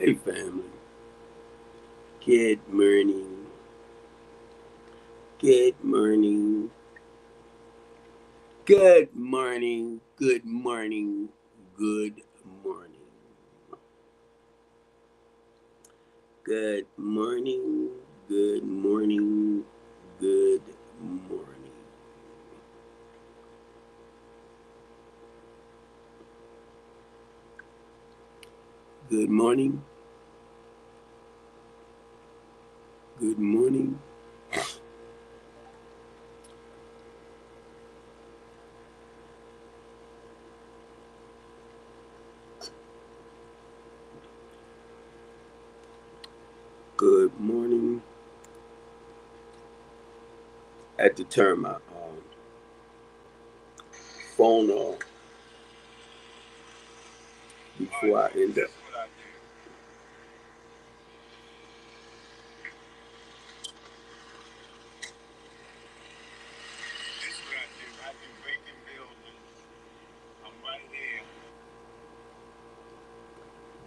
Hey family, good morning, good morning, good morning, good morning, good morning, good morning, good morning, good morning. Good morning, good morning, good morning. I had to turn my phone off before I end up.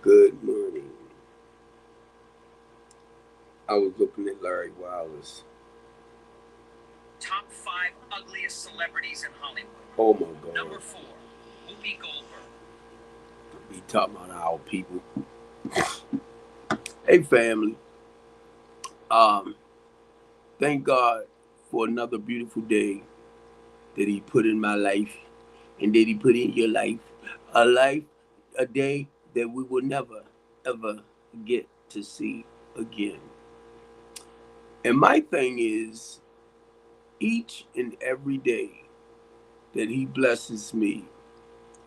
Good morning. I was looking at Larry Wallace. Top 5 ugliest celebrities in Hollywood. Oh my God. Number 4, Whoopi Goldberg. Be talking about our people. Hey family. Um, Thank God for another beautiful day that He put in my life and that He put in your life. A life, a day that we will never, ever get to see again. And my thing is, each and every day that He blesses me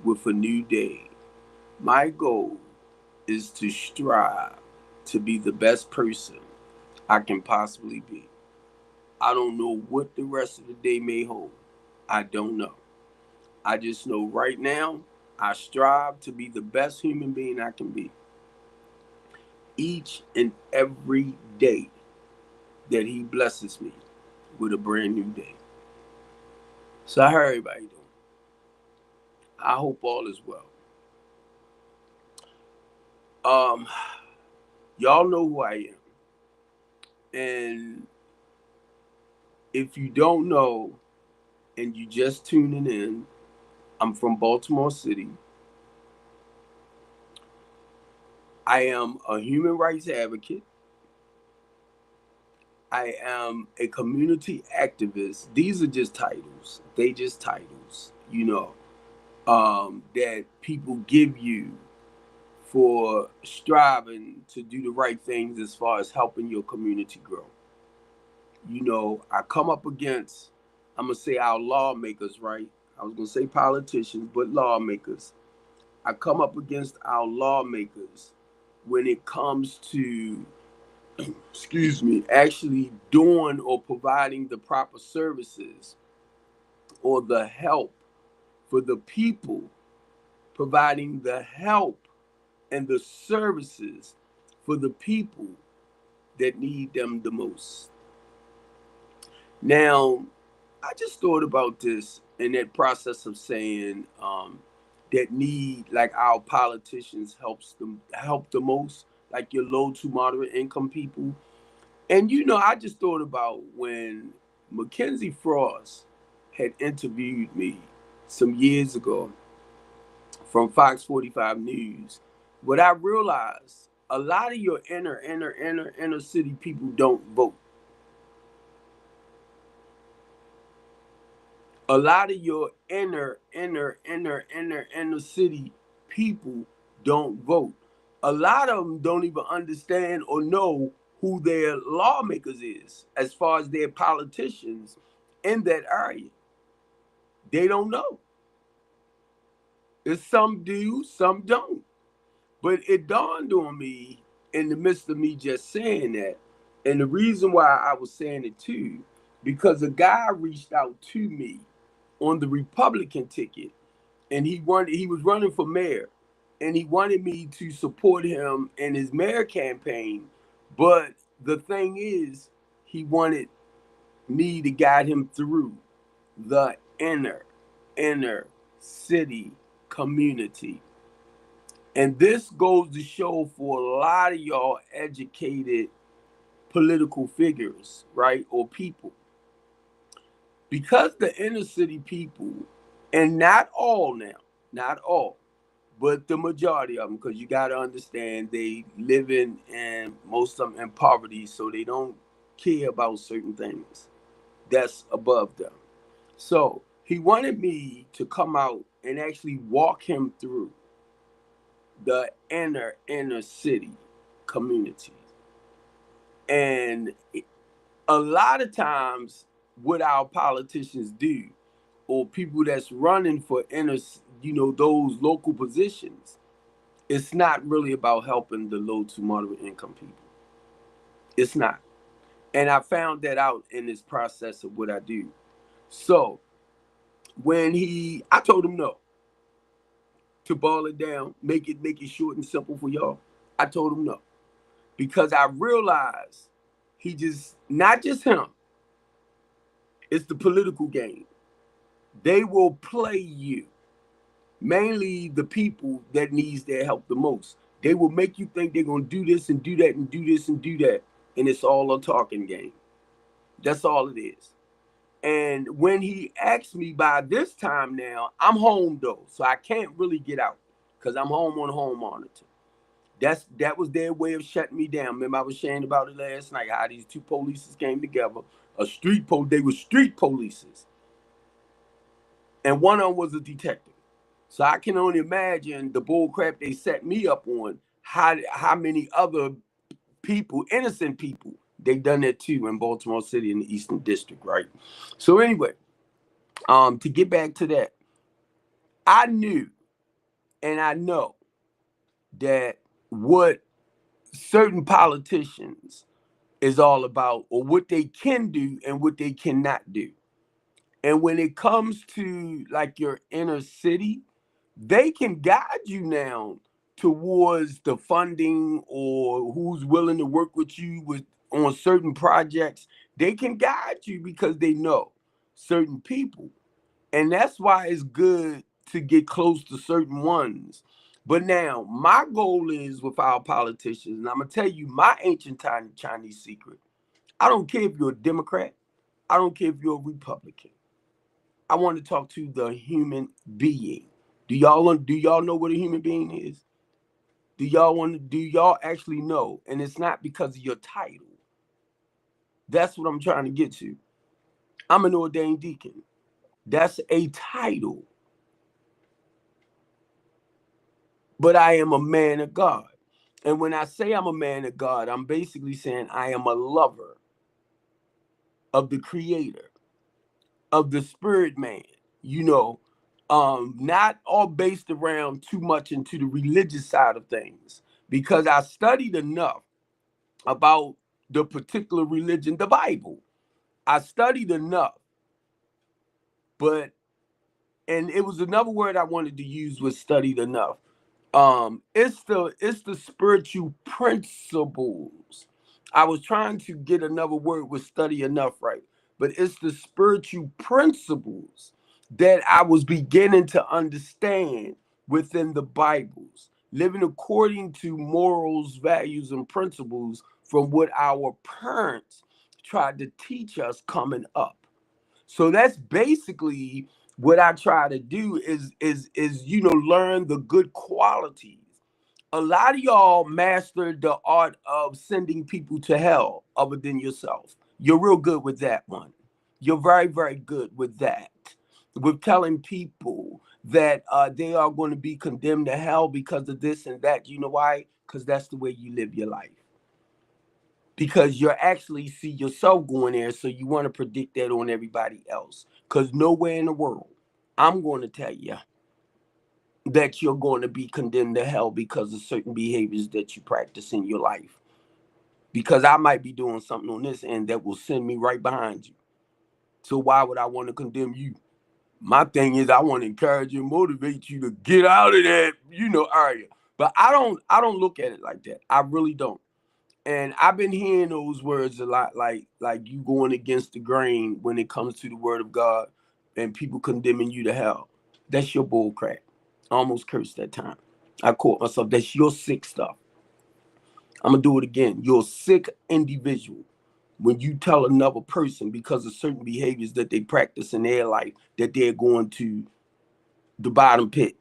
with a new day, my goal is to strive to be the best person I can possibly be. I don't know what the rest of the day may hold. I don't know. I just know right now I strive to be the best human being I can be each and every day that He blesses me with a brand new day. So, how everybody doing? I hope all is well. Um, y'all know who I am, and if you don't know and you just tuning in, I'm from Baltimore City. I am a human rights advocate. I am a community activist. These are just titles. They just titles, that people give you for striving to do the right things as far as helping your community grow. I come up against, I'm going to say our lawmakers, right? I was going to say politicians, but lawmakers. I come up against our lawmakers when it comes to excuse me, actually doing or providing the proper services or the help for the people, providing the help and the services for the people that need them the most. Now, I just thought about this in that process of saying that need like our politicians help the most, like your low to moderate income people. And I just thought about when Mackenzie Frost had interviewed me some years ago from Fox 45 News. What I realized, a lot of your inner city people don't vote. A lot of your inner city people don't vote. A lot of them don't even understand or know who their lawmakers is as far as their politicians in that area. They don't know. It's some do, some don't. But it dawned on me in the midst of me just saying that, and the reason why I was saying it too, because a guy reached out to me on the Republican ticket, and he was running for mayor, and he wanted me to support him in his mayor campaign. But the thing is, he wanted me to guide him through the inner city community. And this goes to show for a lot of y'all educated political figures, right? Or people. Because the inner city people, and not all now, not all, but the majority of them, because you got to understand they live in, and most of them in poverty, so they don't care about certain things that's above them. So he wanted me to come out and actually walk him through the inner city communities. And a lot of times what our politicians do, or people that's running for those local positions, it's not really about helping the low to moderate income people. It's not. And I found that out in this process of what I do. So when I told him no, to boil it down, make it short and simple for y'all. I told him no. Because I realized not just him, it's the political game. They will play you, mainly the people that needs their help the most. They will make you think they're going to do this and do that and do this and do that. And it's all a talking game. That's all it is. And when he asked me, by this time now, I'm home though, so I can't really get out because I'm home on home monitor. That was their way of shutting me down. Remember, I was sharing about it last night, how these two polices came together. They were street polices. And one of them was a detective. So I can only imagine the bull crap they set me up on, how many other people, innocent people, they done that too in Baltimore City in the Eastern District, right? So anyway, to get back to that, I knew and I know that what certain politicians is all about, or what they can do and what they cannot do. And when it comes to like your inner city, they can guide you now towards the funding, or who's willing to work with you on certain projects. They can guide you because they know certain people. And that's why it's good to get close to certain ones. But now my goal is with our politicians, and I'm gonna tell you my ancient Chinese secret. I don't care if you're a Democrat. I don't care if you're a Republican. I want to talk to the human being. Do y'all know what a human being is? Do y'all actually know? And it's not because of your title. That's what I'm trying to get to. I'm an ordained deacon. That's a title. But I am a man of God. And when I say I'm a man of God, I'm basically saying I am a lover of the creator, of the spirit man, not all based around too much into the religious side of things, because I studied enough about the particular religion, the Bible. I studied enough, and it was another word I wanted to use, was studied enough. It's the spiritual principles. I was trying to get another word with study enough, right? But it's the spiritual principles that I was beginning to understand within the Bibles, living according to morals, values, and principles from what our parents tried to teach us coming up. So that's basically what I try to do is learn the good qualities. A lot of y'all mastered the art of sending people to hell other than yourself. You're real good with that one. You're very, very good with that. With telling people that they are going to be condemned to hell because of this and that. You know why? Because that's the way you live your life. Because you actually see yourself going there, so you want to predict that on everybody else. Because nowhere in the world I'm going to tell you that you're going to be condemned to hell because of certain behaviors that you practice in your life. Because I might be doing something on this end that will send me right behind you. So why would I want to condemn you? My thing is, I want to encourage you and motivate you to get out of that, area. But I don't look at it like that. I really don't. And I've been hearing those words a lot, like you going against the grain when it comes to the word of God, and people condemning you to hell. That's your bull crap. I almost cursed that time. I caught myself. That's your sick stuff. I'm going to do it again. You're a sick individual when you tell another person because of certain behaviors that they practice in their life that they're going to the bottom pit.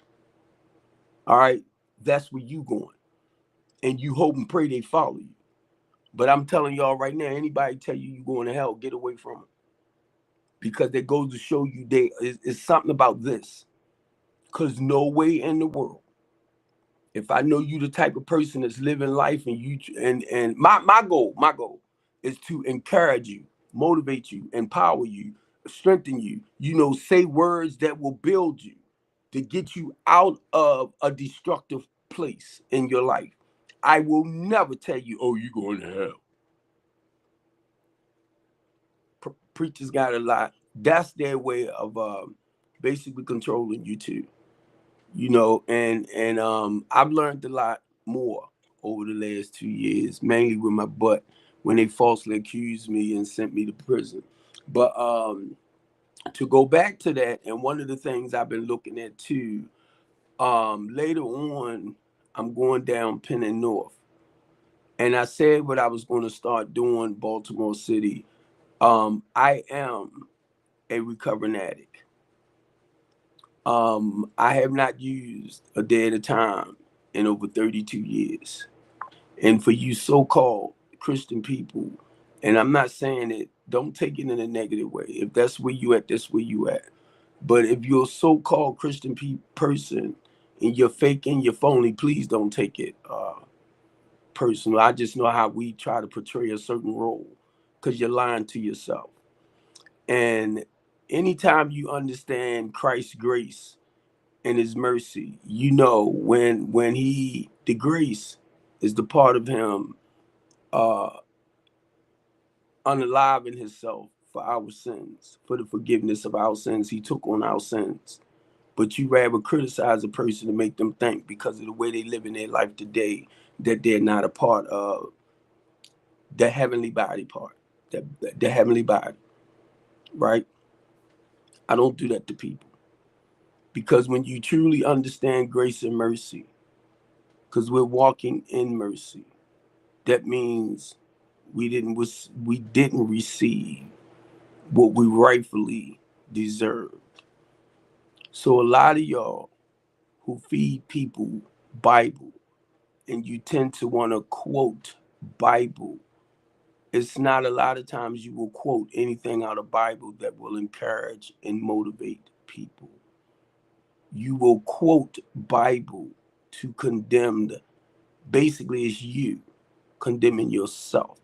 All right? That's where you going. And you hope and pray they follow you. But I'm telling y'all right now, anybody tell you you're going to hell, get away from them. Because that goes to show you it's something about this. Because no way in the world, if I know you the type of person that's living life and you and my goal is to encourage you, motivate you, empower you, strengthen you, say words that will build you to get you out of a destructive place in your life. I will never tell you, oh, you're going to hell. Preachers got a lot. That's their way of basically controlling you too. And I've learned a lot more over the last 2 years, mainly with my butt when they falsely accused me and sent me to prison. But to go back to that, and one of the things I've been looking at too, later on, I'm going down Penn and North. And I said what I was going to start doing, Baltimore City. I am a recovering addict. I have not used a day at a time in over 32 years. And for you so-called Christian people, and I'm not saying it, don't take it in a negative way. If that's where you at, that's where you at. But if you're a so-called Christian person and you're faking, you're phony, please don't take it personal. I just know how we try to portray a certain role because you're lying to yourself. And anytime you understand Christ's grace and his mercy, when the grace is the part of him uh unaliving himself for our sins, for the forgiveness of our sins. He took on our sins. But you rather criticize a person to make them think because of the way they live in their life today that they're not a part of the heavenly body part, the heavenly body, right? I don't do that to people. Because when you truly understand grace and mercy, because we're walking in mercy, that means we didn't receive what we rightfully deserved. So a lot of y'all who feed people Bible and you tend to want to quote Bible, it's not a lot of times you will quote anything out of Bible that will encourage and motivate people. You will quote Bible to condemn. Basically, it's you condemning yourself.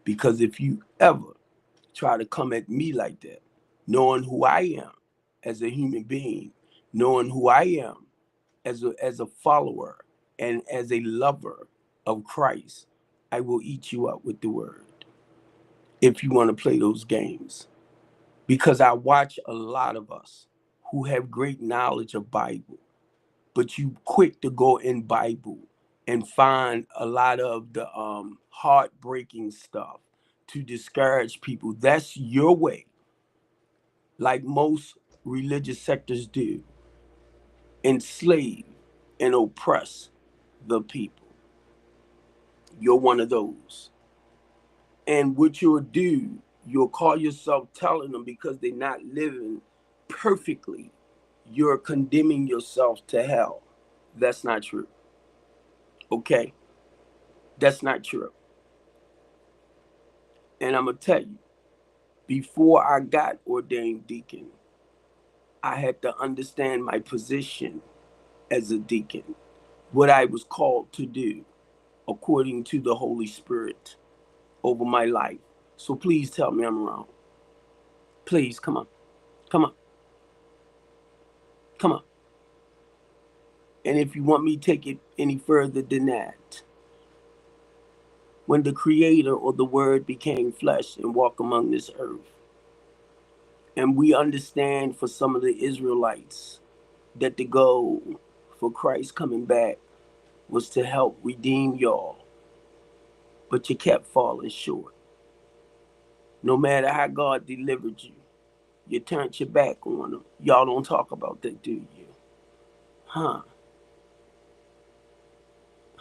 Because if you ever try to come at me like that, knowing who I am as a human being, knowing who I am as a follower and as a lover of Christ, I will eat you up with the word if you want to play those games. Because I watch a lot of us who have great knowledge of Bible, but you quick to go in Bible and find a lot of the heartbreaking stuff to discourage people. That's your way, like most religious sectors do, enslave and oppress the people. You're one of those. And what you'll do, you'll call yourself telling them because they're not living perfectly, you're condemning yourself to hell. That's not true. Okay? That's not true. And I'm going to tell you, before I got ordained deacon, I had to understand my position as a deacon, what I was called to do according to the Holy Spirit over my life. So please tell me I'm wrong. Please, come on. Come on. Come on. And if you want me to take it any further than that, when the Creator or the Word became flesh and walked among this earth, and we understand for some of the Israelites that the goal for Christ coming back was to help redeem y'all, but you kept falling short. No matter how God delivered you, you turned your back on them. Y'all don't talk about that, do you? Huh?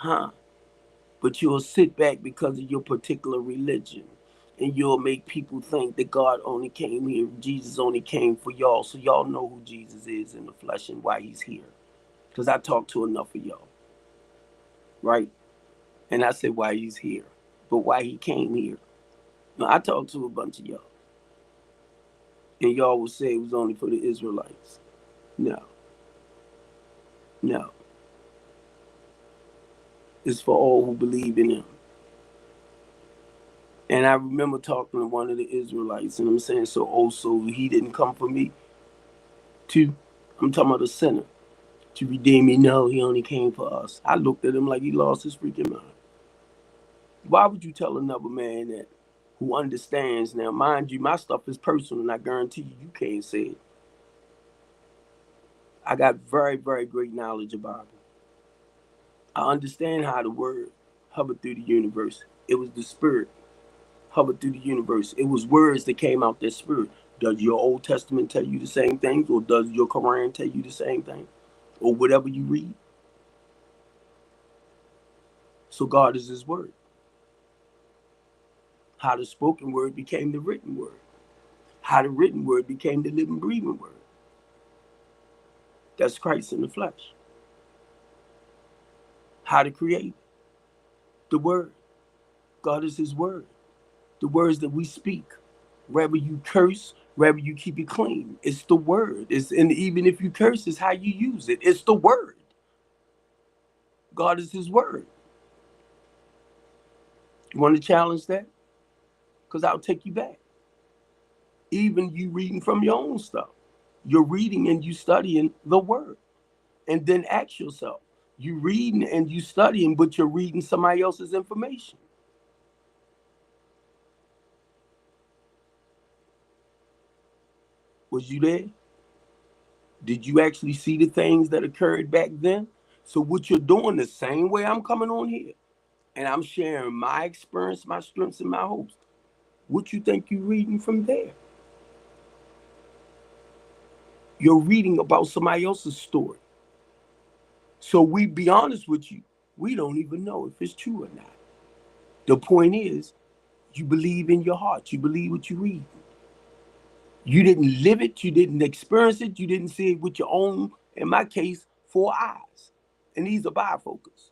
huh? But you'll sit back because of your particular religion. And you'll make people think that God only came here, Jesus only came for y'all. So y'all know who Jesus is in the flesh and why he's here. Because I talked to enough of y'all, right? And I said why he's here. But why he came here. Now, I talked to a bunch of y'all. And y'all will say it was only for the Israelites. No. No. It's for all who believe in him. And I remember talking to one of the Israelites, and I'm saying, so he didn't come for me too? I'm talking about the sinner to redeem me. No, he only came for us. I looked at him like he lost his freaking mind. Why would you tell another man that who understands? Now, mind you, my stuff is personal, and I guarantee you can't say it. I got very, very great knowledge about it. I understand how the word hovered through the universe. It was the spirit hovered through the universe. It was words that came out that spirit. Does your Old Testament tell you the same things, or does your Quran tell you the same thing, or whatever you read? So God is his word. How the spoken word became the written word. How the written word became the living, breathing word. That's Christ in the flesh. How to create the word. God is his word. The words that we speak. Whether you curse, whether you keep it clean. It's the word. And even if you curse, it's how you use it. It's the word. God is his word. You want to challenge that? Because I'll take you back. Even you reading from your own stuff. You're reading and you studying the word. And then ask yourself, you reading and you studying, but you're reading somebody else's information. Was you there? Did you actually see the things that occurred back then? So what you're doing the same way I'm coming on here, and I'm sharing my experience, my strengths, and my hopes. What you think you're reading from there? You're reading about somebody else's story. So we be honest with you, we don't even know if it's true or not. The point is, you believe in your heart. You believe what you read. You didn't live it. You didn't experience it. You didn't see it with your own, in my case, 4 eyes. And these are bifocals.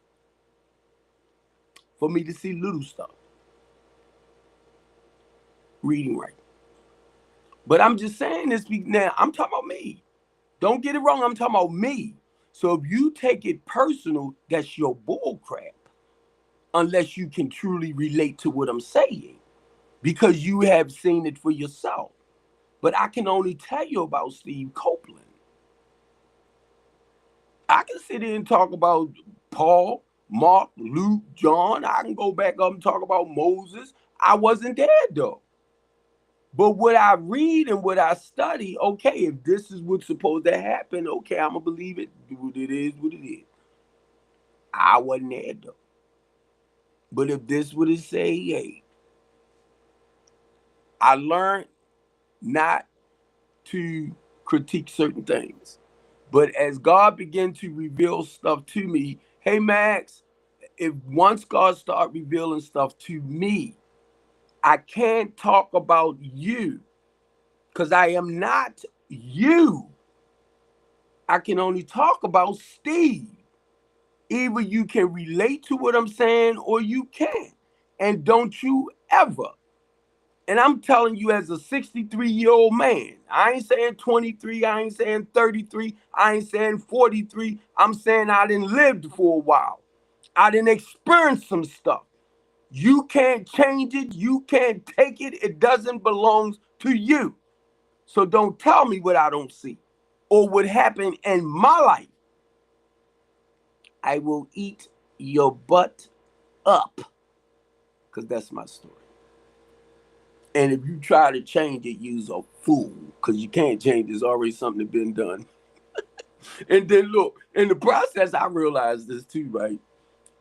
For me to see little stuff. Reading right. But I'm just saying this now. I'm talking about me. Don't get it wrong. I'm talking about me. So if you take it personal, that's your bull crap. Unless you can truly relate to what I'm saying. Because you have seen it for yourself. But I can only tell you about Steve Copeland. I can sit here and talk about Paul, Mark, Luke, John. I can go back up and talk about Moses. I wasn't there though. But what I read and what I study, okay, if this is what's supposed to happen, okay, I'm going to believe it. What it is, what it is. I wasn't there though. But if this would it say, hey, I learned not to critique certain things. But as God began to reveal stuff to me, hey, Max, if once God start revealing stuff to me, I can't talk about you because I am not you. I can only talk about Steve. Either you can relate to what I'm saying or you can't. And don't you ever. And I'm telling you as a 63-year-old man, I ain't saying 23, I ain't saying 33, I ain't saying 43. I'm saying I done lived for a while. I done experienced some stuff. You can't change it. You can't take it. It doesn't belong to you. So don't tell me what I don't see or what happened in my life. I will eat your butt up because that's my story. And if you try to change it, you's a fool because you can't change it. It's already something that's been done. And then look, in the process, I realized this too, right?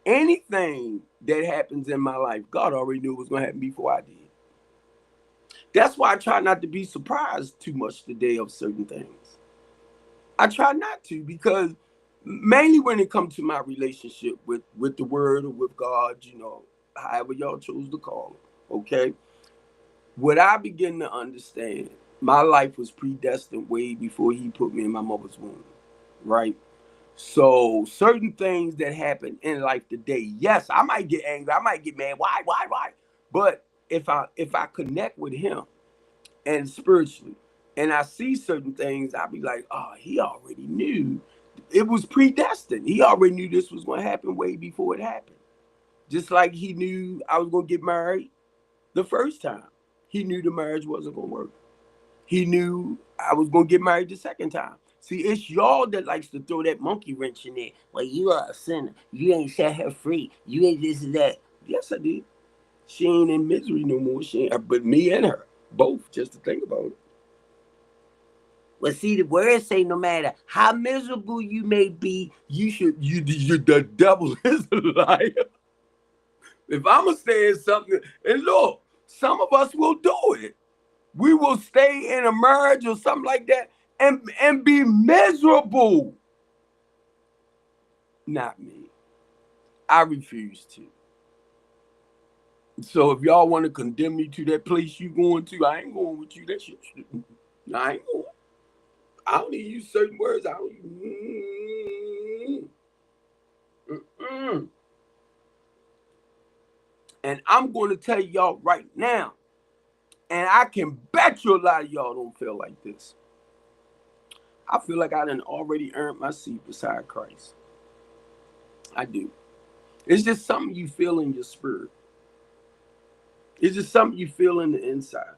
Anything that happens in my life, God already knew it was going to happen before I did. That's why I try not to be surprised too much today of certain things. I try not to because mainly when it comes to my relationship with the word or with God, however y'all choose to call it. Okay. What I begin to understand, my life was predestined way before he put me in my mother's womb. Right. So certain things that happen in life today, yes, I might get angry, I might get mad. Why? But if I connect with him and spiritually, and I see certain things, I'll be like, oh, he already knew. It was predestined. He already knew this was going to happen way before it happened. Just like he knew I was going to get married the first time. He knew the marriage wasn't going to work. He knew I was going to get married the second time. See, it's y'all that likes to throw that monkey wrench in there. Well, you are a sinner. You ain't set her free. You ain't this and that. Yes, I did. She ain't in misery no more. She ain't, but me and her, both, just to think about it. Well, see, the words say no matter how miserable you may be, the devil is a liar. If I'm saying something, and look, some of us will do it. We will stay in a marriage or something like that and be miserable. Not me. I refuse to. So if y'all want to condemn me to that place you going to, I ain't going with you. That shit. I ain't going. I don't even use certain words. I don't even. And I'm going to tell y'all right now, and I can bet you a lot of y'all don't feel like this. I feel like I done already earned my seat beside Christ. I do. It's just something you feel in your spirit. It's just something you feel in the inside.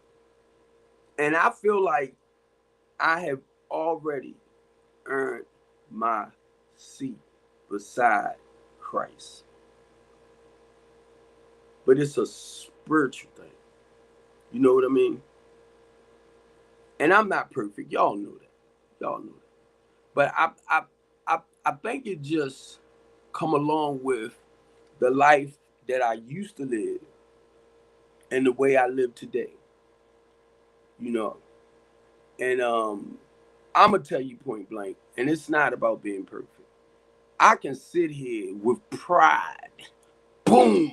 And I feel like I have already earned my seat beside Christ. But it's a spiritual thing. You know what I mean? And I'm not perfect. Y'all know that. But I think it just come along with the life that I used to live and the way I live today. And I'm gonna tell you point blank, and it's not about being perfect. I can sit here with pride, boom,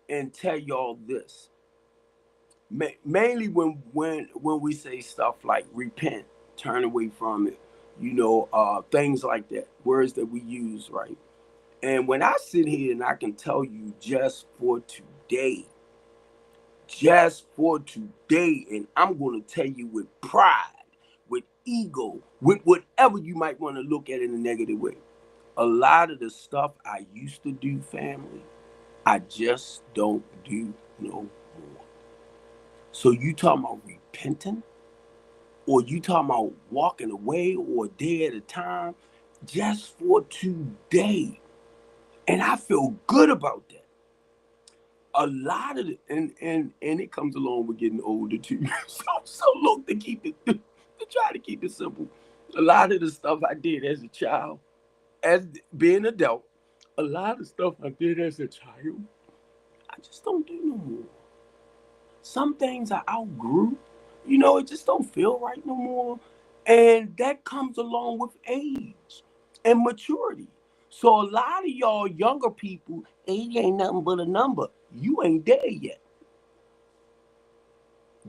and tell y'all this. Mainly when we say stuff like repent, turn away from it, things like that, words that we use, right? And when I sit here and I can tell you just for today, and I'm going to tell you with pride, with ego, with whatever you might want to look at in a negative way. A lot of the stuff I used to do, family, I just don't do no more. So you talking about repenting, or you talking about walking away or a day at a time, just for today. And I feel good about that. A lot of it, and it comes along with getting older too. So look, to try to keep it simple. A lot of the stuff I did as a child, as being an adult, a lot of stuff I did as a child, I just don't do no more. Some things I outgrew. It just don't feel right no more. And that comes along with age and maturity. So a lot of y'all younger people, age ain't nothing but a number. You ain't there yet.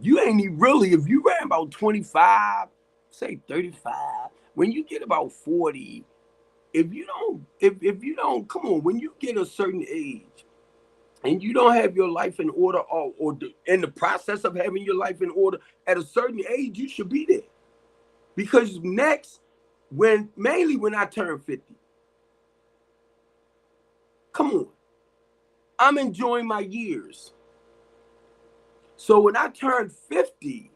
You ain't even really, if you ran about 25, say 35, when you get about 40, if you don't, come on, when you get a certain age and you don't have your life in order, or in the process of having your life in order, at a certain age, you should be there. Because next, mainly when I turn 50, come on, I'm enjoying my years. So when I turn 50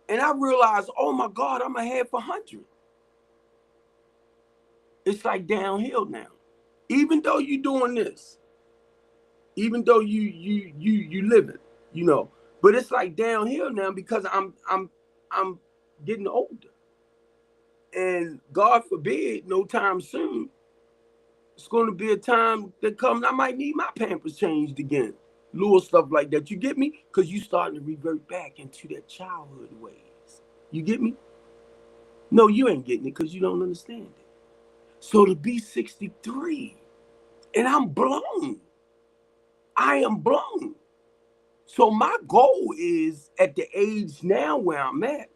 and I realize, oh my God, I'm ahead for 100, it's like downhill now. Even though you're doing this, even though you live it, but it's like downhill now because I'm getting older. And God forbid, no time soon, it's going to be a time that comes, I might need my Pampers changed again. Little stuff like that. You get me? Because you starting to revert back into that childhood ways. You get me? No, you ain't getting it because you don't understand it. So to be 63, and I'm blown. I am blown. So my goal is, at the age now where I'm at,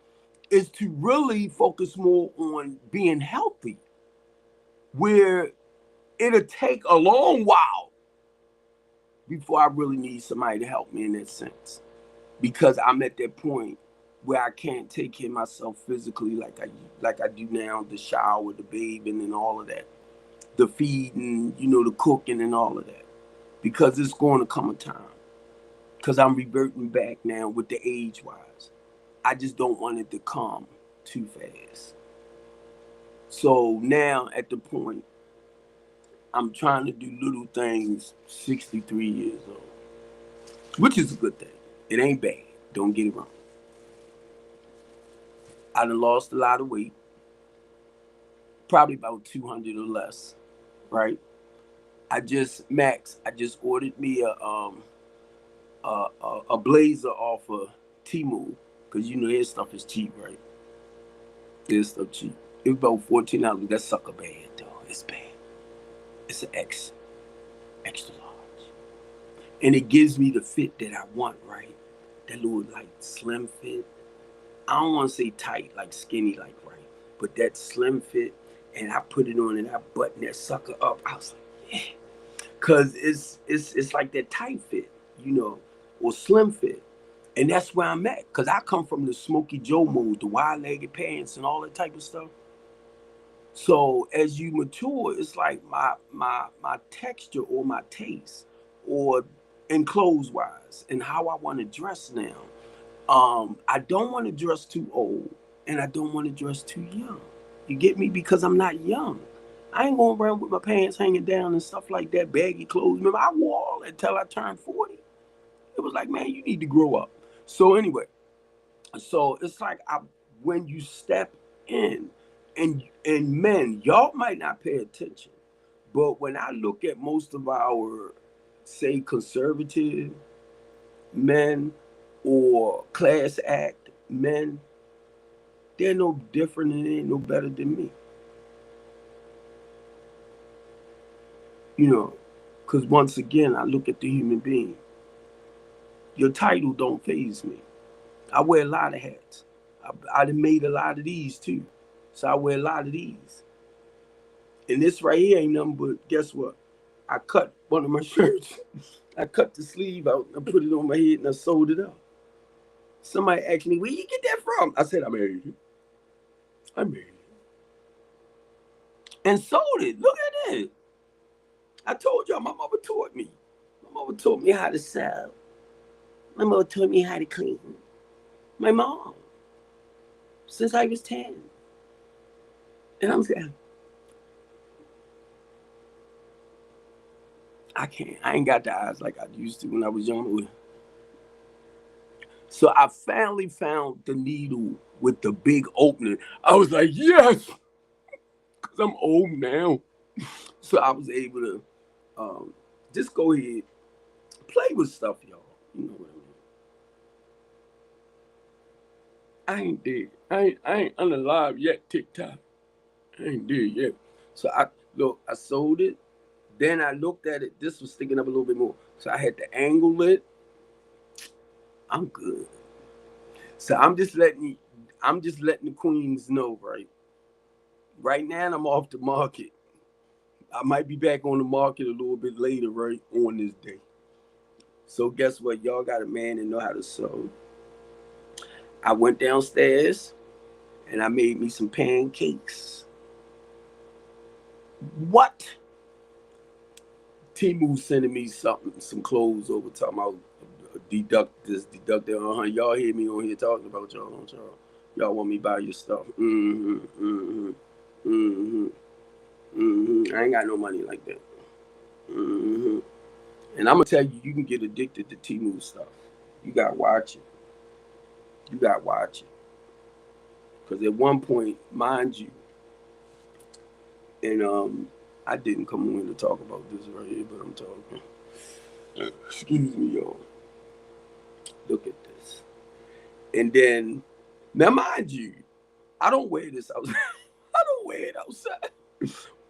is to really focus more on being healthy, where it'll take a long while before I really need somebody to help me in that sense. Because I'm at that point where I can't take care of myself physically like I do now, the shower, the bathing and all of that. The feeding, the cooking and all of that. Because it's going to come a time. Because I'm reverting back now with the age wise. I just don't want it to come too fast. So now at the point, I'm trying to do little things 63 years old, which is a good thing. It ain't bad. Don't get it wrong. I done lost a lot of weight, probably about 200 or less, right? I just ordered me a blazer off of Temu, because his stuff is cheap, right? His stuff cheap. It was about $14. That sucker bad though. It's bad. It's an extra large, and it gives me the fit that I want, right? That little like slim fit. I don't want to say tight, like skinny, like, right, but that slim fit. And I put it on and I button that sucker up. I was like, yeah, cause it's like that tight fit, or slim fit, and that's where I'm at. Cause I come from the Smokey Joe mode, the wide-legged pants and all that type of stuff. So as you mature, it's like my texture or my taste, or in clothes wise, and how I want to dress now. I don't want to dress too old, and I don't want to dress too young. You get me? Because I'm not young. I ain't going around with my pants hanging down and stuff like that, baggy clothes. Remember, I wore all that until I turned 40. It was like, man, you need to grow up. So anyway, so it's like, when you step in, and men, y'all might not pay attention, but when I look at most of our, say, conservative men or class act men, they're no different and they ain't no better than me. Because once again, I look at the human being. Your title don't faze me. I wear a lot of hats. I done made a lot of these too. So I wear a lot of these. And this right here ain't nothing but, guess what? I cut one of my shirts. I cut the sleeve out and I put it on my head and I sewed it up. Somebody asked me, where you get that from? I said, I made it. I made it. And sold it. Look at that. I told y'all, my mother taught me. My mother taught me how to sew. My mother taught me how to clean. My mom. Since I was 10. And I'm saying, I can't. I ain't got the eyes like I used to when I was younger. So I finally found the needle with the big opening. I was like, yes, because I'm old now. So I was able to just go ahead, play with stuff, y'all. You know what I mean? I ain't dead. I ain't unalive yet, TikTok. I ain't dead yet. So I sold it. Then I looked at it. This was sticking up a little bit more. So I had to angle it. I'm good. So I'm just letting the queens know, right? Right now I'm off the market. I might be back on the market a little bit later, right, on this day. So guess what? Y'all got a man that know how to sew. I went downstairs and I made me some pancakes. What? Temu sending me some clothes over, talking about deduct this, deduct that. Y'all hear me on here talking about y'all, don't y'all? Y'all want me to buy your stuff? I ain't got no money like that. And I'm gonna tell you, you can get addicted to Temu stuff. You gotta watch it. You gotta watch it. Because at one point, mind you, and I didn't come on to talk about this right here, but I'm talking. Excuse me, y'all. Look at this. And then, now mind you, I don't wear this outside. I don't wear it outside.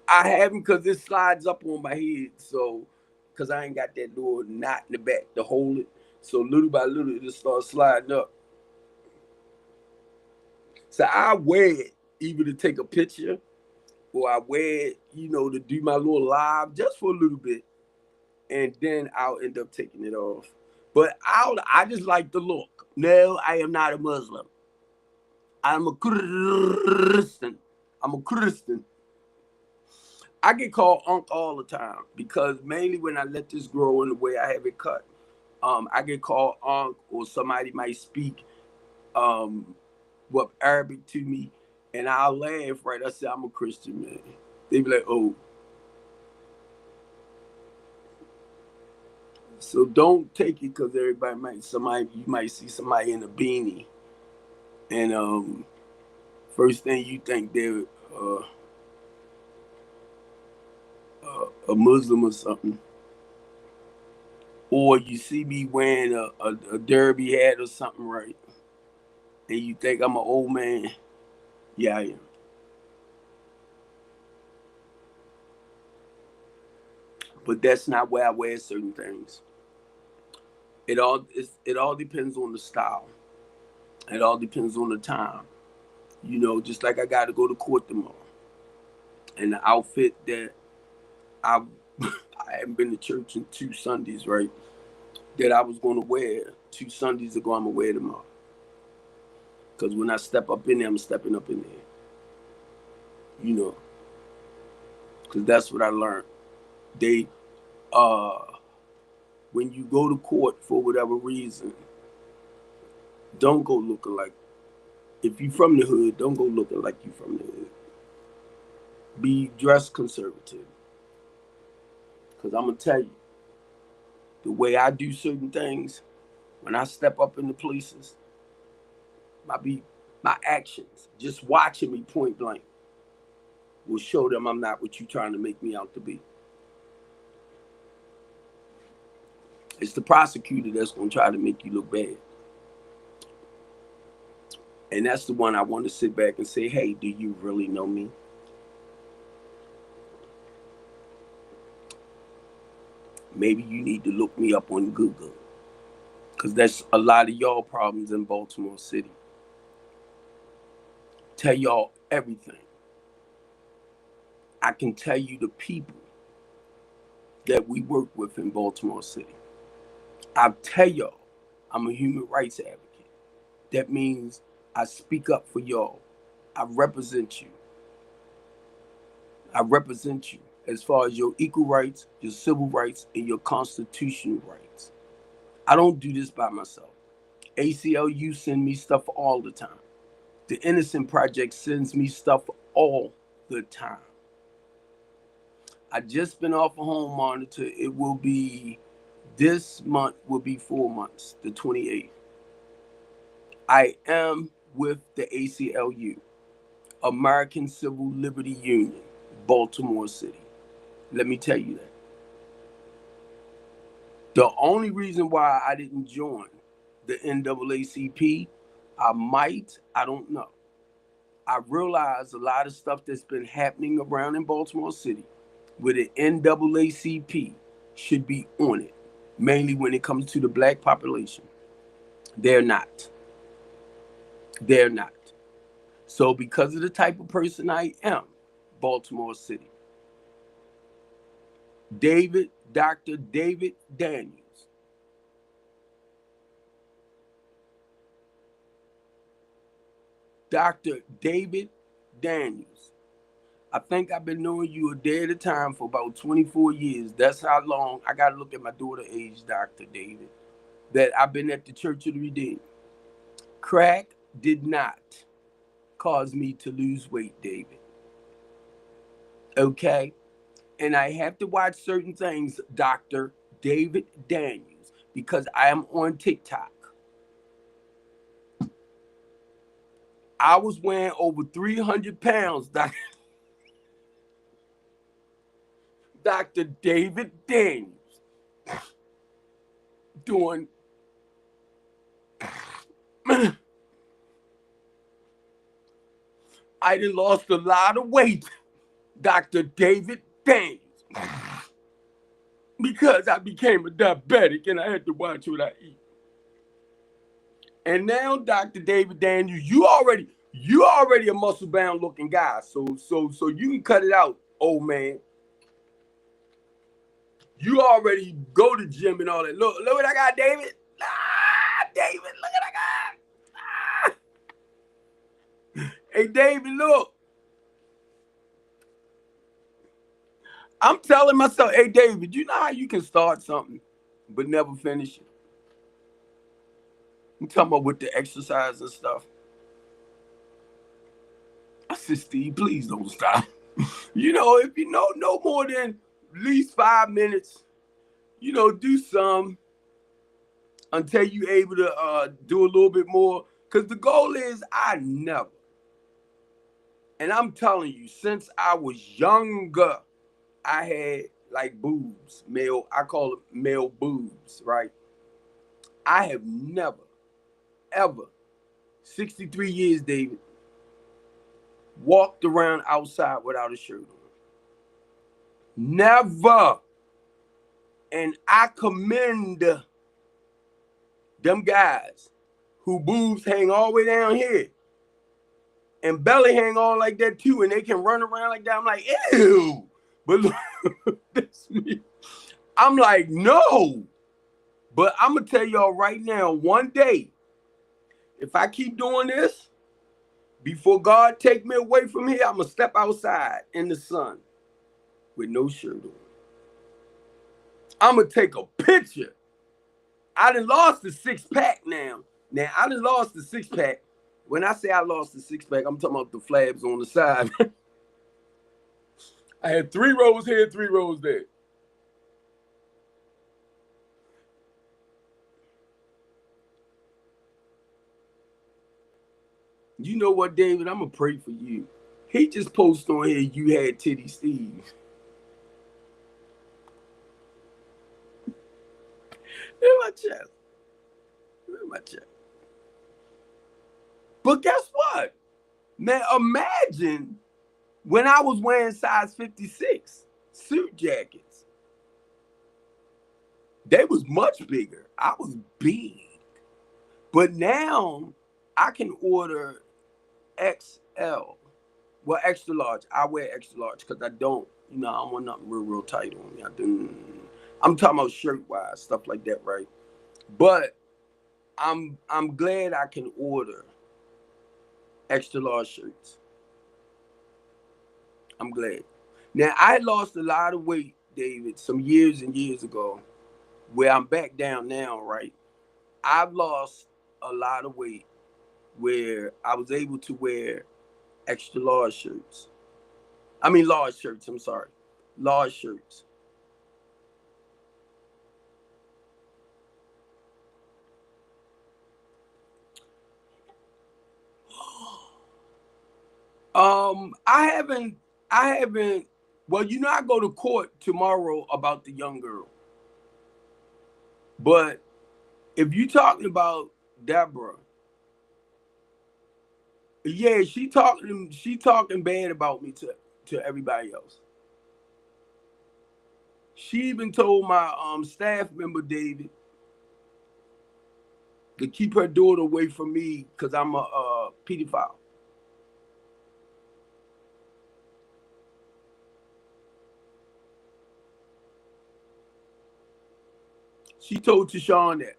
I haven't because it slides up on my head. So, because I ain't got that little knot in the back to hold it. So, little by little, it just starts sliding up. So, I wear it either to take a picture or I wear it, to do my little live just for a little bit. And then I'll end up taking it off. But I just like the look. No, I am not a Muslim. I'm a Christian. I'm a Christian. I get called Unc all the time because mainly when I let this grow in the way I have it cut, I get called Unc or somebody might speak um, what Arabic to me, and I'll laugh. Right, I say I'm a Christian man. They be like, "Oh, so don't take it because you might see somebody in a beanie, and first thing you think they're a Muslim or something." Or you see me wearing a derby hat or something, right? And you think I'm an old man. Yeah, I am. But that's not where I wear certain things. It all depends on the style. It all depends on the time. Just like I got to go to court tomorrow, and the outfit that I I haven't been to church in 2 Sundays, right? That I was going to wear 2 Sundays ago, I'm gonna wear tomorrow. Because when I step up in there, I'm stepping up in there. You know, because that's what I learned. They uh when you go to court for whatever reason, don't go looking like, if you from the hood, don't go looking like you from the hood. Be dressed conservative. Cause I'm gonna tell you, the way I do certain things, when I step up in the places, my actions, just watching me point blank, will show them I'm not what you trying to make me out to be. It's the prosecutor that's gonna try to make you look bad. And that's the one I want to sit back and say, hey, do you really know me? Maybe you need to look me up on Google. Because that's a lot of y'all problems in Baltimore City. Tell y'all everything. I can tell you the people that we work with in Baltimore City. I'll tell y'all, I'm a human rights advocate. That means I speak up for y'all. I represent you. I represent you as far as your equal rights, your civil rights, and your constitutional rights. I don't do this by myself. ACLU send me stuff all the time. The Innocent Project sends me stuff all the time. I just been off a home monitor. It will be, this month will be 4 months, the 28th. I am with the ACLU, American Civil Liberty Union, Baltimore City. Let me tell you that. The only reason why I didn't join the NAACP, I don't know. I realize a lot of stuff that's been happening around in Baltimore City with the NAACP should be on it, mainly when it comes to the black population. They're not. They're not. So because of the type of person I am, Baltimore City, Dr. David Daniels, Dr. David Daniels. I think I've been knowing you a day at a time for about 24 years. That's how long. I got to look at my daughter's age, Dr. David, that I've been at the Church of the Redeemed. Crack did not cause me to lose weight, David. Okay? And I have to watch certain things, Dr. David Daniels, because I am on TikTok. I was weighing over 300 pounds, Dr. David Daniels, doing I done lost a lot of weight, Dr. David Daniels. Because I became a diabetic and I had to watch what I eat. And now, Dr. David Daniels, you already a muscle bound looking guy. So you can cut it out, old man. You already go to gym and all that. Look what I got, David. David, look what I got. Hey, David, look. I'm telling myself, hey, David, you know how you can start something but never finish it? I'm talking about with the exercise and stuff. I said, Steve, please don't stop. If you know no more than at least 5 minutes, do some until you're able to do a little bit more. Because the goal is I never, and I'm telling you, since I was younger, I had like boobs, I call it male boobs, right? I have never, ever, 63 years, David, walked around outside without a shirt on. Never. And I commend them guys who boobs hang all the way down here and belly hang on like that too, and they can run around like that. I'm like, ew. But look, that's me. I'm like, no. But I'm going to tell y'all right now, one day, if I keep doing this, before God take me away from here, I'm going to step outside in the sun with no shirt on. I'm going to take a picture. I done lost the 6-pack now. Now, I done lost the 6-pack. When I say I lost the 6-pack, I'm talking about the flabs on the side. I had 3 rows here, 3 rows there. You know what, David? I'm going to pray for you. He just posted on here, you had Titty Steve. In my chest. In my chest. But guess what? Now, imagine when I was wearing size 56 suit jackets. They was much bigger. I was big. But now I can order XL. Well, extra large. I wear extra large because I don't want nothing real tight on me. I'm talking about shirt wise, stuff like that, right? But I'm glad I can order extra large shirts. I'm glad. Now, I lost a lot of weight, David, some years and years ago, where I'm back down now, right? I've lost a lot of weight where I was able to wear extra large shirts. I mean, large shirts, I'm sorry. Large shirts. I haven't, well, I go to court tomorrow about the young girl. But if you talking about Deborah, yeah, she talking bad about me to everybody else. She even told my staff member, David, to keep her daughter away from me because I'm a pedophile. She told Tashawn that.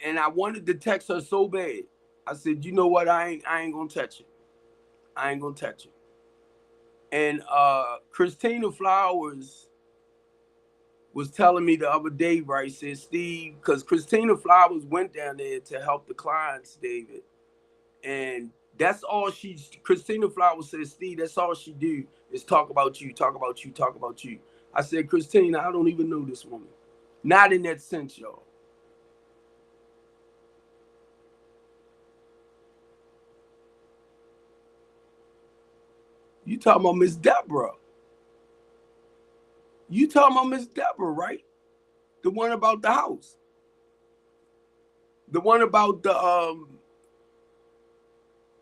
And I wanted to text her so bad. I said, you know what? I ain't gonna touch it. I ain't gonna touch it. And Christina Flowers was telling me the other day, right? Said, Steve, because Christina Flowers went down there to help the clients, David. And that's all Christina Flowers said, Steve, that's all she do is talk about you, talk about you, talk about you. I said, Christina, I don't even know this woman. Not in that sense, y'all. You talking about Miss Deborah. You talking about Miss Deborah, right? The one about the house. The one about the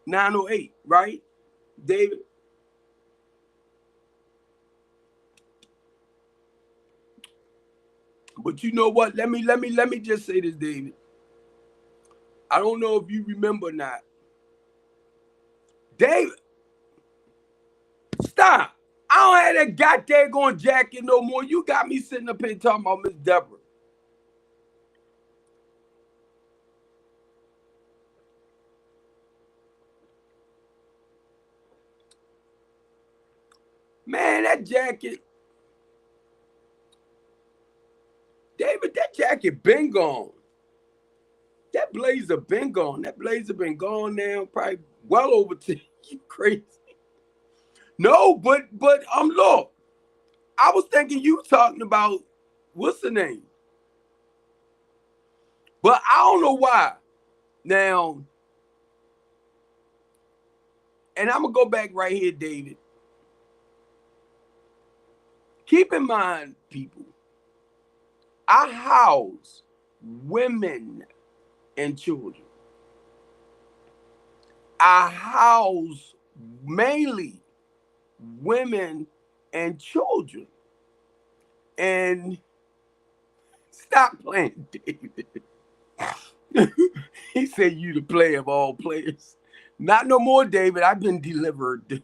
908, right? David? But you know what? Let me just say this, David. I don't know if you remember or not. David, stop. I don't have that goddamn going jacket no more. You got me sitting up here talking about Miss Deborah. Man, that jacket. David, that jacket been gone. That blazer been gone. That blazer been gone now, probably well over 10. You crazy. No, but look, I was thinking you talking about what's the name? But I don't know why. Now, and I'm gonna go back right here, David. Keep in mind, people, I house women and children. I house mainly women and children. And stop playing, David. He said you the player of all players. Not no more, David. I've been delivered.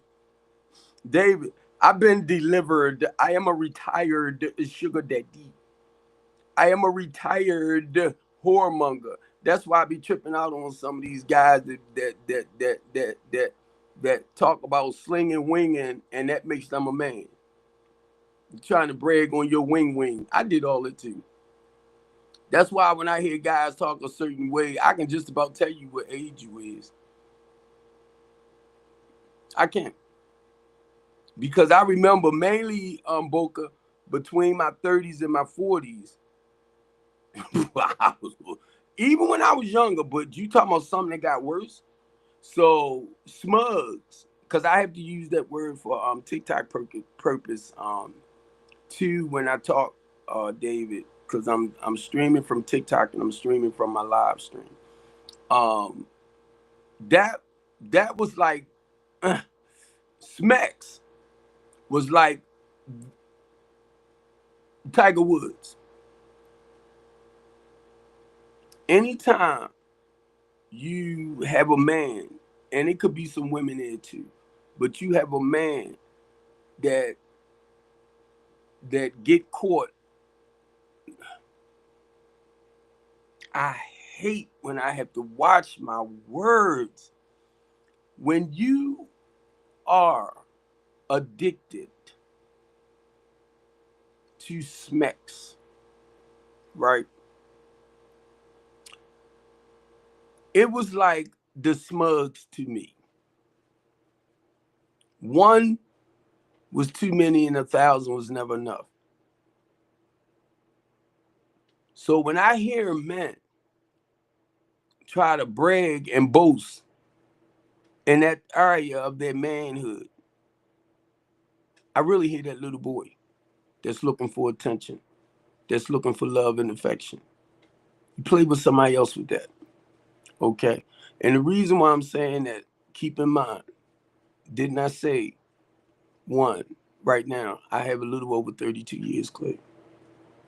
David, I've been delivered. I am a retired sugar daddy. I am a retired whoremonger. That's why I be tripping out on some of these guys that talk about slinging winging, and that makes them a man. You're trying to brag on your wing. I did all it too. That's why when I hear guys talk a certain way, I can just about tell you what age you is. I can't. Because I remember mainly, Boca, between my 30s and my 40s, even when I was younger, but you talking about something that got worse. So smugs, because I have to use that word for TikTok purpose too when I talk, David, because I'm streaming from TikTok and I'm streaming from my live stream. Um, that was like Smacks was like Tiger Woods. Anytime you have a man, and it could be some women there too, but you have a man that get caught. I hate when I have to watch my words. When you are addicted to smacks, right? It was like the smugs to me. One was too many and 1,000 was never enough. So when I hear men try to brag and boast in that area of their manhood, I really hear that little boy that's looking for attention, that's looking for love and affection. You play with somebody else with that, okay? And the reason why I'm saying that, keep in mind, didn't I say, one, right now, I have a little over 32 years, Clay.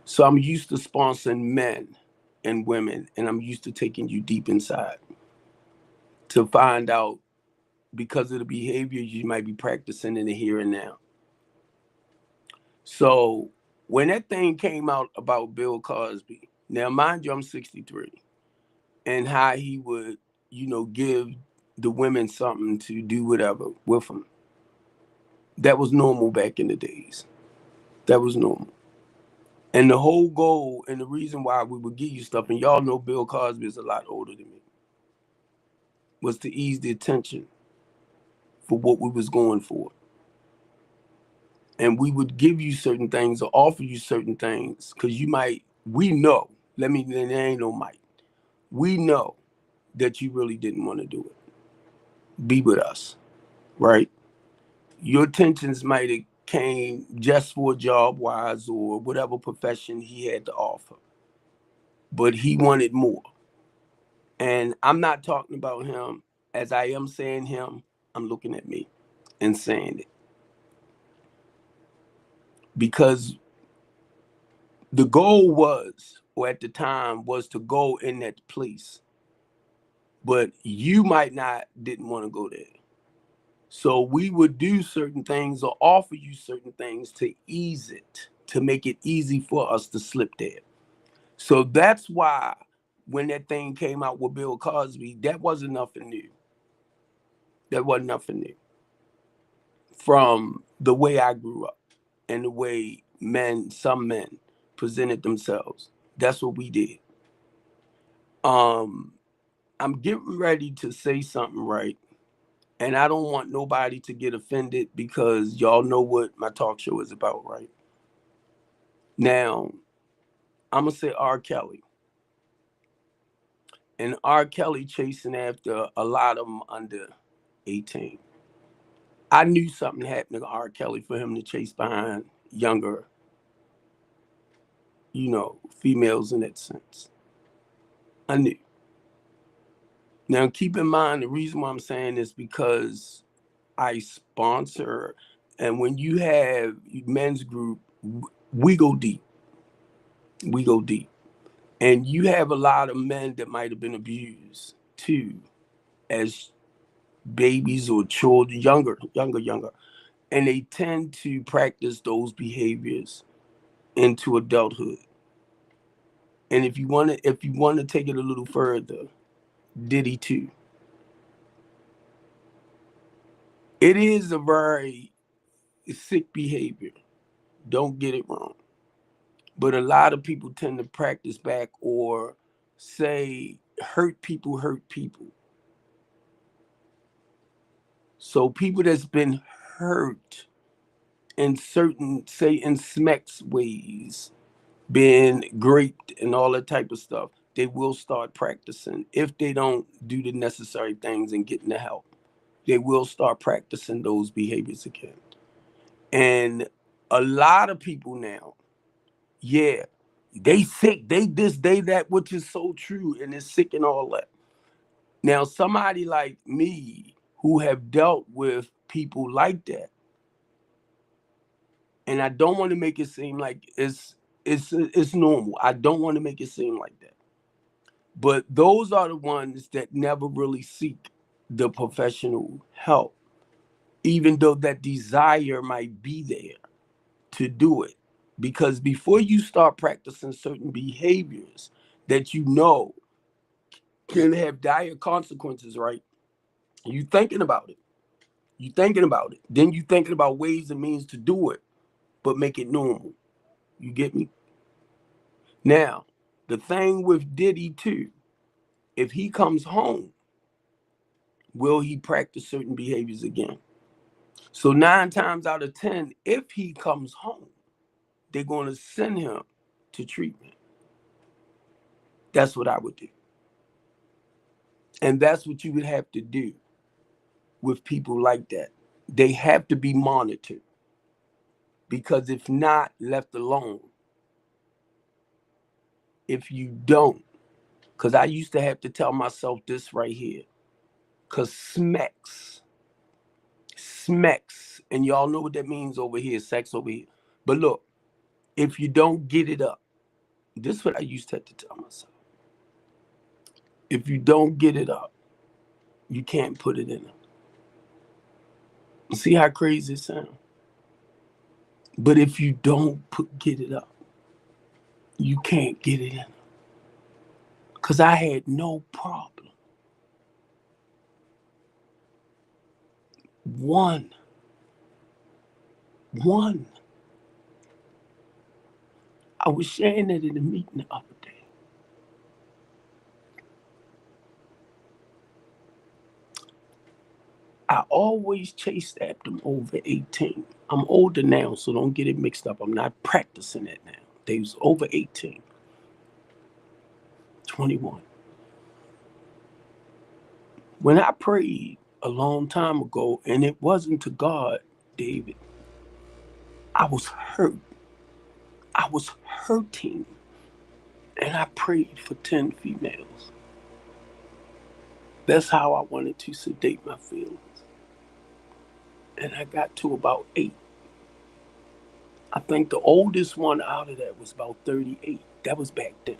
So I'm used to sponsoring men and women, and I'm used to taking you deep inside to find out, because of the behaviors you might be practicing in the here and now. So when that thing came out about Bill Cosby, now mind you, I'm 63, and how he would, give the women something to do whatever with him. That was normal back in the days. That was normal. And the whole goal and the reason why we would give you stuff, and y'all know Bill Cosby is a lot older than me, was to ease the attention for what we was going for. And we would give you certain things or offer you certain things because we know, there ain't no might. We know that you really didn't want to do it. Be with us, right? Your intentions might have came just for job wise or whatever profession he had to offer, but he wanted more. And I'm not talking about him as I am saying him. I'm looking at me and saying it because The goal was, or at the time, was to go in that place. But you might not didn't want to go there. So we would do certain things or offer you certain things to ease it, to make it easy for us to slip there. So that's why when that thing came out with Bill Cosby, that wasn't nothing new. That wasn't nothing new. From the way I grew up and the way some men presented themselves. That's what we did. I'm getting ready to say something, right? And I don't want nobody to get offended because y'all know what my talk show is about, right? Now, I'm going to say R. Kelly. And R. Kelly chasing after a lot of them under 18. I knew something happened to R. Kelly for him to chase behind younger, females in that sense. I knew. Now, keep in mind, the reason why I'm saying this because I sponsor, and when you have men's group, we go deep. We go deep. And you have a lot of men that might have been abused too, as babies or children, younger. And they tend to practice those behaviors into adulthood. And if you want to take it a little further, Diddy too. It is a very sick behavior. Don't get it wrong. But a lot of people tend to practice back or say hurt people hurt people. So people that's been hurt in certain, say in Smecks ways, been raped and all that type of stuff, they will start practicing if they don't do the necessary things and getting the help. They will start practicing those behaviors again. And a lot of people now, yeah, they sick, they this, they that, which is so true, and it's sick and all that. Now, somebody like me who have dealt with people like that, and I don't want to make it seem like it's normal. I don't want to make it seem like that. But those are the ones that never really seek the professional help, even though that desire might be there to do it. Because before you start practicing certain behaviors that you know can have dire consequences, right? You thinking about it. You thinking about it. Then you thinking about ways and means to do it, but make it normal. You get me? Now, the thing with Diddy too, if he comes home, will he practice certain behaviors again? So 9 times out of 10, if he comes home, they're going to send him to treatment. That's what I would do. And that's what you would have to do with people like that. They have to be monitored, because if not, left alone, if you don't, because I used to have to tell myself this right here, because Smecks, and y'all know what that means over here, sex over here. But look, if you don't get it up, this is what I used to have to tell myself. If you don't get it up, you can't put it in them. See how crazy it sounds? But if you don't get it up, you can't get it in them. Because I had no problem. One. I was sharing it in a meeting the other day. I always chased after them over 18. I'm older now, so don't get it mixed up. I'm not practicing it now. They was over 18. 21. When I prayed a long time ago, and it wasn't to God, David, I was hurt. I was hurting. And I prayed for 10 females. That's how I wanted to sedate my feelings. And I got to about 8. I think the oldest one out of that was about 38. That was back then.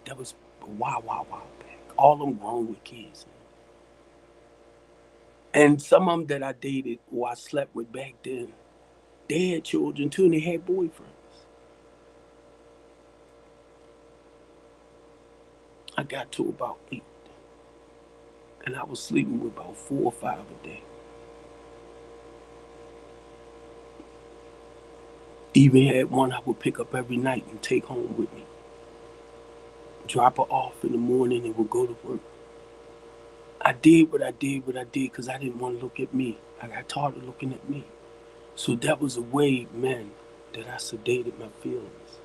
That was a while back. All of them grown with kids. And some of them that I dated or I slept with back then, they had children too and they had boyfriends. I got to about 8. And I was sleeping with about 4 or 5 a day. Even had one I would pick up every night and take home with me. Drop her off in the morning and would go to work. I did what I did because I didn't want to look at me. I got tired of looking at me. So that was a way, man, that I sedated my feelings.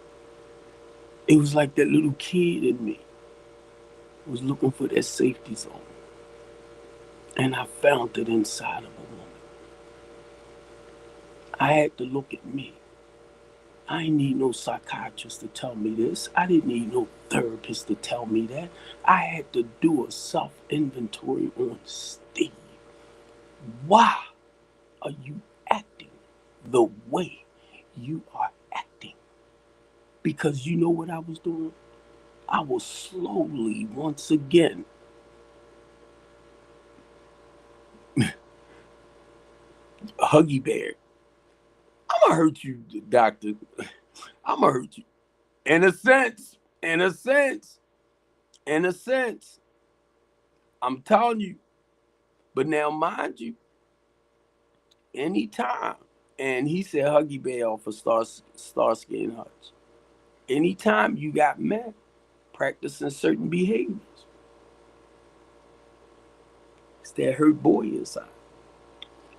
It was like that little kid in me was looking for that safety zone. And I found it inside of a woman. I had to look at me. I didn't need no psychiatrist to tell me this. I didn't need no therapist to tell me that. I had to do a self-inventory on Steve. Why are you acting the way you are acting? Because you know what I was doing? I was slowly, once again, Huggy Bear. I'm gonna hurt you, doctor. I'm gonna hurt you. In a sense. I'm telling you. But now, mind you, anytime, and he said Huggy Bear off of Starsky and Hutch. Anytime you got men practicing certain behaviors, it's that hurt boy inside.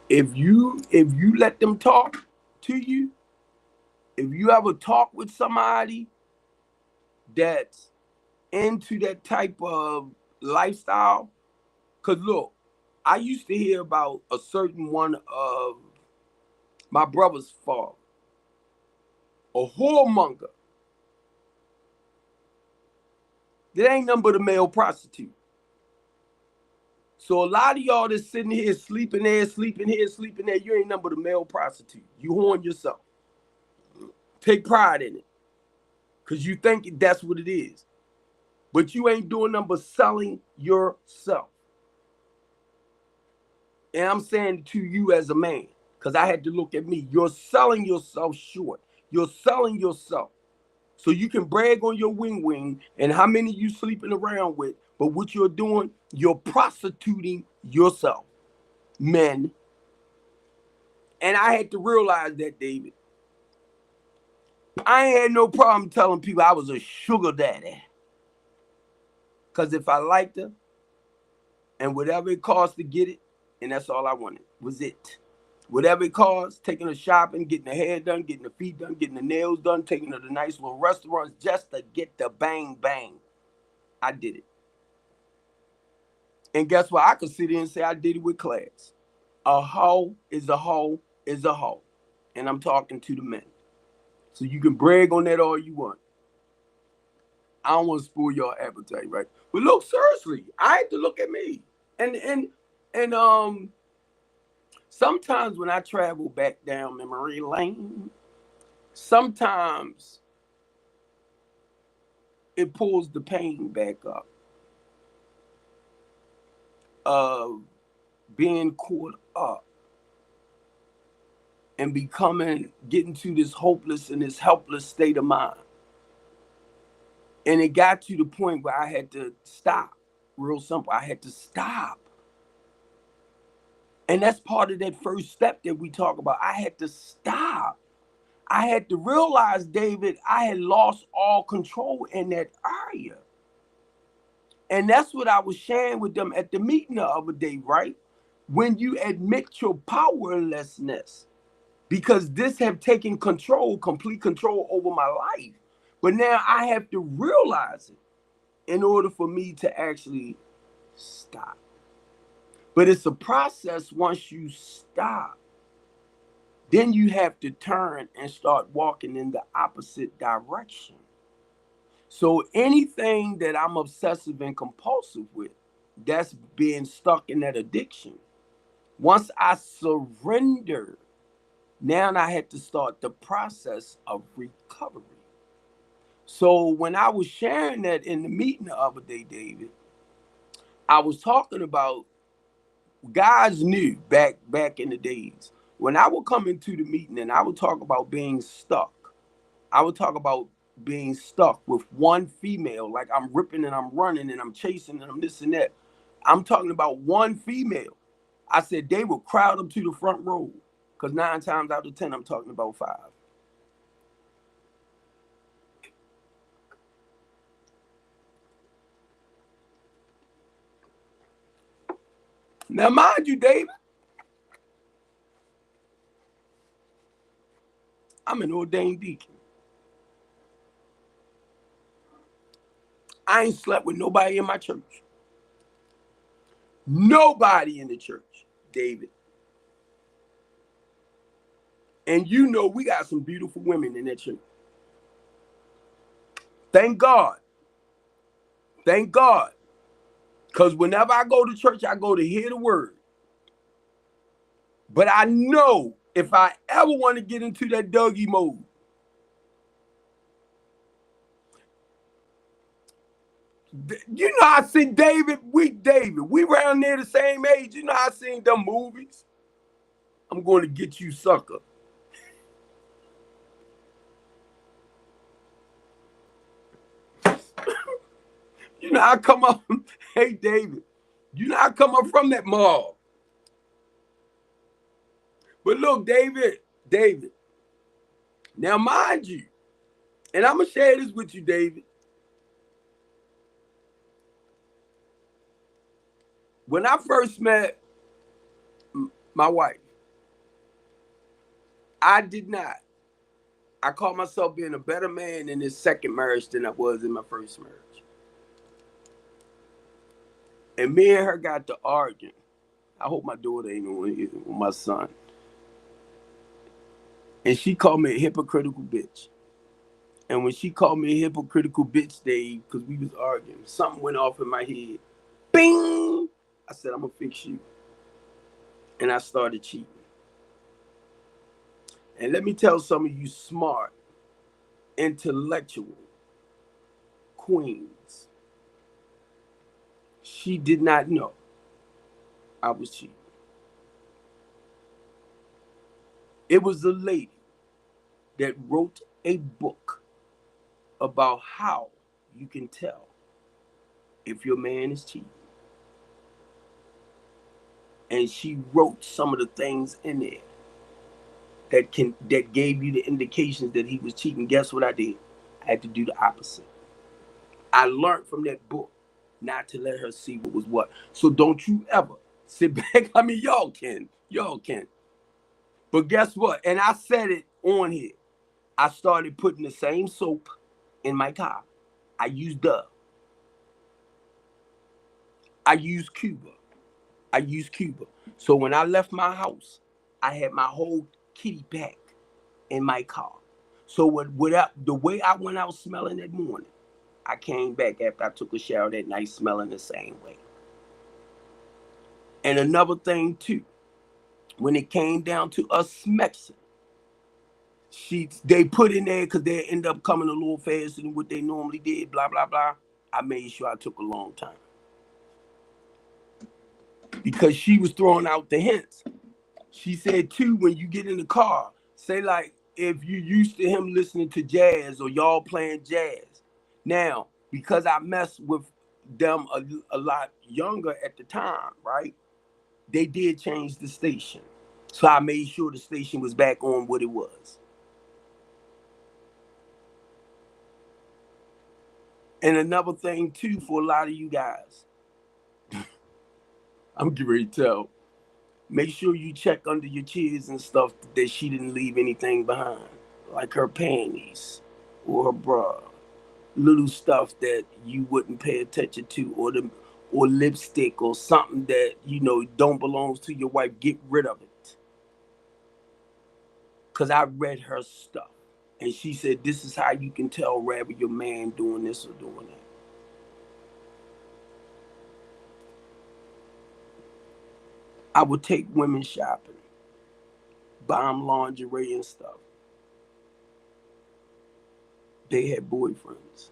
If you let them talk to you, if you ever talk with somebody that's into that type of lifestyle, because look, I used to hear about a certain one of my brother's father, a whoremonger. That ain't nothing but a male prostitute. So a lot of y'all that's sitting here sleeping there, you ain't nothing but a male prostitute. You horn yourself. Take pride in it. Because you think that's what it is. But you ain't doing nothing but selling yourself. And I'm saying to you as a man, because I had to look at me. You're selling yourself short. You're selling yourself. So you can brag on your wing and how many you sleeping around with. But what you're doing, you're prostituting yourself. Men. And I had to realize that, David. I ain't had no problem telling people I was a sugar daddy. Because if I liked her, and whatever it cost to get it, and that's all I wanted, was it. Whatever it cost, taking her shopping, getting her hair done, getting her feet done, getting the nails done, taking her to nice little restaurants just to get the bang bang. I did it. And guess what? I could sit there and say I did it with class. A hoe is a hoe is a hoe. And I'm talking to the men. So you can brag on that all you want. I don't want to spoil your appetite, right? But look, seriously, I had to look at me. And sometimes when I travel back down memory lane, sometimes it pulls the pain back up of being caught up and getting to this hopeless and this helpless state of mind. And it got to the point where I had to stop. Real simple. I had to stop. And that's part of that first step that we talk about. I had to stop. I had to realize, David, I had lost all control in that area. And that's what I was sharing with them at the meeting the other day, right? When you admit your powerlessness, because this have taken control, complete control over my life. But now I have to realize it in order for me to actually stop. But it's a process. Once you stop, then you have to turn and start walking in the opposite direction. So anything that I'm obsessive and compulsive with, that's being stuck in that addiction. Once I surrender Now I had to start the process of recovery. So when I was sharing that in the meeting the other day, David, I was talking about guys knew back in the days when I would come into the meeting and I would talk about being stuck. I would talk about being stuck with one female, like I'm ripping and I'm running and I'm chasing and I'm this and that. I'm talking about one female. I said they would crowd them to the front row because 9 times out of 10, I'm talking about 5. Now, mind you, David, I'm an ordained deacon. I ain't slept with nobody in my church. Nobody in the church, David. And you know we got some beautiful women in that church. Thank God. Thank God. Because whenever I go to church, I go to hear the word. But I know if I ever want to get into that Dougie mode, you know I seen David, we around there the same age. You know I seen them movies. I'm going to get you, sucker. You know I come up, hey David, you know I come up from that mall. But look, David, now mind you, and I'm going to share this with you, David. When I first met my wife, I did not. I call myself being a better man in this second marriage than I was in my first marriage. And me and her got to arguing. I hope my daughter ain't on here with my son. And she called me a hypocritical bitch. And when she called me a hypocritical bitch, Dave, because we was arguing, something went off in my head. Bing! I said, I'm going to fix you. And I started cheating. And let me tell some of you smart, intellectual queens, she did not know I was cheating. It was a lady that wrote a book about how you can tell if your man is cheating. And she wrote some of the things in there that gave you the indications that he was cheating. Guess what I did? I had to do the opposite. I learned from that book not to let her see what was what. So don't you ever sit back. I mean, y'all can. But guess what? And I said it on here. I started putting the same soap in my car. I used Dove. I used Cuba. So when I left my house, I had my whole kitty pack in my car. So the way I went out smelling that morning, I came back after I took a shower that night smelling the same way. And another thing too, when it came down to us Mexicans, they put in there because they end up coming a little faster than what they normally did, blah, blah, blah. I made sure I took a long time. Because she was throwing out the hints. She said too, when you get in the car, say like if you used to him listening to jazz or y'all playing jazz. Now, because I messed with them a lot younger at the time, right? They did change the station. So I made sure the station was back on what it was. And another thing too, for a lot of you guys, I'm getting ready to tell. Make sure you check under your chairs and stuff that she didn't leave anything behind, like her panties or her bra, little stuff that you wouldn't pay attention to, or lipstick or something that don't belong to your wife. Get rid of it. Cause I read her stuff, and she said this is how you can tell whether your man doing this or doing that. I would take women shopping. buy them lingerie and stuff. They had boyfriends.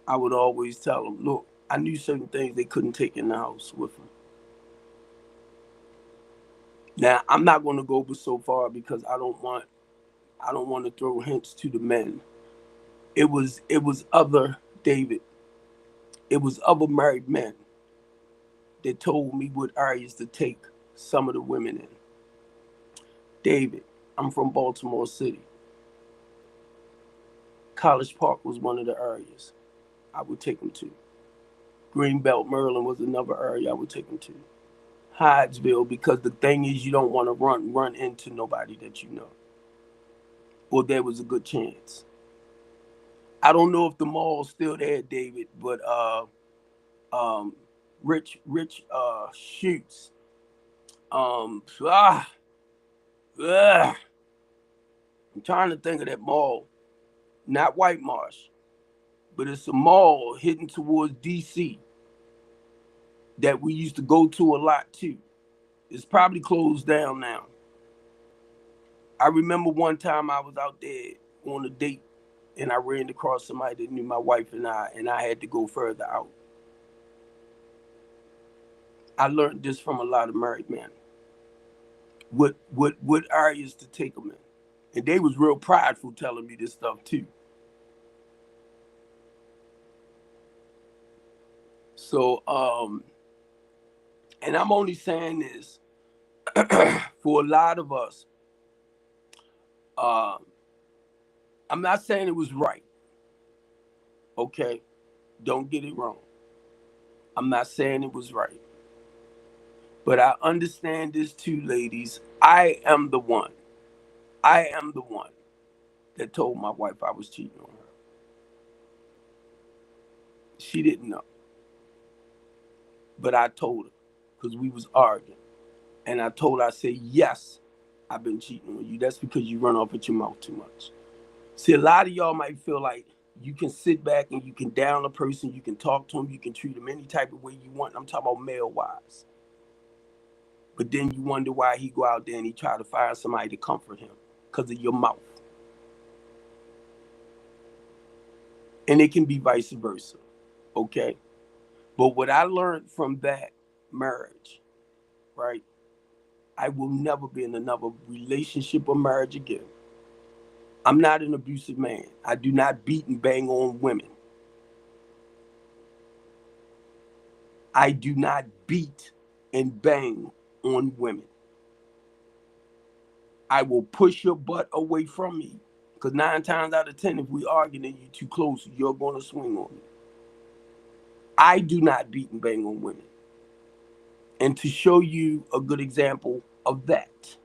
I would always tell them, look, I knew certain things they couldn't take in the house with them. Now, I'm not going to go so far because I don't want to throw hints to the men. It was other David. It was other married men that told me what areas to take some of the women in. David, I'm from Baltimore City. College Park was one of the areas I would take them to. Greenbelt, Maryland was another area I would take them to. Hydesville, because the thing is, you don't want to run into nobody that you know, or there was a good chance. I don't know if the mall's still there, David, but Rich shoots. Um, ah, ugh. I'm trying to think of that mall, not White Marsh, but it's a mall hidden towards DC that we used to go to a lot too. It's probably closed down now. I remember one time I was out there on a date and I ran across somebody that knew my wife and I had to go further out. I learned this from a lot of married men. What areas to take them in. And they was real prideful telling me this stuff too. So, and I'm only saying this for a lot of us. I'm not saying it was right. Okay? Don't get it wrong. I'm not saying it was right. But I understand this too, ladies. I am the one that told my wife I was cheating on her. She didn't know. But I told her because we was arguing. And I told her, I said, yes, I've been cheating on you. That's because you run off at your mouth too much. See, a lot of y'all might feel like you can sit back and you can down a person, you can talk to him, you can treat him any type of way you want. I'm talking about male-wise. But then you wonder why he go out there and he try to find somebody to comfort him because of your mouth. And it can be vice versa, okay? But what I learned from that marriage, right? I will never be in another relationship or marriage again. I'm not an abusive man. I do not beat and bang on women. I do not beat and bang on women. I will push your butt away from me. Because 9 times out of 10, if we arguing and you too close, you're going to swing on me. I do not beat and bang on women. And to show you a good example of that,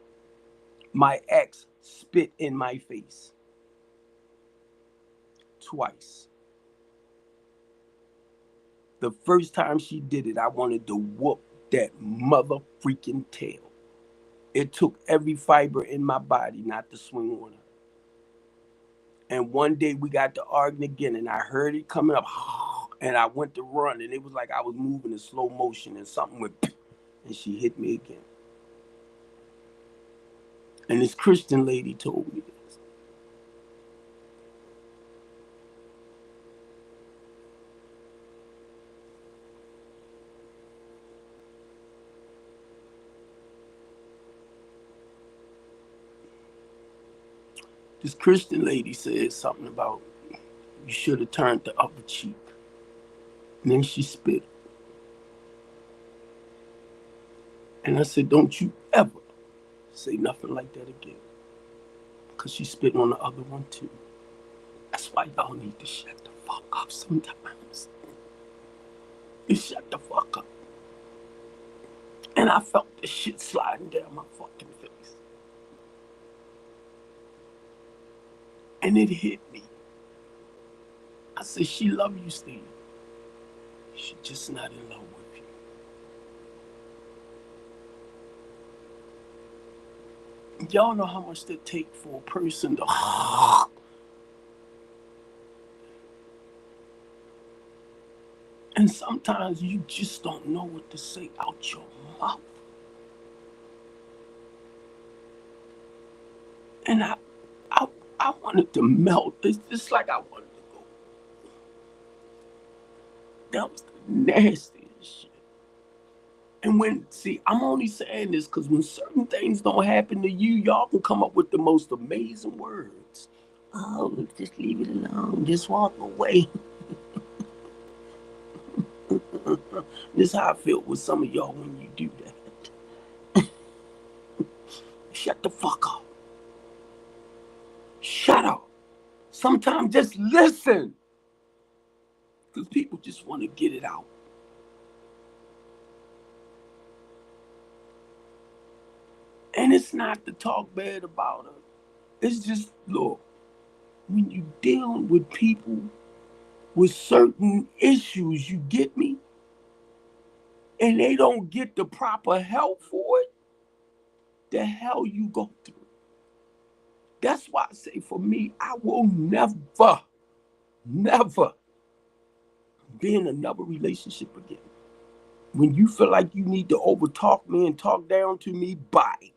my ex spit in my face. Twice. The first time she did it, I wanted to whoop that mother freaking tail. It took every fiber in my body not to swing on her. And one day we got to arguing again, and I heard it coming up, and I went to run, and it was like I was moving in slow motion, and something went, and she hit me again. And this Christian lady told me this. This Christian lady said something about you should have turned the other cheek. And then she spit. And I said, don't you ever say nothing like that again. Because she spit on the other one too. That's why y'all need to shut the fuck up sometimes. You shut the fuck up. And I felt this shit sliding down my fucking face. And it hit me. I said, she love you, Steve. She's just not in love with you. Y'all know how much it takes for a person to and sometimes you just don't know what to say out your mouth. And I, I wanted to melt. It's just like I wanted to go. That was the nastiest shit. And I'm only saying this because when certain things don't happen to you, y'all can come up with the most amazing words. Oh, just leave it alone. Just walk away. This is how I feel with some of y'all when you do that. Shut the fuck up. Shut up. Sometimes just listen. Because people just want to get it out. And it's not to talk bad about her. It's just, look, when you dealing with people with certain issues, you get me? And they don't get the proper help for it, the hell you go through. That's why I say for me, I will never be in another relationship again. When you feel like you need to overtalk me and talk down to me, bye.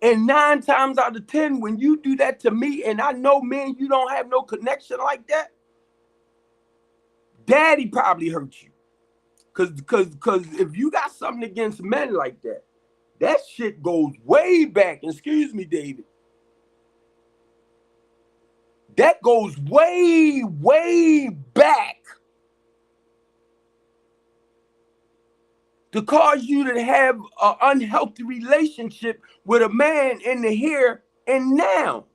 And 9 times out of 10, when you do that to me, and I know, man, you don't have no connection like that, daddy probably hurt you. Cause if you got something against men like that, that shit goes way back. Excuse me, David. That goes way, way back to cause you to have an unhealthy relationship with a man in the here and now.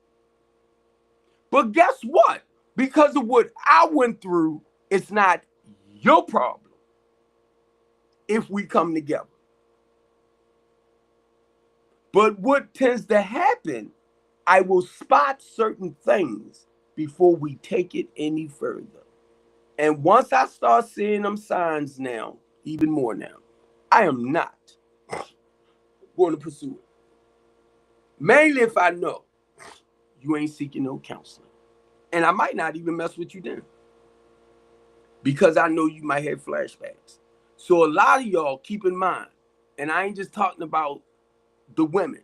But guess what? Because of what I went through, it's not your problem if we come together. But what tends to happen, I will spot certain things before we take it any further. And once I start seeing them signs now, even more now, I am not going to pursue it. Mainly if I know you ain't seeking no counseling. And I might not even mess with you then, because I know you might have flashbacks. So a lot of y'all keep in mind, and I ain't just talking about the women,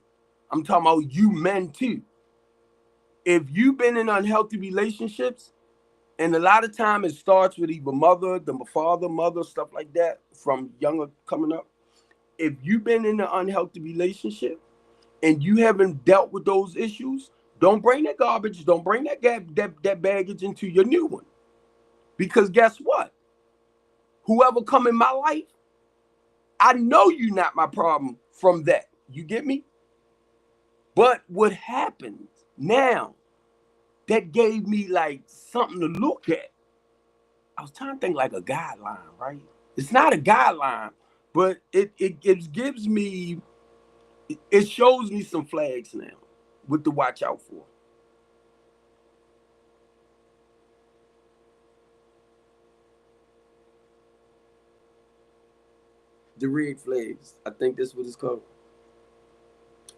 I'm talking about you men too. If you've been in unhealthy relationships, and a lot of time it starts with either father, mother, stuff like that, from younger coming up. If you've been in an unhealthy relationship and you haven't dealt with those issues, don't bring that garbage, don't bring that baggage into your new one. Because guess what? Whoever come in my life, I know you're not my problem from that. You get me? But what happens now, that gave me like something to look at. I was trying to think like a guideline, right? It's not a guideline, but it gives me, it shows me some flags now what to watch out for. The red flags. I think that's what it's called.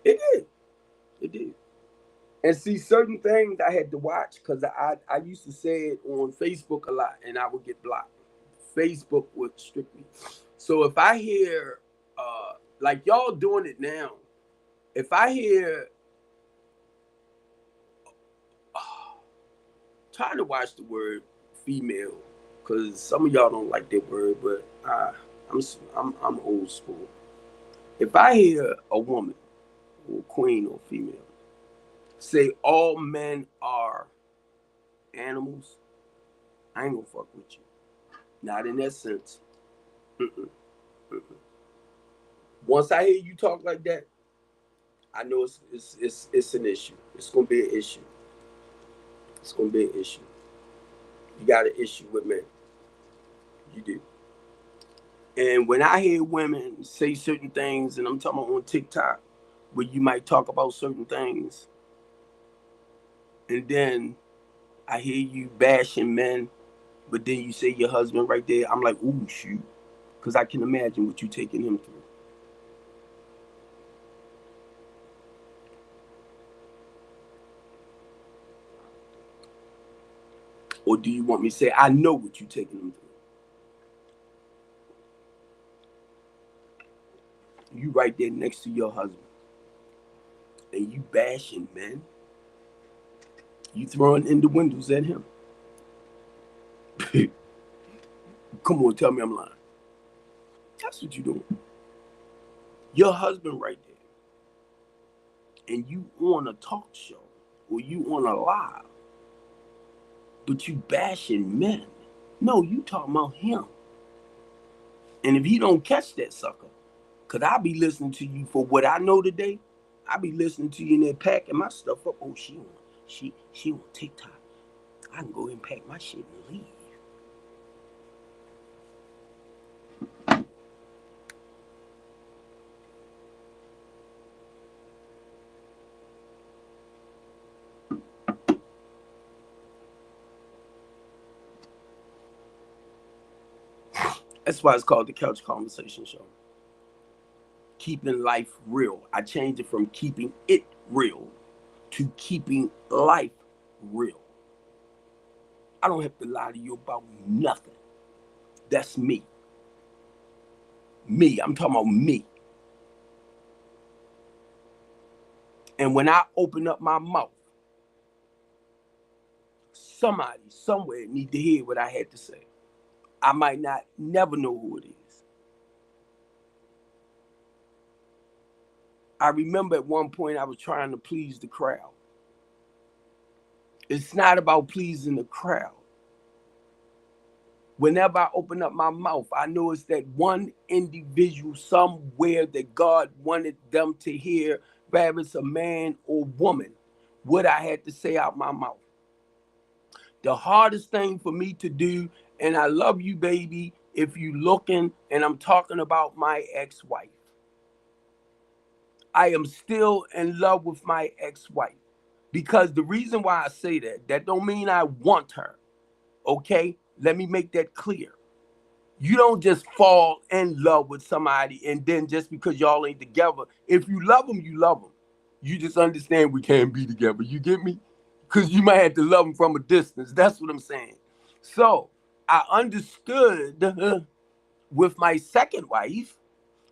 It did. It did. And see, certain things I had to watch because I used to say it on Facebook a lot and I would get blocked. Facebook would restrict me. So if I hear, like y'all doing it now, if I hear, trying to watch the word female, because some of y'all don't like that word, but I'm old school. If I hear a woman or queen or female say all men are animals, I ain't gonna fuck with you. Not in that sense. Mm-mm, mm-mm. Once I hear you talk like that, I know it's an issue. It's gonna be an issue. It's gonna be an issue. You got an issue with men. You do. And when I hear women say certain things, and I'm talking about on TikTok, where you might talk about certain things, and then I hear you bashing men, but then you say your husband right there, I'm like, ooh, shoot. Because I can imagine what you taking him through. Or do you want me to say, I know what you taking him through? You right there next to your husband, and you bashing, man. You throwing in the windows at him. Come on, tell me I'm lying. That's what you doing. Your husband right there, and you on a talk show or you on a live, but you bashing men. No, you talking about him. And if he don't catch that sucker, cause I be listening to you for what I know today. I be listening to you in there packing my stuff up. Oh, she on TikTok. I can go ahead and pack my shit and leave. That's why it's called the Couch Conversation Show. Keeping life real. I changed it from keeping it real to keeping life real. I don't have to lie to you about nothing. That's me. Me. I'm talking about me. And when I open up my mouth, somebody somewhere need to hear what I had to say. I might not never know who it is. I remember at one point I was trying to please the crowd. It's not about pleasing the crowd. Whenever I open up my mouth, I know it's that one individual somewhere that God wanted them to hear, whether it's a man or woman, what I had to say out my mouth. The hardest thing for me to do, and I love you, baby, if you looking, and I'm talking about my ex-wife. I am still in love with my ex-wife. Because the reason why I say that don't mean I want her. Okay? Let me make that clear. You don't just fall in love with somebody and then just because y'all ain't together, if you love them, you love them. You just understand we can't be together. You get me? Because you might have to love them from a distance. That's what I'm saying. So I understood with my second wife,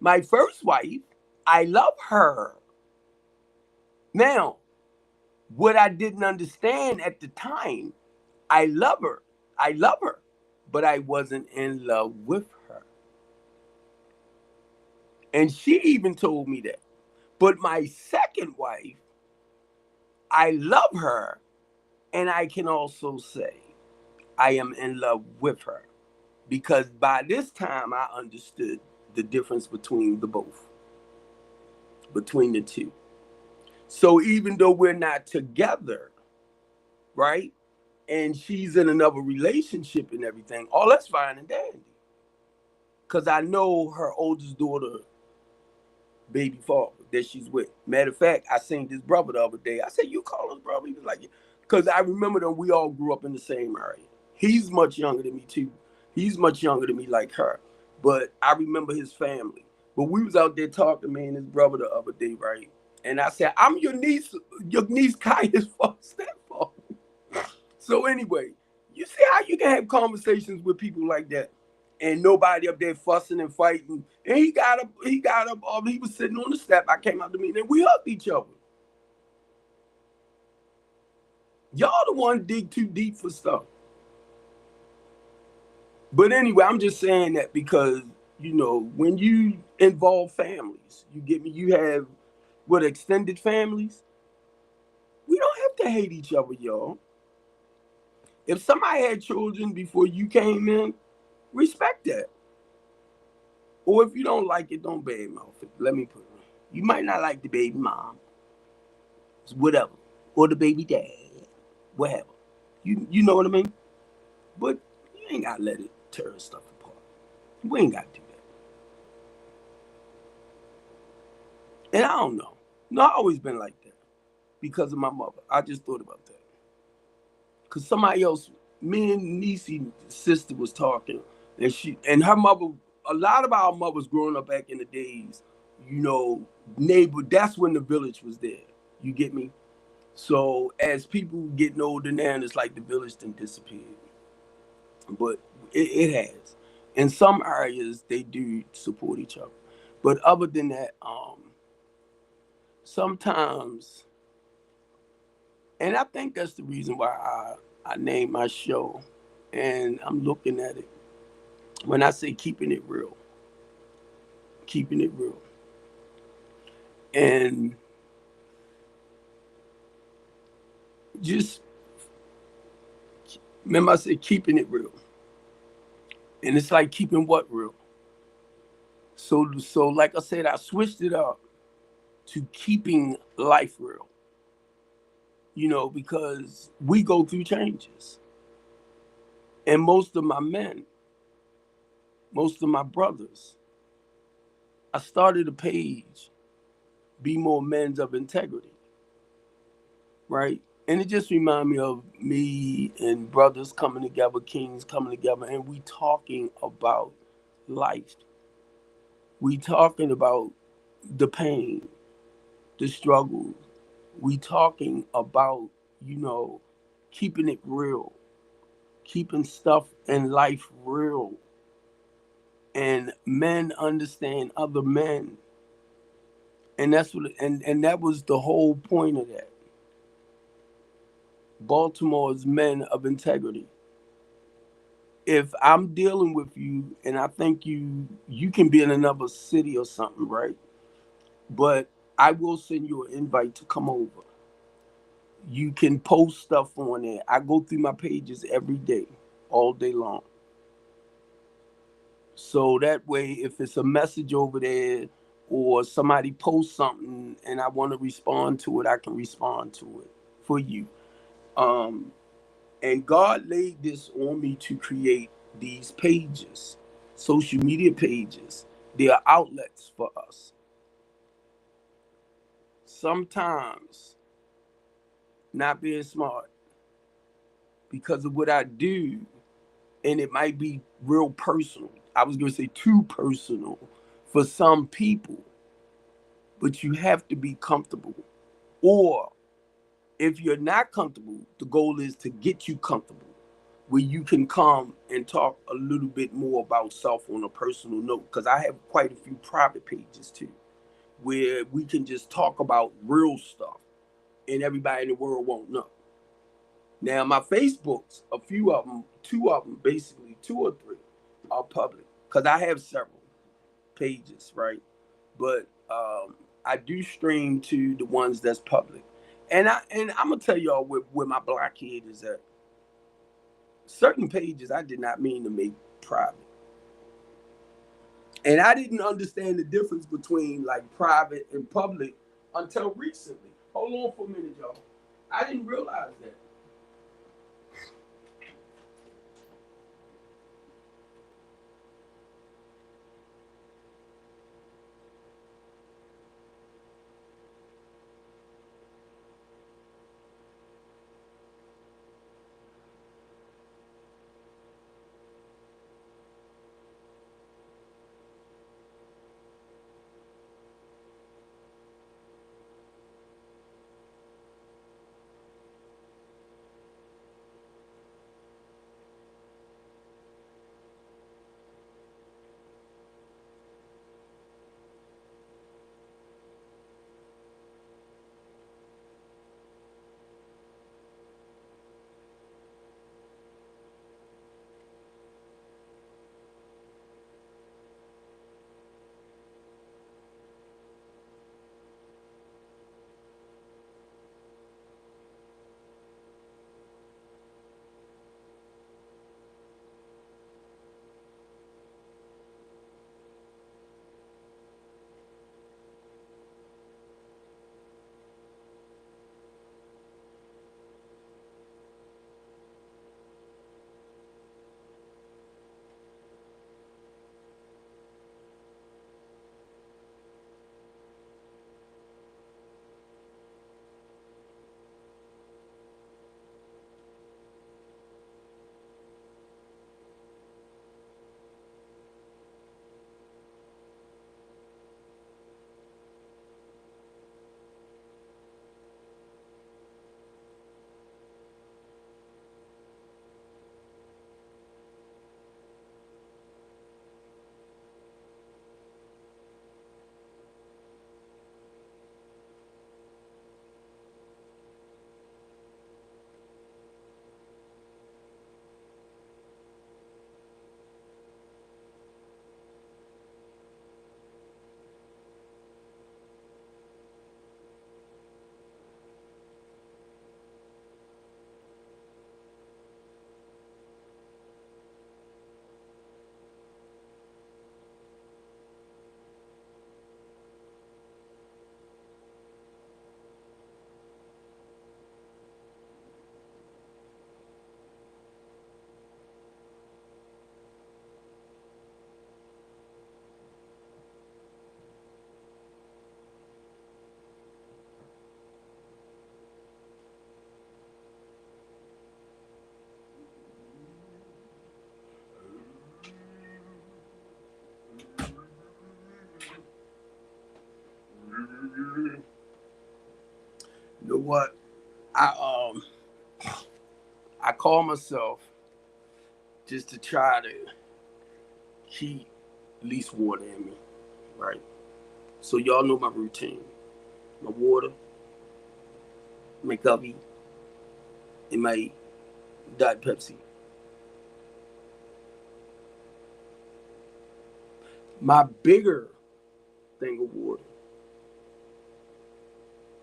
my first wife, I love her. Now, what I didn't understand at the time, I love her, but I wasn't in love with her. And she even told me that. But my second wife, I love her, and I can also say I am in love with her. Because by this time, I understood the difference between the both, between the two. So even though we're not together, right? And she's in another relationship and everything, all that's fine and dandy. Because I know her oldest daughter, baby father, that she's with. Matter of fact, I seen this brother the other day. I said, you call us brother? He was like, because I remember that we all grew up in the same area. He's much younger than me too. He's much younger than me like her. But I remember his family. But we was out there talking, man, his brother the other day, right? And I said, I'm your niece Kaya's stepfather. So anyway, you see how you can have conversations with people like that and nobody up there fussing and fighting. And he was sitting on the step. I came out to meet him and we hugged each other. Y'all the one dig too deep for stuff. But anyway, I'm just saying that because, when you involve families, you get me, you have extended families. We don't have to hate each other, y'all. If somebody had children before you came in, respect that. Or if you don't like it, don't badmouth it. Let me put it. You might not like the baby mom, whatever, or the baby dad, whatever. You know what I mean? But you ain't gotta let it tear stuff apart. We ain't gotta do that. And I don't know. No, I've always been like that because of my mother. I just thought about that. Because somebody else, me and Niecy's sister was talking, and her mother, a lot of our mothers growing up back in the days, neighbor, that's when the village was there. You get me? So as people getting older now, it's like the village done disappeared. But it has. In some areas, they do support each other. But other than that, sometimes, and I think that's the reason why I named my show, and I'm looking at it. When I say keeping it real, and just remember I said keeping it real, and it's like keeping what real. So like I said, I switched it up to keeping life real. Because we go through changes, and most of my men, most of my brothers, I started a page, Be More Men's of Integrity, right? And it just reminded me of me and brothers coming together, kings coming together, and we talking about life. We talking about the pain, the struggles. We talking about, you know, keeping it real, keeping stuff in life real. And men understand other men. And and that was the whole point of that. Baltimore's men of integrity. If I'm dealing with you and I think you can be in another city or something, right? But I will send you an invite to come over. You can post stuff on there. I go through my pages every day, all day long. So that way, if it's a message over there or somebody posts something and I want to respond to it, I can respond to it for you. Um, and God laid this on me to create these pages, social media pages. They are outlets for us. Sometimes not being smart because of what I do, and it might be real personal. I was going to say too personal for some people, but you have to be comfortable. Or if you're not comfortable, the goal is to get you comfortable where you can come and talk a little bit more about self on a personal note. Because I have quite a few private pages too, where we can just talk about real stuff and everybody in the world won't know. Now, my Facebooks, a few of them, two of them, basically, two or three, are public because I have several pages, right? But I do stream to the ones that's public, and I'm gonna tell y'all where my blockhead is at. Certain pages I did not mean to make private, and I didn't understand the difference between like private and public until recently. Hold on for a minute, y'all. I didn't realize that. You know what? I call myself just to try to keep at least water in me, right? So y'all know my routine. My water, my coffee, and my Diet Pepsi. My bigger thing of water,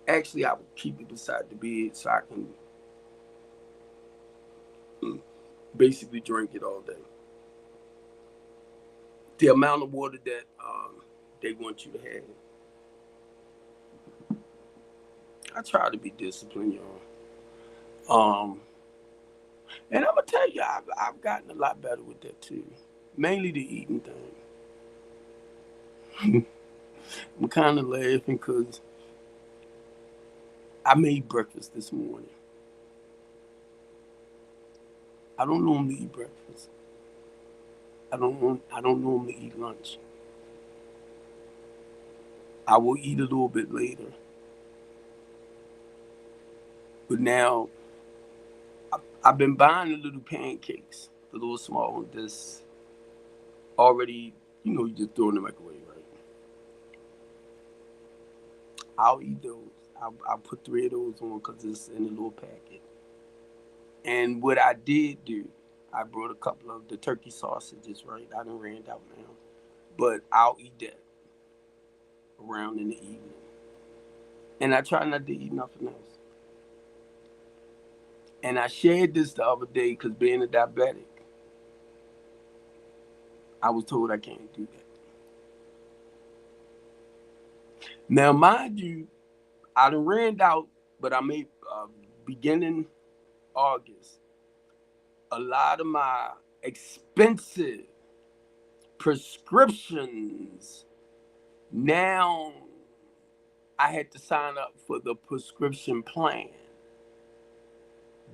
actually, I would keep it beside the bed so I can basically drink it all day. The amount of water that they want you to have. I try to be disciplined, y'all. And I'm gonna tell you, I've gotten a lot better with that too. Mainly the eating thing. I'm kind of laughing because I made breakfast this morning. I don't normally eat breakfast. I don't normally eat lunch. I will eat a little bit later. But now I've been buying the little pancakes, the little small ones that's already, you just throw in the microwave, right? I'll eat those. I'll put 3 of those on because it's in a little packet. And what I did do, I brought a couple of the turkey sausages, right? I done ran out now. But I'll eat that around in the evening. And I try not to eat nothing else. And I shared this the other day because being a diabetic, I was told I can't do that. Now, mind you, I done ran out, but I made beginning August, a lot of my expensive prescriptions. Now I had to sign up for the prescription plan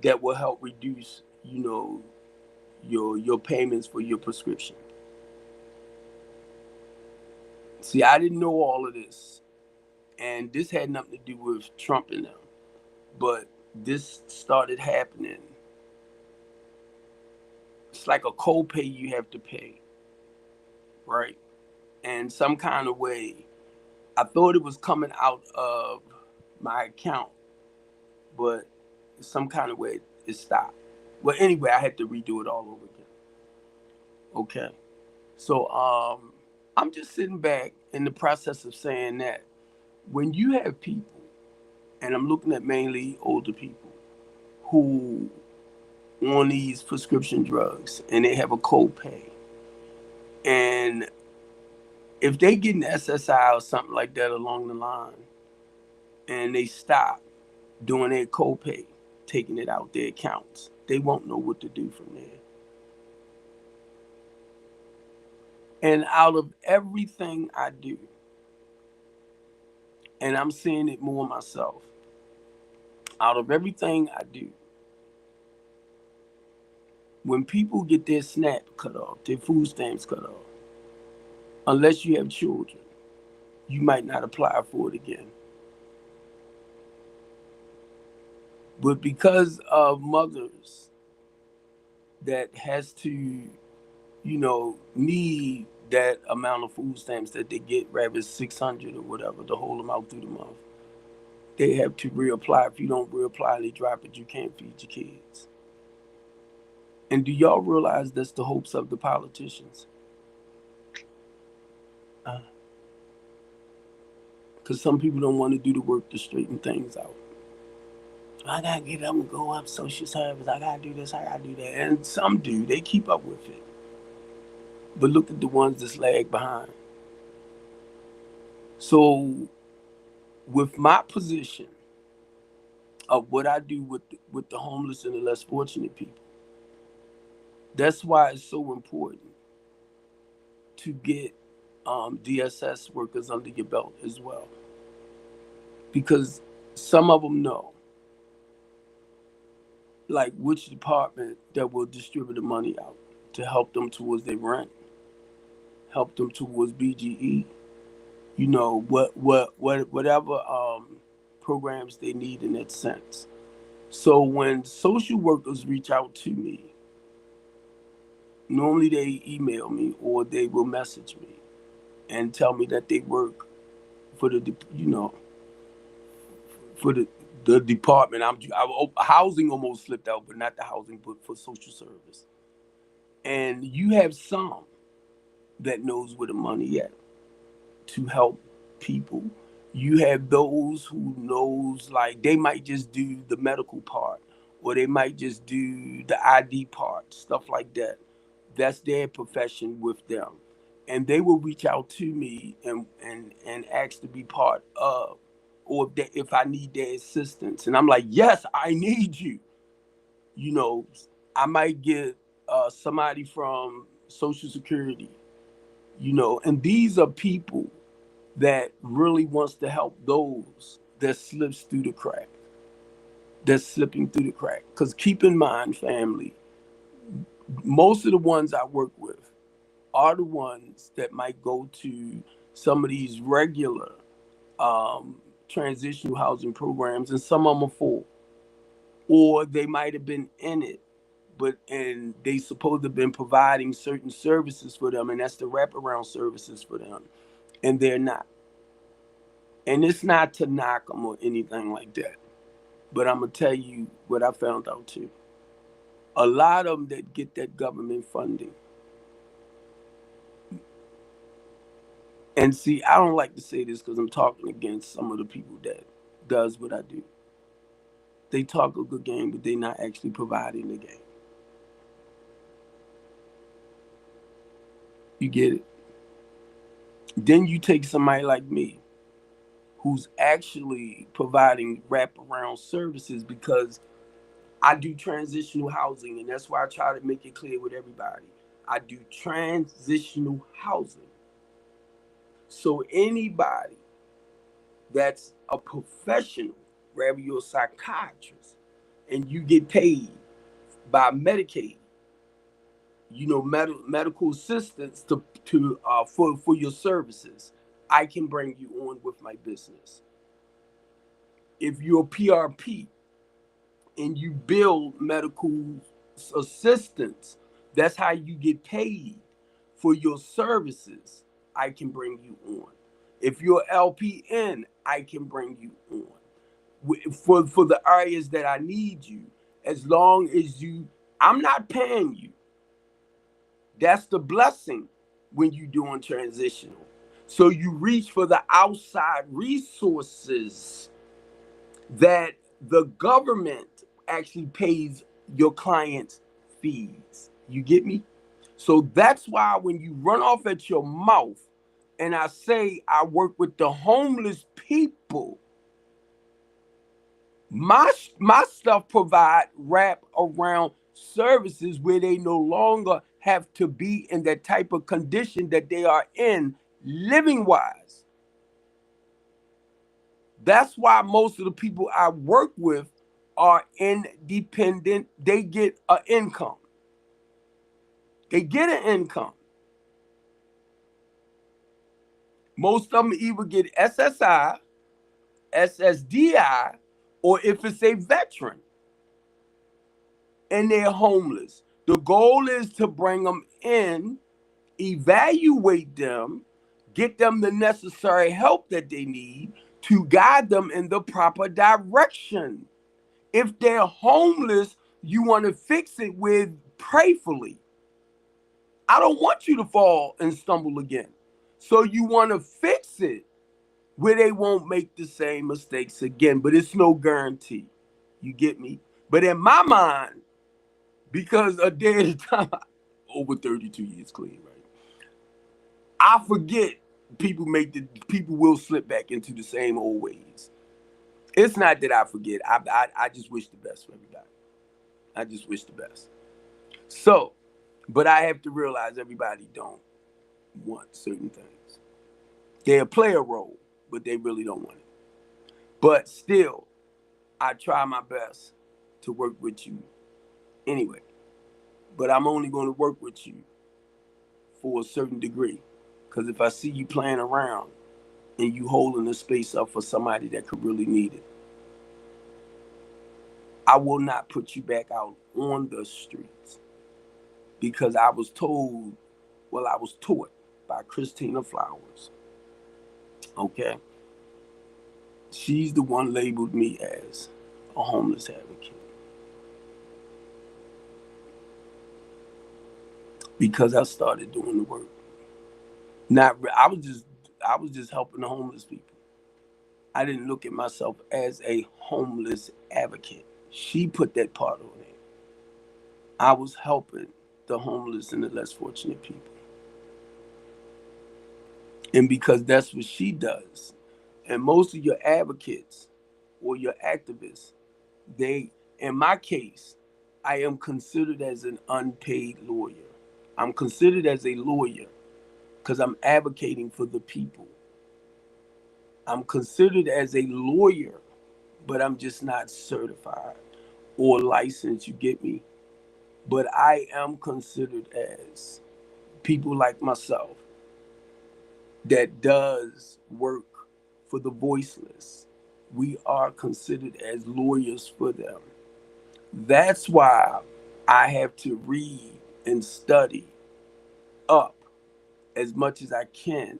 that will help reduce, your payments for your prescription. See, I didn't know all of this, and this had nothing to do with Trump and them, but this started happening. It's like a copay you have to pay, right? And some kind of way, I thought it was coming out of my account, but some kind of way it stopped. Well, anyway, I had to redo it all over again. Okay. So I'm just sitting back in the process of saying that when you have people, and I'm looking at mainly older people who on these prescription drugs and they have a copay, and if they get an SSI or something like that along the line, and they stop doing their copay, taking it out their accounts, they won't know what to do from there. And out of everything I do, and I'm seeing it more myself, out of everything I do, when people get their SNAP cut off, their food stamps cut off, unless you have children, you might not apply for it again. But because of mothers that has to, need that amount of food stamps that they get, rather 600 or whatever, to hold them out through the month, they have to reapply. If you don't reapply, they drop it. You can't feed your kids. And do y'all realize that's the hopes of the politicians? Because some people don't want to do the work to straighten things out. I gotta get up and go up social service. I gotta do this. I gotta do that. And some do. They keep up with it. But look at the ones that's lag behind. So, with my position of what I do with the homeless and the less fortunate people, that's why it's so important to get DSS workers under your belt as well, because some of them know, like, which department that will distribute the money out to help them towards their rent, help them towards BGE, you know, whatever programs they need in that sense. So when social workers reach out to me, normally they email me or they will message me and tell me that they work for the, you know, for the department. Housing almost slipped out, but not the housing, but for social service. And you have some that knows where the money at to help people. You have those who knows, like they might just do the medical part or they might just do the ID part, stuff like that. That's their profession with them. And they will reach out to me and ask to be part of, or if I need their assistance. And I'm like, yes, I need you. You know, I might get somebody from Social Security, you know, and these are people that really wants to help those that slips through the crack, that's slipping through the crack. Because keep in mind, family, most of the ones I work with are the ones that might go to some of these regular transitional housing programs, and some of them are full, or they might have been in it, but and they supposed to have been providing certain services for them, and that's the wraparound services for them, and they're not. And it's not to knock them or anything like that, but I'm gonna tell you what I found out too. A lot of them that get that government funding, and see, I don't like to say this because I'm talking against some of the people that does what I do. They talk a good game, but they're not actually providing the game. You get it? Then you take somebody like me, who's actually providing wraparound services because I do transitional housing, and that's why I try to make it clear with everybody. I do transitional housing. So anybody that's a professional, whether you're a psychiatrist and you get paid by Medicaid, you know, medical assistance to for your services, I can bring you on with my business. If you're a PRP and you build medical assistance, that's how you get paid for your services. I can bring you on. If you're LPN, I can bring you on for the areas that I need you. As long as I'm not paying you. That's the blessing when you're doing transitional. So you reach for the outside resources that the government actually pays your clients fees. You get me? So that's why when you run off at your mouth and I say I work with the homeless people, my stuff provide wrap around services where they no longer have to be in that type of condition that they are in living wise. That's why most of the people I work with are independent. They get an income. They get an income. Most of them either get SSI, SSDI, or if it's a veteran and they're homeless. The goal is to bring them in, evaluate them, get them the necessary help that they need to guide them in the proper direction. If they're homeless, you want to fix it with prayerfully. I don't want you to fall and stumble again. So you want to fix it where they won't make the same mistakes again, but it's no guarantee. You get me? But in my mind, because a day at a time, over 32 years clean, right? I forget people will slip back into the same old ways. It's not that I forget. I just wish the best for everybody. I just wish the best. So, but I have to realize everybody don't want certain things. They'll play a role, but they really don't want it. But still, I try my best to work with you anyway. But I'm only going to work with you for a certain degree. Because if I see you playing around, and you holding the space up for somebody that could really need it. I will not put you back out on the streets because I was told, well, I was taught by Christina Flowers. Okay. She's the one labeled me as a homeless advocate because I started doing the work. Not, I was just helping the homeless people. I didn't look at myself as a homeless advocate. She put that part on it. I was helping the homeless and the less fortunate people. And because that's what she does. And most of your advocates or your activists, they, in my case, I am considered as an unpaid lawyer. I'm considered as a lawyer because I'm advocating for the people. I'm considered as a lawyer, but I'm just not certified or licensed, you get me? But I am considered as people like myself that does work for the voiceless. We are considered as lawyers for them. That's why I have to read and study up as much as I can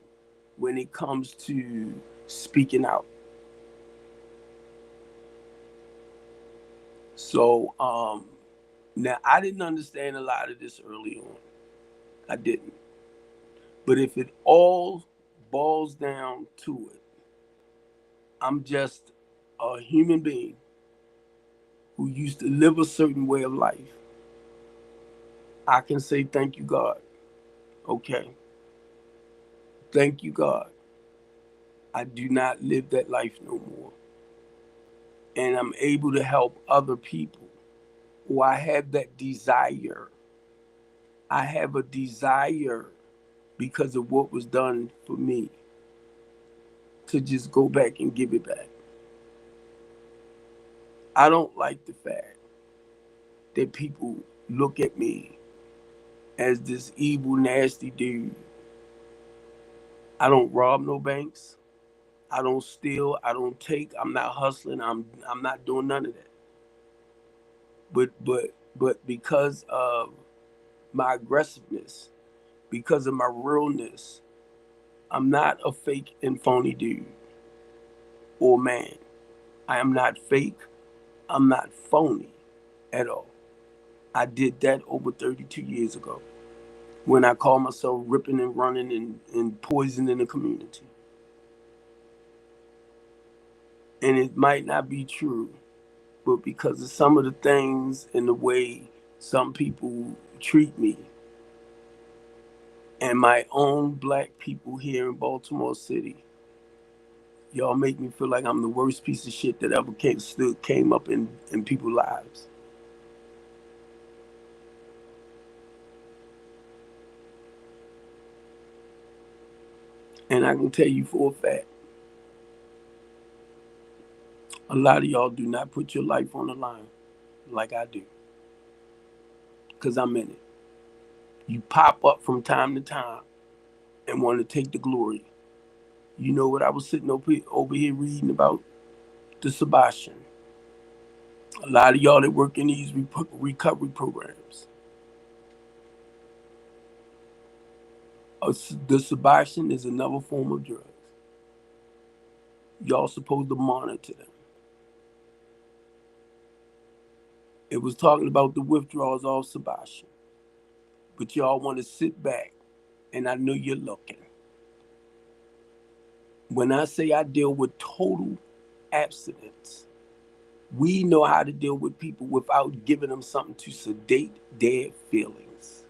when it comes to speaking out. So now I didn't understand a lot of this early on. I didn't. But if it all boils down to it, I'm just a human being who used to live a certain way of life. I can say thank you, God. Okay. Thank you, God. I do not live that life no more. And I'm able to help other people. Or I have that desire. I have a desire because of what was done for me to just go back and give it back. I don't like the fact that people look at me as this evil, nasty dude. I don't rob no banks. I don't steal. I don't take. I'm not hustling. I'm not doing none of that. But because of my aggressiveness, because of my realness, I'm not a fake and phony dude or man. I am not fake. I'm not phony at all. I did that over 32 years ago when I called myself ripping and running and poisoning the community. And it might not be true, but because of some of the things and the way some people treat me and my own black people here in Baltimore City, y'all make me feel like I'm the worst piece of shit that ever came up in people's lives. And I can tell you for a fact, a lot of y'all do not put your life on the line like I do, because I'm in it. You pop up from time to time and want to take the glory. You know what I was sitting over here reading about? The Sebastian. A lot of y'all that work in these recovery programs. The Sebastian is another form of drugs. Y'all supposed to monitor them. It was talking about the withdrawals of Sebastian. But y'all want to sit back, and I know you're looking. When I say I deal with total abstinence, we know how to deal with people without giving them something to sedate their feelings.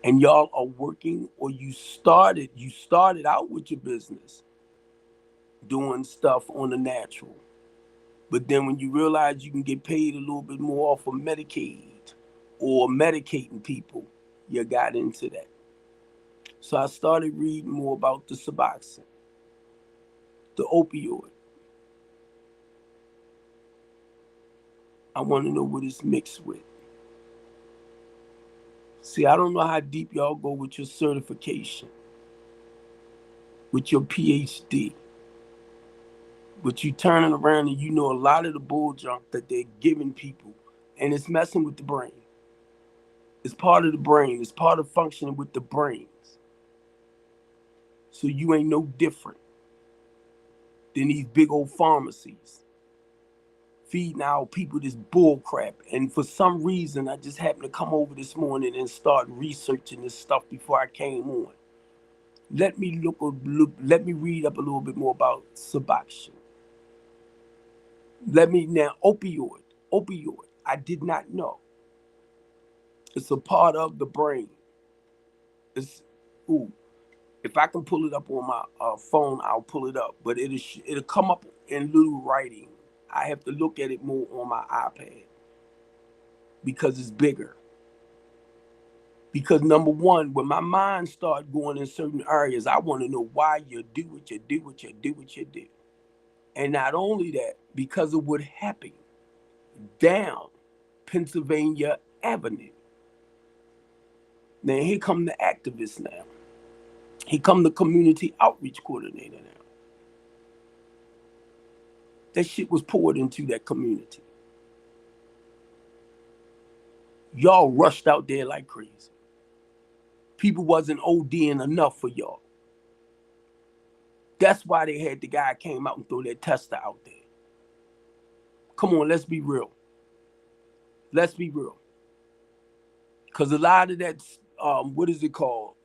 And y'all are working, or you started out with your business doing stuff on the natural. But then when you realize you can get paid a little bit more off of Medicaid or medicating people, you got into that. So I started reading more about the Suboxone, the opioid. I want to know what it's mixed with. See, I don't know how deep y'all go with your certification. with your PhD, but you turning around and you know a lot of the bull junk that they're giving people, and it's messing with the brain. It's part of the brain. It's part of functioning with the brains. So you ain't no different than these big old pharmacies feeding our people this bull crap. And for some reason, I just happened to come over this morning and start researching this stuff before I came on. Let me let me read up a little bit more about Suboxone. Opioid. I did not know. It's a part of the brain. It's, ooh, if I can pull it up on my phone, I'll pull it up. But it'll come up in little writing. I have to look at it more on my iPad because it's bigger. Because number one, when my mind starts going in certain areas, I want to know why you do what you do, what you do, what you do. And not only that, because of what happened down Pennsylvania Avenue. Now here come the activists now. Here come the community outreach coordinator now. That shit was poured into that community. Y'all rushed out there like crazy. People wasn't ODing enough for y'all. That's why they had the guy came out and throw that tester out there. Come on, let's be real. Let's be real. Because a lot of that, what is it called?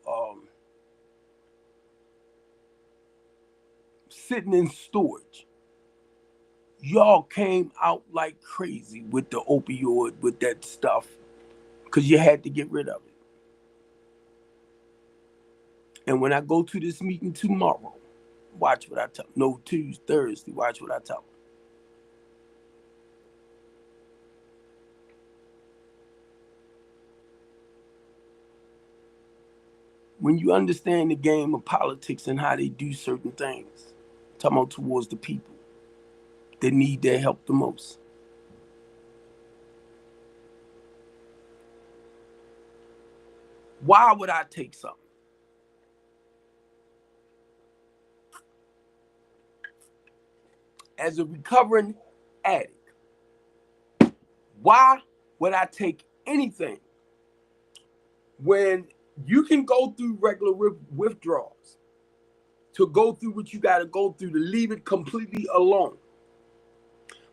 Sitting in storage. Y'all came out like crazy with the opioid, with that stuff, because you had to get rid of it. And when I go to this meeting tomorrow, watch what I tell them. No, Tuesday, Thursday, watch what I tell them. When you understand the game of politics and how they do certain things, talking about towards the people that need their help the most. Why would I take something? As a recovering addict, why would I take anything when you can go through regular withdrawals to go through what you got to go through to leave it completely alone?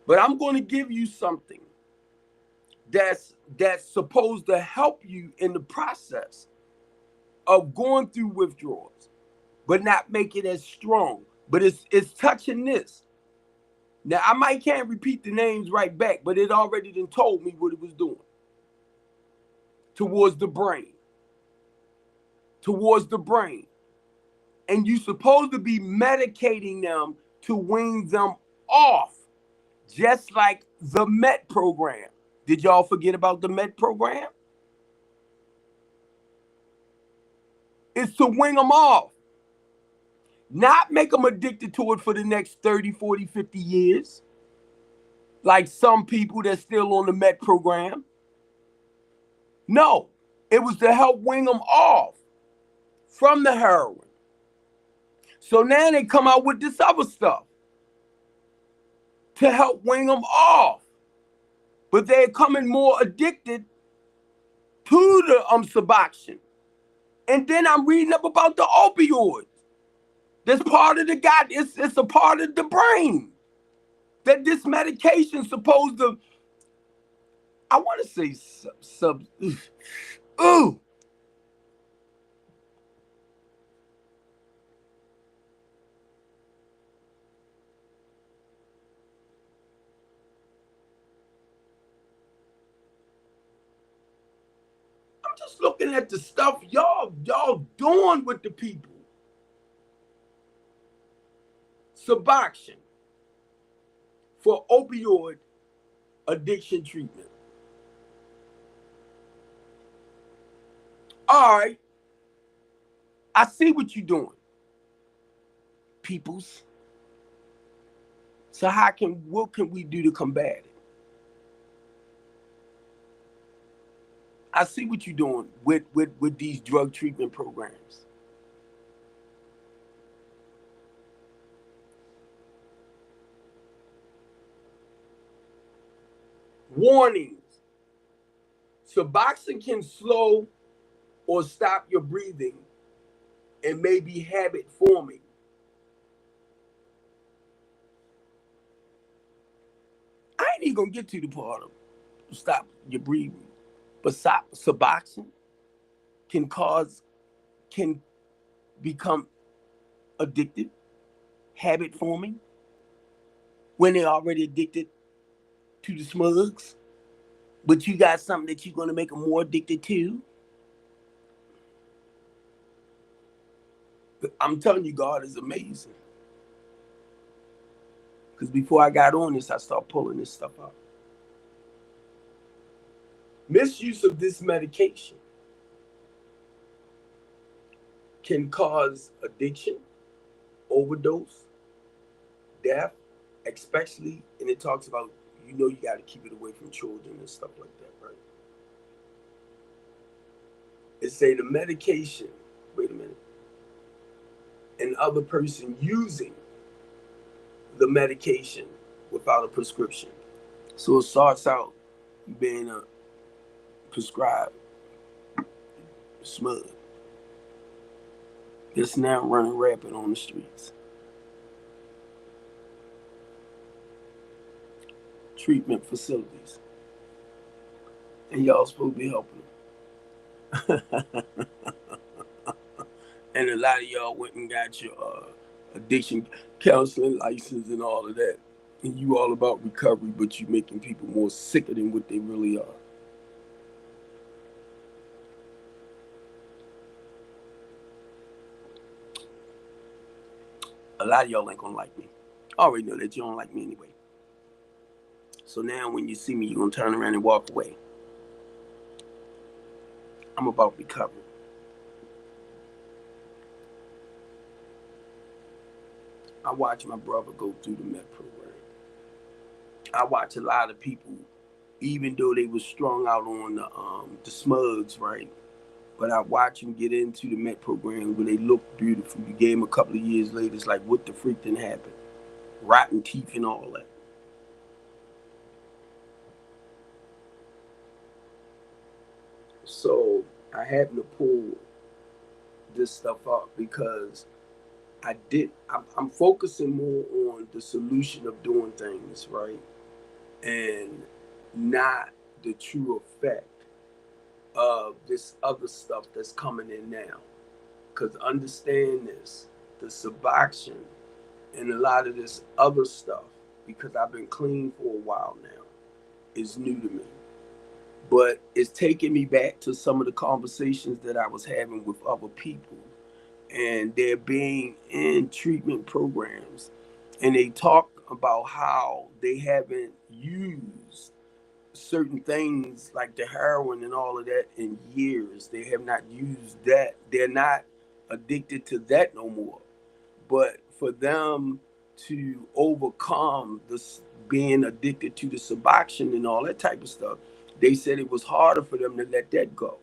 But I'm going to give you something that's supposed to help you in the process of going through withdrawals, but not make it as strong. But it's touching this. Now, I can't repeat the names right back, but it already done told me what it was doing towards the brain. Towards the brain. And you're supposed to be medicating them to wean them off, just like the MET program. Did y'all forget about the MET program? It's to wing them off. Not make them addicted to it for the next 30, 40, 50 years. Like some people that's still on the MET program. No, it was to help wing them off from the heroin. So now they come out with this other stuff to help wing them off. But they're coming more addicted to the Suboxone. And then I'm reading up about the opioids. That's part of the it's a part of the brain. That this medication's supposed to, I want to say ooh. I'm just looking at the stuff y'all doing with the people. Suboxone for opioid addiction treatment. All right. I see what you're doing, peoples. So what can we do to combat it? I see what you're doing with these drug treatment programs. Warnings. Suboxone can slow or stop your breathing and may be habit forming. I ain't even gonna get to the part of stop your breathing, but Suboxone can become addicted, habit forming when they're already addicted to the smugs. But you got something that you're gonna make them more addicted to. I'm telling you, God is amazing. Because before I got on this, I started pulling this stuff out. Misuse of this medication can cause addiction, overdose, death, especially, and it talks about, you got to keep it away from children and stuff like that, right? It say the medication, wait a minute, an other person using the medication without a prescription. So it starts out being a prescribed smug. It's now running rapid on the streets. Treatment facilities. And y'all supposed to be helping them. And a lot of y'all went and got your addiction counseling license and all of that. And you all about recovery, but you making people more sicker than what they really are. A lot of y'all ain't gonna like me. I already know that you don't like me anyway. So now when you see me, you're gonna turn around and walk away. I'm about recovery. I watch my brother go through the Met program. I watch a lot of people, even though they were strung out on the smugs, right? But I watch them get into the Met program where they look beautiful. You gave them a couple of years later, it's like, what the freak didn't happen? Rotten teeth and all that. So I happened to pull this stuff up because I'm focusing more on the solution of doing things, right? And not the true effect of this other stuff that's coming in now. Because understand this, the Suboxone and a lot of this other stuff, because I've been clean for a while now, is new to me. But it's taking me back to some of the conversations that I was having with other people. And they're being in treatment programs. And they talk about how they haven't used certain things like the heroin and all of that in years. They have not used that. They're not addicted to that no more. But for them to overcome this being addicted to the Suboxone and all that type of stuff, they said it was harder for them to let that go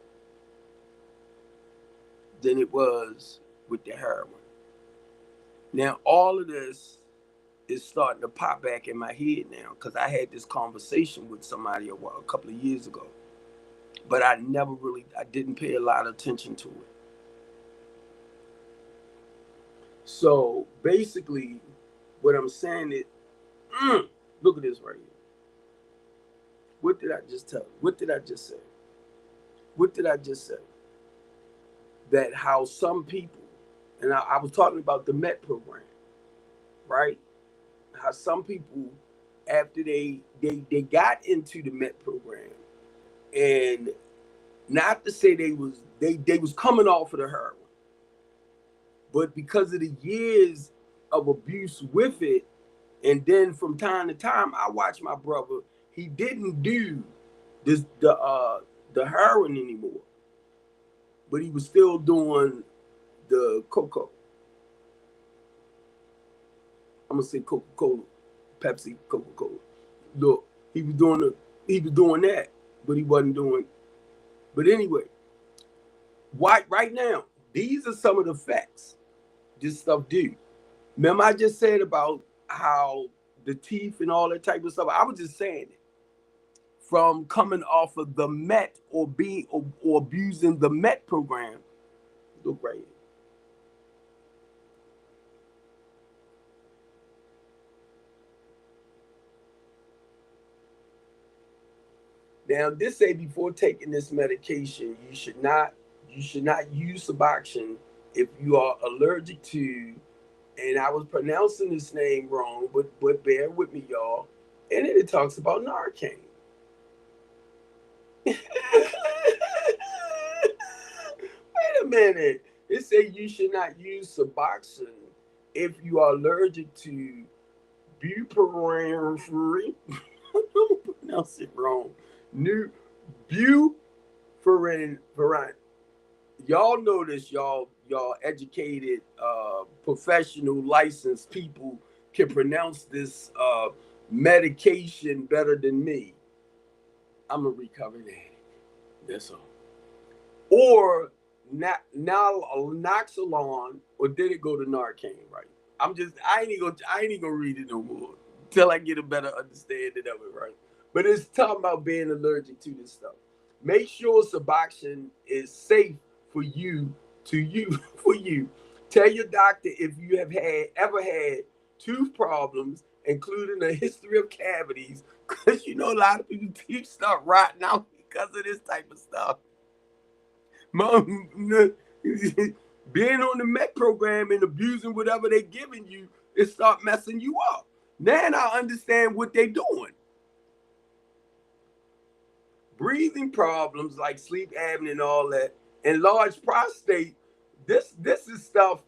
than it was with the heroin. Now, all of this is starting to pop back in my head now because I had this conversation with somebody a couple of years ago, but I didn't pay a lot of attention to it. So basically, what I'm saying is, look at this right here. What did I just tell you? What did I just say? What did I just say? That how some people, and I was talking about the Met program, right? How some people, after they got into the Met program, and not to say they was coming off of the heroin, but because of the years of abuse with it, and then from time to time, I watched my brother. He didn't do the heroin anymore, but he was still doing the cocoa. I'm gonna say Coca-Cola, Pepsi, Coca-Cola. Look, he was doing that, but he wasn't doing. But anyway, right now, these are some of the facts this stuff do. Remember, I just said about how the teeth and all that type of stuff. I was just saying it. from coming off of the Met or being or abusing the Met program, look right here. Now, this say before taking this medication, you should not use Suboxone if you are allergic to, and I was pronouncing this name wrong, but bear with me, y'all. And then it talks about Narcan. Wait a minute. It say you should not use Suboxone if you are allergic to buprenorphine. I'm pronouncing it wrong. New buprenorphine. Y'all know this, y'all educated, professional, licensed people can pronounce this medication better than me. I'm a recovering addict. That's all. Or Naloxone, or did it go to Narcan? Right. I ain't even gonna read it no more till I get a better understanding of it. Right. But it's talking about being allergic to this stuff. Make sure Suboxone is safe for you for you. Tell your doctor if you have ever had tooth problems, including a history of cavities, because you know a lot of people teeth start rotting out because of this type of stuff. Mom, being on the Met program and abusing whatever they're giving you, it start messing you up. Now I understand what they're doing. Breathing problems like sleep apnea and all that, enlarged prostate. This is stuff.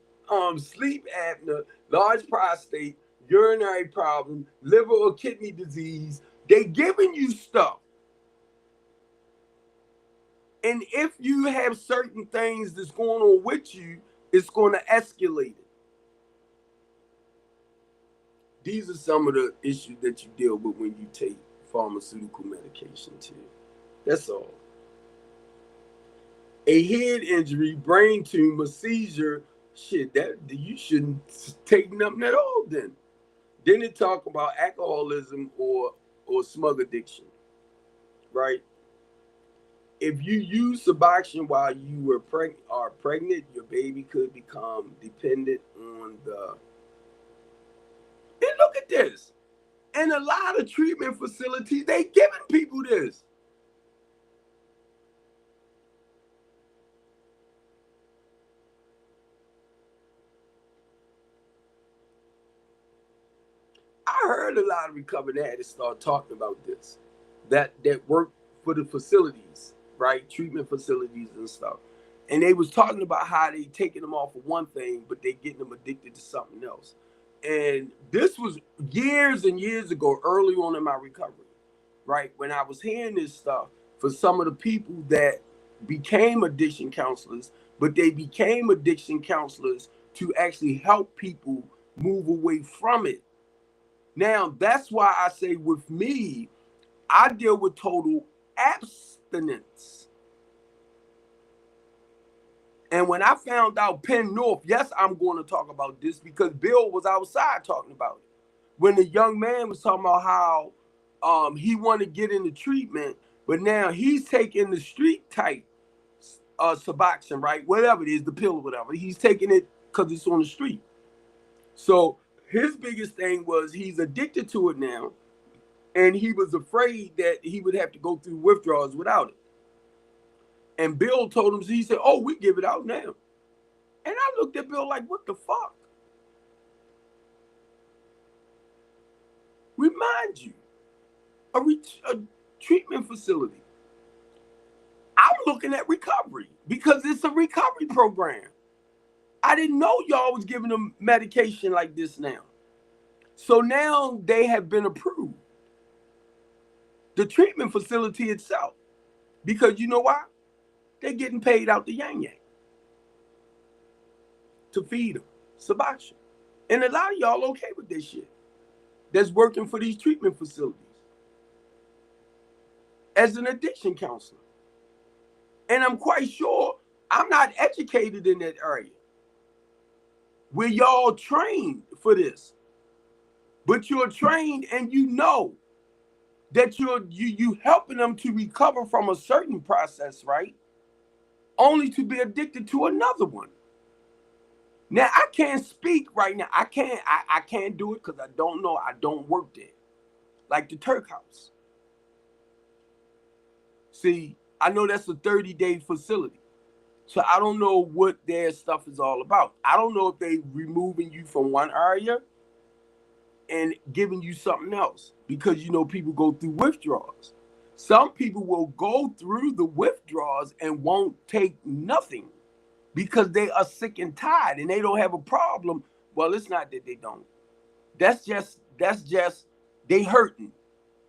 Sleep apnea, large prostate, urinary problem, liver or kidney disease. They giving you stuff. And if you have certain things that's going on with you, it's going to escalate it. These are some of the issues that you deal with when you take pharmaceutical medication too. That's all. A head injury, brain tumor, seizure, shit, that you shouldn't take nothing at all then. Then they talk about alcoholism or smug addiction, right? If you use Suboxone while you were pregnant, your baby could become dependent on the. And look at this. And a lot of treatment facilities, they giving people this. I heard a lot of recovered addicts start talking about this, that work for the facilities, right? Treatment facilities and stuff. And they was talking about how they taking them off of one thing, but they getting them addicted to something else. And this was years and years ago, early on in my recovery, right? When I was hearing this stuff for some of the people that became addiction counselors, but they became addiction counselors to actually help people move away from it. Now, that's why I say with me, I deal with total abstinence. And when I found out Penn North, yes, I'm going to talk about this because Bill was outside talking about it. When the young man was talking about how he wanted to get into treatment, but now he's taking the street type Suboxone, right? Whatever it is, the pill or whatever. He's taking it because it's on the street. So his biggest thing was he's addicted to it now, and he was afraid that he would have to go through withdrawals without it. And Bill told him, he said, "Oh, we give it out now." And I looked at Bill like, what the fuck? Remind you, a treatment facility. I'm looking at recovery because it's a recovery program. I didn't know y'all was giving them medication like this now. So now they have been approved. The treatment facility itself. Because you know why? They're getting paid out the yang yang to feed them Suboxone. And a lot of y'all okay with this shit that's working for these treatment facilities as an addiction counselor. And I'm quite sure I'm not educated in that area where y'all trained for this. But you're trained and you know that you helping them to recover from a certain process, right? Only to be addicted to another one. Now I can't speak right now. I can't do it because I don't know. I don't work there. Like the Turk House. See, I know that's a 30-day facility. So I don't know what their stuff is all about. I don't know if they removing you from one area and giving you something else, because you know people go through withdrawals. Some people will go through the withdrawals and won't take nothing because they are sick and tired and they don't have a problem. Well, it's not that they don't. That's just they hurting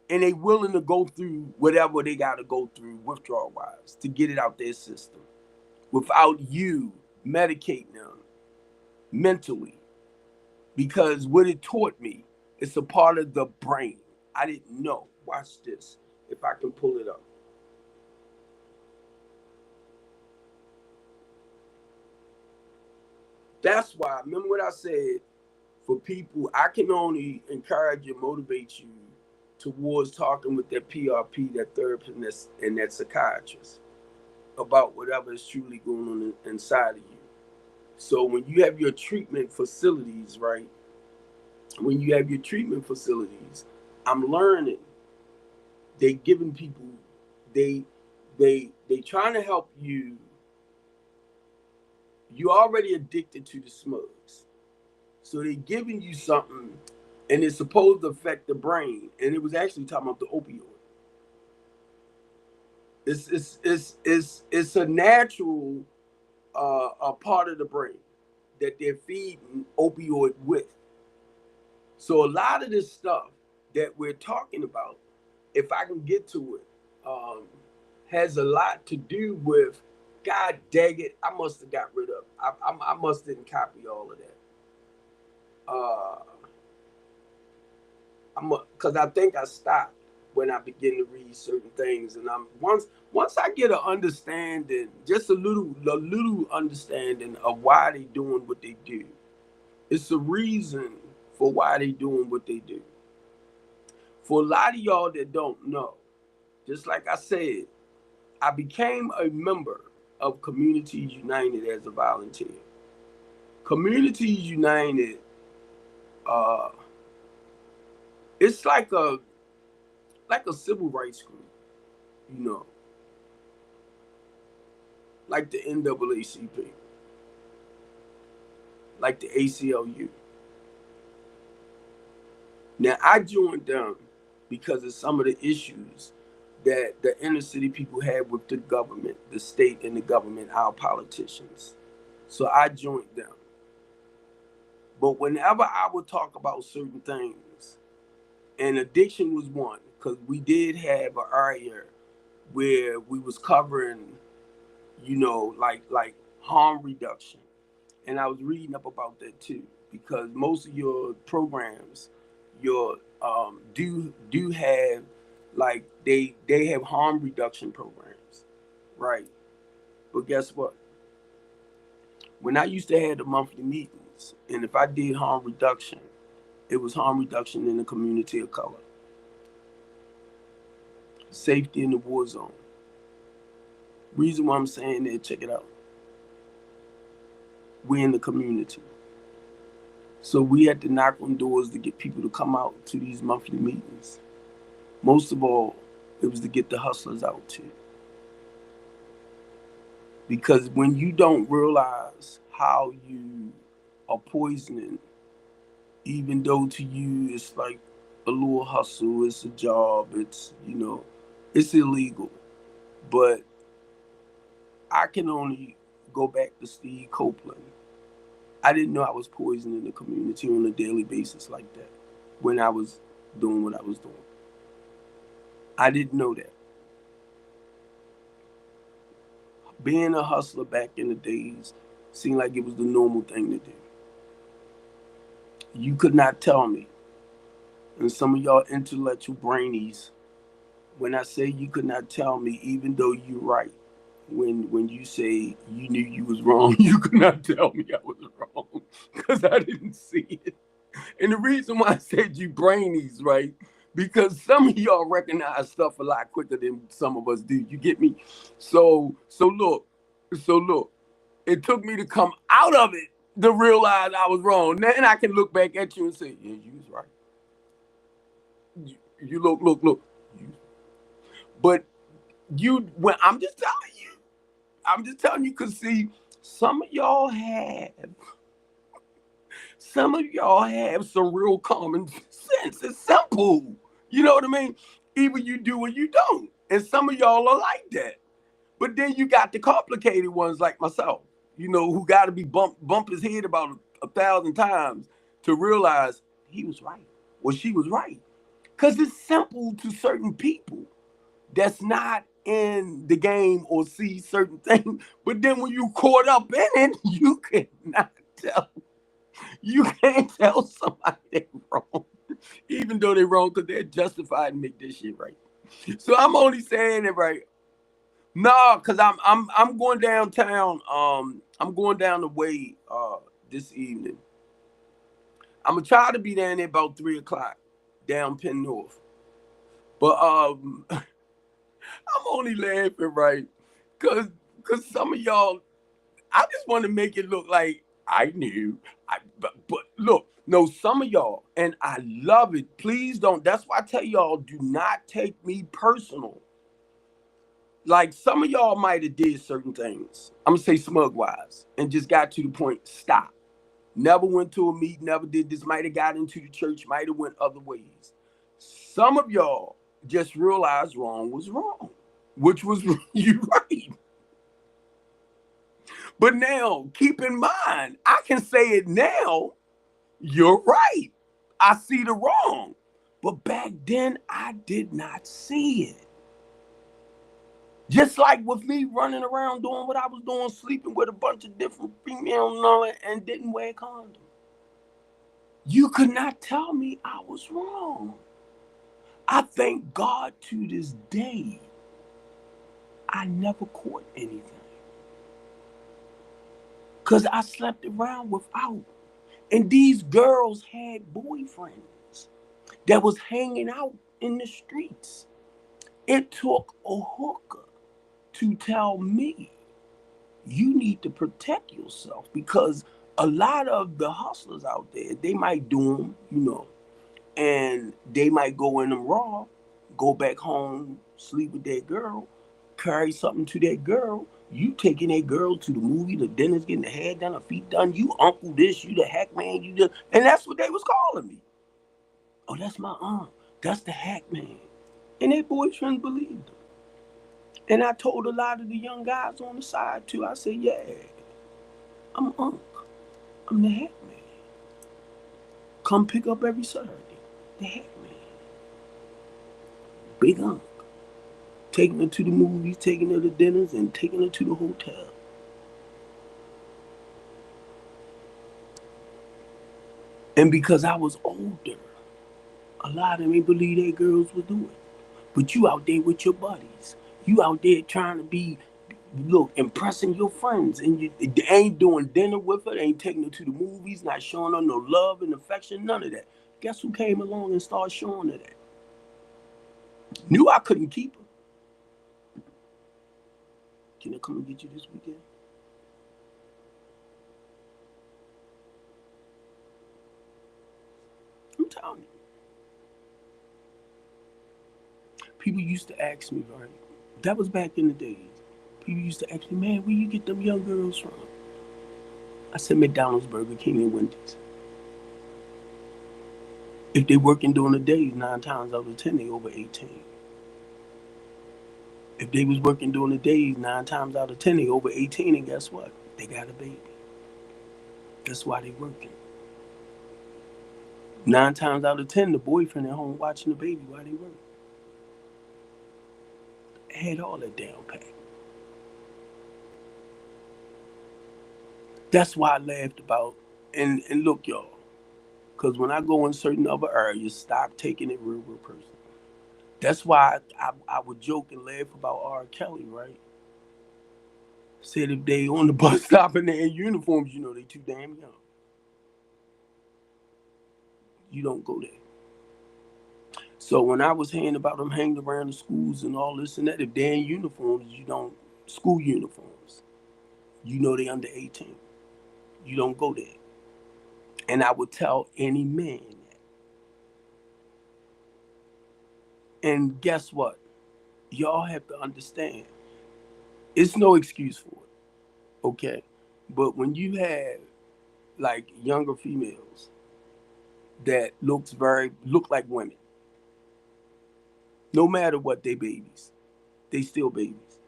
and they willing to go through whatever they got to go through withdrawal wise to get it out their system without you medicating them mentally. Because what it taught me, it's a part of the brain. I didn't know. Watch this, if I can pull it up. That's why, remember what I said, for people, I can only encourage and motivate you towards talking with that PRP, that therapist, and that psychiatrist about whatever is truly going on inside of you. So when you have your treatment facilities, right? When you have your treatment facilities, I'm learning they giving people, they trying to help you. You already addicted to the smugs, so they giving you something, and it's supposed to affect the brain, and it was actually talking about the opioid. It's a natural a part of the brain that they're feeding opioid with. So a lot of this stuff that we're talking about, if I can get to it, has a lot to do with. God dang it! I must have got rid of. I must didn't copy all of that. Because I think I stopped when I begin to read certain things, and I'm once I get an understanding, just a little understanding of why they doing what they do. It's a reason for why they doing what they do. For a lot of y'all that don't know, just like I said, I became a member of Communities United as a volunteer. Communities United, it's like a civil rights group, you know, like the NAACP, like the ACLU. Now I joined them because of some of the issues that the inner city people had with the government, the state and the government, our politicians. So I joined them. But whenever I would talk about certain things, and addiction was one, because we did have an area where we was covering, you know, like harm reduction. And I was reading up about that too, because most of your programs, your do have, like they have harm reduction programs, right? But guess what? When I used to have the monthly meetings, and if I did harm reduction, it was harm reduction in the community of color, safety in the war zone. Reason why I'm saying that, check it out. We're in the community. So we had to knock on doors to get people to come out to these monthly meetings. Most of all, it was to get the hustlers out too. Because when you don't realize how you are poisoning, even though to you it's like a little hustle, it's a job, it's, you know, it's illegal. But I can only go back to Steve Copeland. I didn't know I was poisoning the community on a daily basis like that when I was doing what I was doing. I didn't know that. Being a hustler back in the days seemed like it was the normal thing to do. You could not tell me, and some of y'all intellectual brainies, when I say you could not tell me, even though you're right, when you say you knew you was wrong, you could not tell me I was wrong because I didn't see it. And the reason why I said you brainies, right? because some of y'all recognize stuff a lot quicker than some of us do. You get me? So look, it took me to come out of it to realize I was wrong. Then I can look back at you and say, yeah, you was right. You look. But when I'm just telling you, cause see, some of y'all have some real common sense. It's simple. You know what I mean? Either you do or you don't. And some of y'all are like that. But then you got the complicated ones like myself, who got to be bump his head about 1,000 times to realize he was right or she was right. Because it's simple to certain people that's not in the game or see certain things. But then when you caught up in it, you cannot tell. You can't tell somebody they're wrong, even though they're wrong, because they're justified to make this shit right. So I'm only saying it right. No, cause I'm going downtown. I'm going down the way this evening. I'm gonna try to be down there about 3 o'clock, down Penn North. But I'm only laughing, right? Cause some of y'all, I just want to make it look like I knew. But look, no, some of y'all, and I love it. Please don't. That's why I tell y'all, do not take me personal. Like some of y'all might have did certain things. I'm gonna say smug wise, and just got to the point. Stop. Never went to a meet. Never did this. Might have got into the church. Might have went other ways. Some of y'all just realized wrong was wrong, which was you right. But now, keep in mind, I can say it now. You're right. I see the wrong. But back then, I did not see it. Just like with me running around doing what I was doing, sleeping with a bunch of different females and didn't wear a condom. You could not tell me I was wrong. I thank God to this day, I never caught anything. Because I slept around without. And these girls had boyfriends that was hanging out in the streets. It took a hooker to tell me, you need to protect yourself, because a lot of the hustlers out there, they might do them, and they might go in them raw, go back home, sleep with that girl, carry something to that girl. You taking that girl to the movie, the dinner's, getting the hair done, her feet done. You uncle this, you the hack man, you just, and that's what they was calling me. Oh, that's my aunt. That's the hack man. And their boyfriends believed them. And I told a lot of the young guys on the side too. I said, yeah, I'm Unc. I'm the hack man. Come pick up every Saturday. The hack man. Big Unc. Taking her to the movies, taking her to dinners, and taking her to the hotel. And because I was older, a lot of them ain't believe their girls would do it. But you out there with your buddies. You out there trying to be, impressing your friends. And you ain't doing dinner with her, ain't taking her to the movies, not showing her no love and affection, none of that. Guess who came along and started showing her that? Knew I couldn't keep her. Can I come and get you this weekend? I'm telling you. People used to ask me, right? That was back in the days. People used to ask me, man, where you get them young girls from? I said, McDonald's, Burger King, and Wendy's. If they working during the days, 9 times out of 10, they over 18. If they was working during the days, 9 times out of 10, they over 18, and guess what? They got a baby. That's why they working. 9 times out of 10, the boyfriend at home watching the baby while they work. Had all that down pat. That's why I laughed about, and look, y'all, because when I go in certain other areas, stop taking it real personal. That's why I would joke and laugh about R. Kelly, right? Said if they on the bus stop and they in uniforms, they too damn young. You don't go there. So when I was hearing about them hanging around the schools and all this and that, if they're in uniforms, you don't, school uniforms, you know they under 18. You don't go there. And I would tell any man that. And guess what? Y'all have to understand, it's no excuse for it, okay? But when you have like younger females that look like women, no matter what, they babies. They still babies.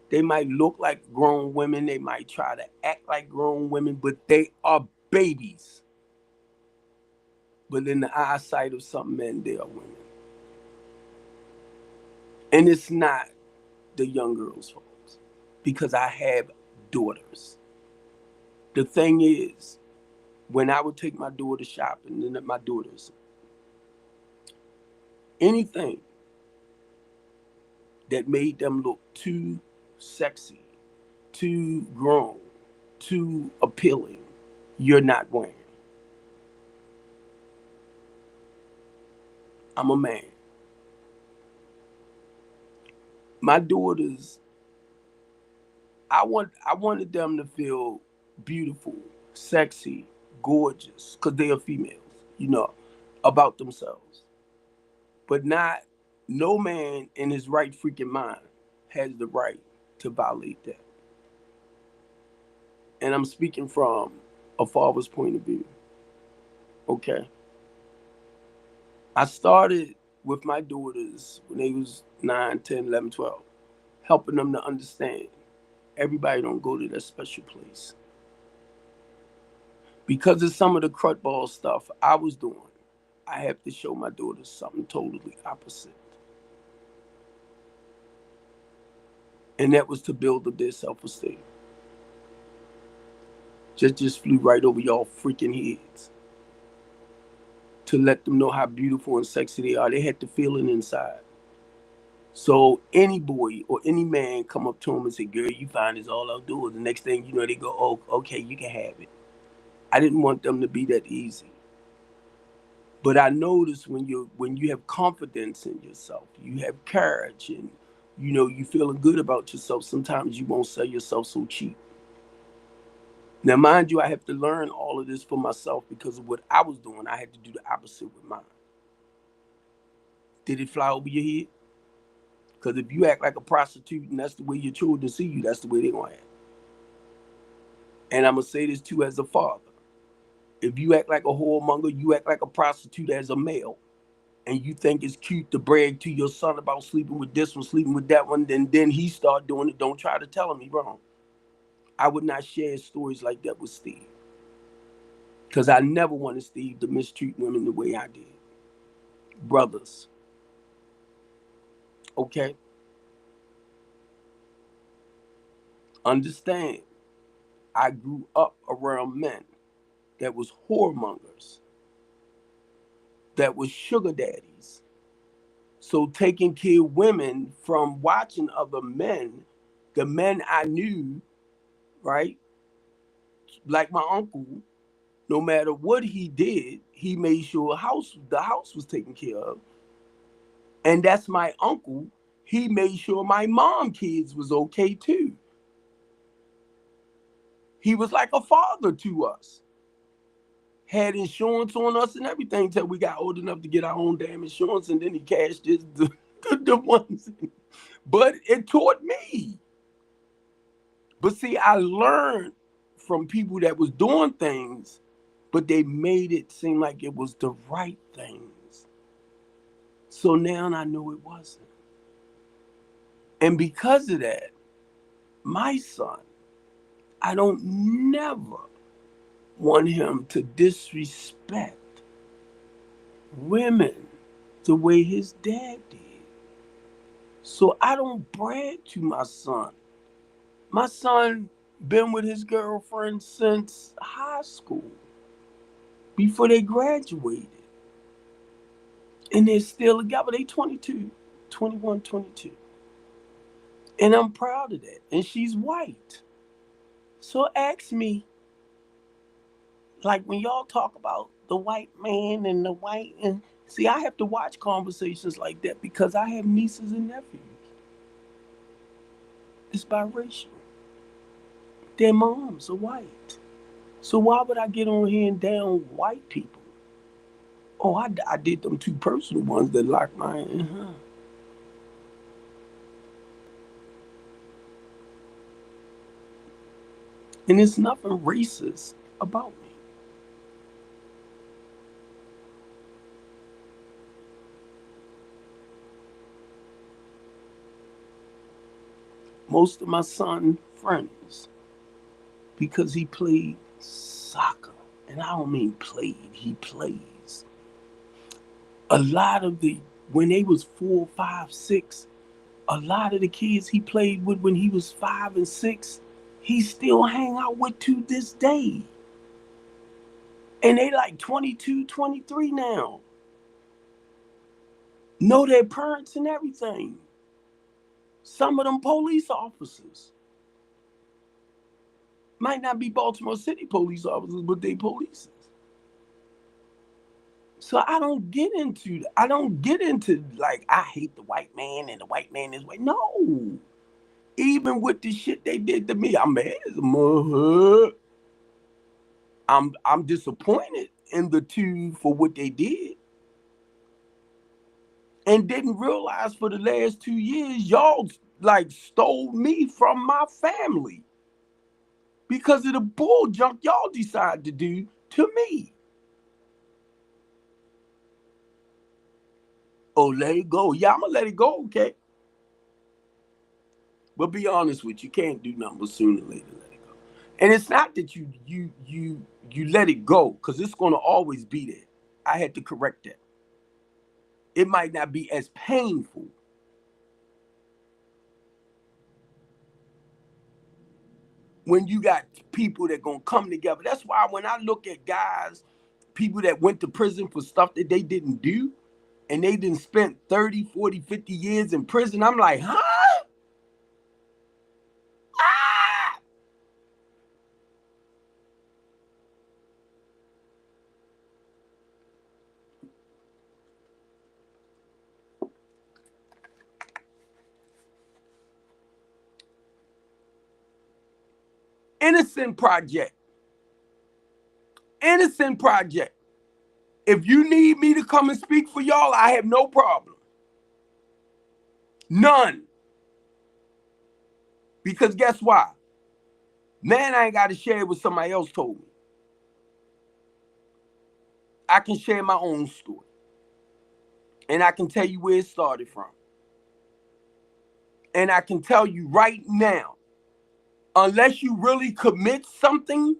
They might look like grown women, they might try to act like grown women, but they are babies. But in the eyesight of some men, they are women. And it's not the young girls' fault because I have daughters. The thing is, when I would take my daughter shopping, and my daughters, anything that made them look too sexy, too grown, too appealing, you're not wearing. I'm a man. My daughters, I wanted them to feel beautiful, sexy, gorgeous, because they are females, you know, about themselves. But not no man in his right freaking mind has the right to violate that. And I'm speaking from a father's point of view. Okay. I started with my daughters when they was 9, 10, 11, 12, helping them to understand everybody don't go to that special place. Because of some of the crutball stuff I was doing, I have to show my daughters something totally opposite. And that was to build up their self-esteem. Just flew right over y'all freaking heads. To let them know how beautiful and sexy they are. They had to feel it inside. So any boy or any man come up to them and say, girl, you fine as all outdoors. The next thing you know, they go, oh, okay, you can have it. I didn't want them to be that easy. But I noticed when you have confidence in yourself, you have courage, and you know you feeling good about yourself, sometimes you won't sell yourself so cheap. Now, mind you, I have to learn all of this for myself because of what I was doing. I had to do the opposite with mine. Did it fly over your head? Because if you act like a prostitute and that's the way your children see you, that's the way they're going to act. And I'm going to say this too as a father. If you act like a whoremonger, you act like a prostitute as a male, and you think it's cute to brag to your son about sleeping with this one, sleeping with that one, then he start doing it. Don't try to tell him he wrong. I would not share stories like that with Steve. Because I never wanted Steve to mistreat women the way I did. Brothers. Okay? Understand, I grew up around men that was whoremongers, that was sugar daddies. So taking care of women from watching other men, the men I knew, right? Like my uncle, no matter what he did, he made sure the house was taken care of. And that's my uncle. He made sure my mom kids was okay too. He was like a father to us. Had insurance on us and everything till we got old enough to get our own damn insurance, and then he cashed the ones. But it taught me. But see, I learned from people that was doing things, but they made it seem like it was the right things. So now I know it wasn't. And because of that, my son, I don't never want him to disrespect women the way his dad did. So I don't brag to my son. My son been with his girlfriend since high school, before they graduated. And they're still together. They 22, 21, 22. And I'm proud of that. And she's white. So ask me, like when y'all talk about the white man and the white, and See, I have to watch conversations like that because I have nieces and nephews. It's biracial. Their moms are white. So why would I get on here and down white people? Oh, I did them two personal ones that locked my. And there's nothing racist about me. Most of my son friends, because he played soccer. And I don't mean played, he plays. A lot of when they was 4, 5, 6, a lot of the kids he played with when he was 5 and 6, he still hang out with to this day. And they like 22, 23 now. Know their parents and everything. Some of them police officers. Might not be Baltimore City police officers, but they police. So I don't get into like I hate the white man and the white man is white. No. Even with the shit they did to me, I'm mad as a mother. I'm disappointed in the two for what they did. And didn't realize for the last 2 years, y'all like stole me from my family because of the bull junk y'all decided to do to me. Oh, let it go. Yeah, I'm gonna let it go, okay? But be honest with you, can't do nothing but sooner or later let it go. And it's not that you let it go, because it's gonna always be there. I had to correct that. It might not be as painful. When you got people that gonna come together. That's why when I look at guys, people that went to prison for stuff that they didn't do, and they didn't spend 30, 40, 50 years in prison, I'm like, huh? Ah! Innocent Project. Innocent Project. If you need me to come and speak for y'all, I have no problem. None. Because guess why? Man, I ain't got to share what somebody else told me. I can share my own story. And I can tell you where it started from. And I can tell you right now, unless you really commit something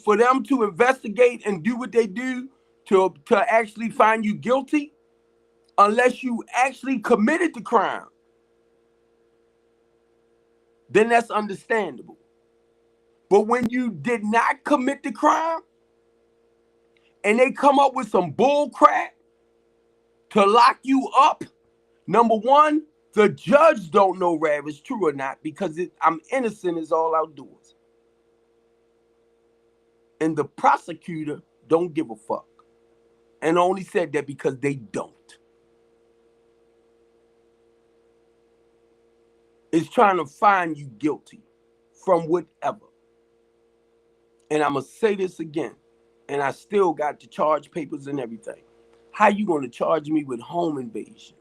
for them to investigate and do what they do to actually find you guilty, unless you actually committed the crime, then that's understandable. But when you did not commit the crime and they come up with some bull crap to lock you up, number one, the judge don't know whether it's true or not because I'm innocent is all outdoors. And the prosecutor don't give a fuck. And only said that because they don't. It's trying to find you guilty from whatever. And I'm going to say this again. And I still got the charge papers and everything. How you going to charge me with home invasion,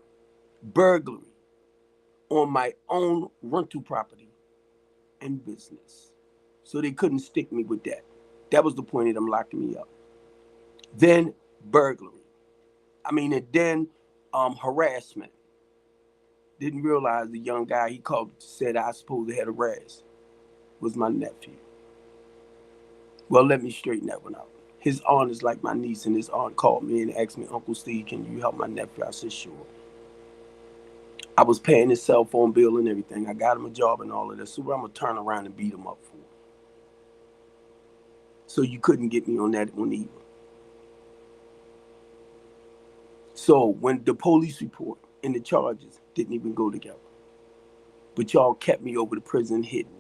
burglary on my own rental property and business? So they couldn't stick me with that. That was the point of them locking me up. Then burglary. And then harassment. Didn't realize the young guy he called said I supposed to have harassed was my nephew. Well, let me straighten that one out. His aunt is like my niece, and his aunt called me and asked me, Uncle Steve, can you help my nephew? I said, sure. I was paying his cell phone bill and everything. I got him a job and all of that. So I'm going to turn around and beat him up for. So you couldn't get me on that one either. So when the police report and the charges didn't even go together, but y'all kept me over the prison hidden.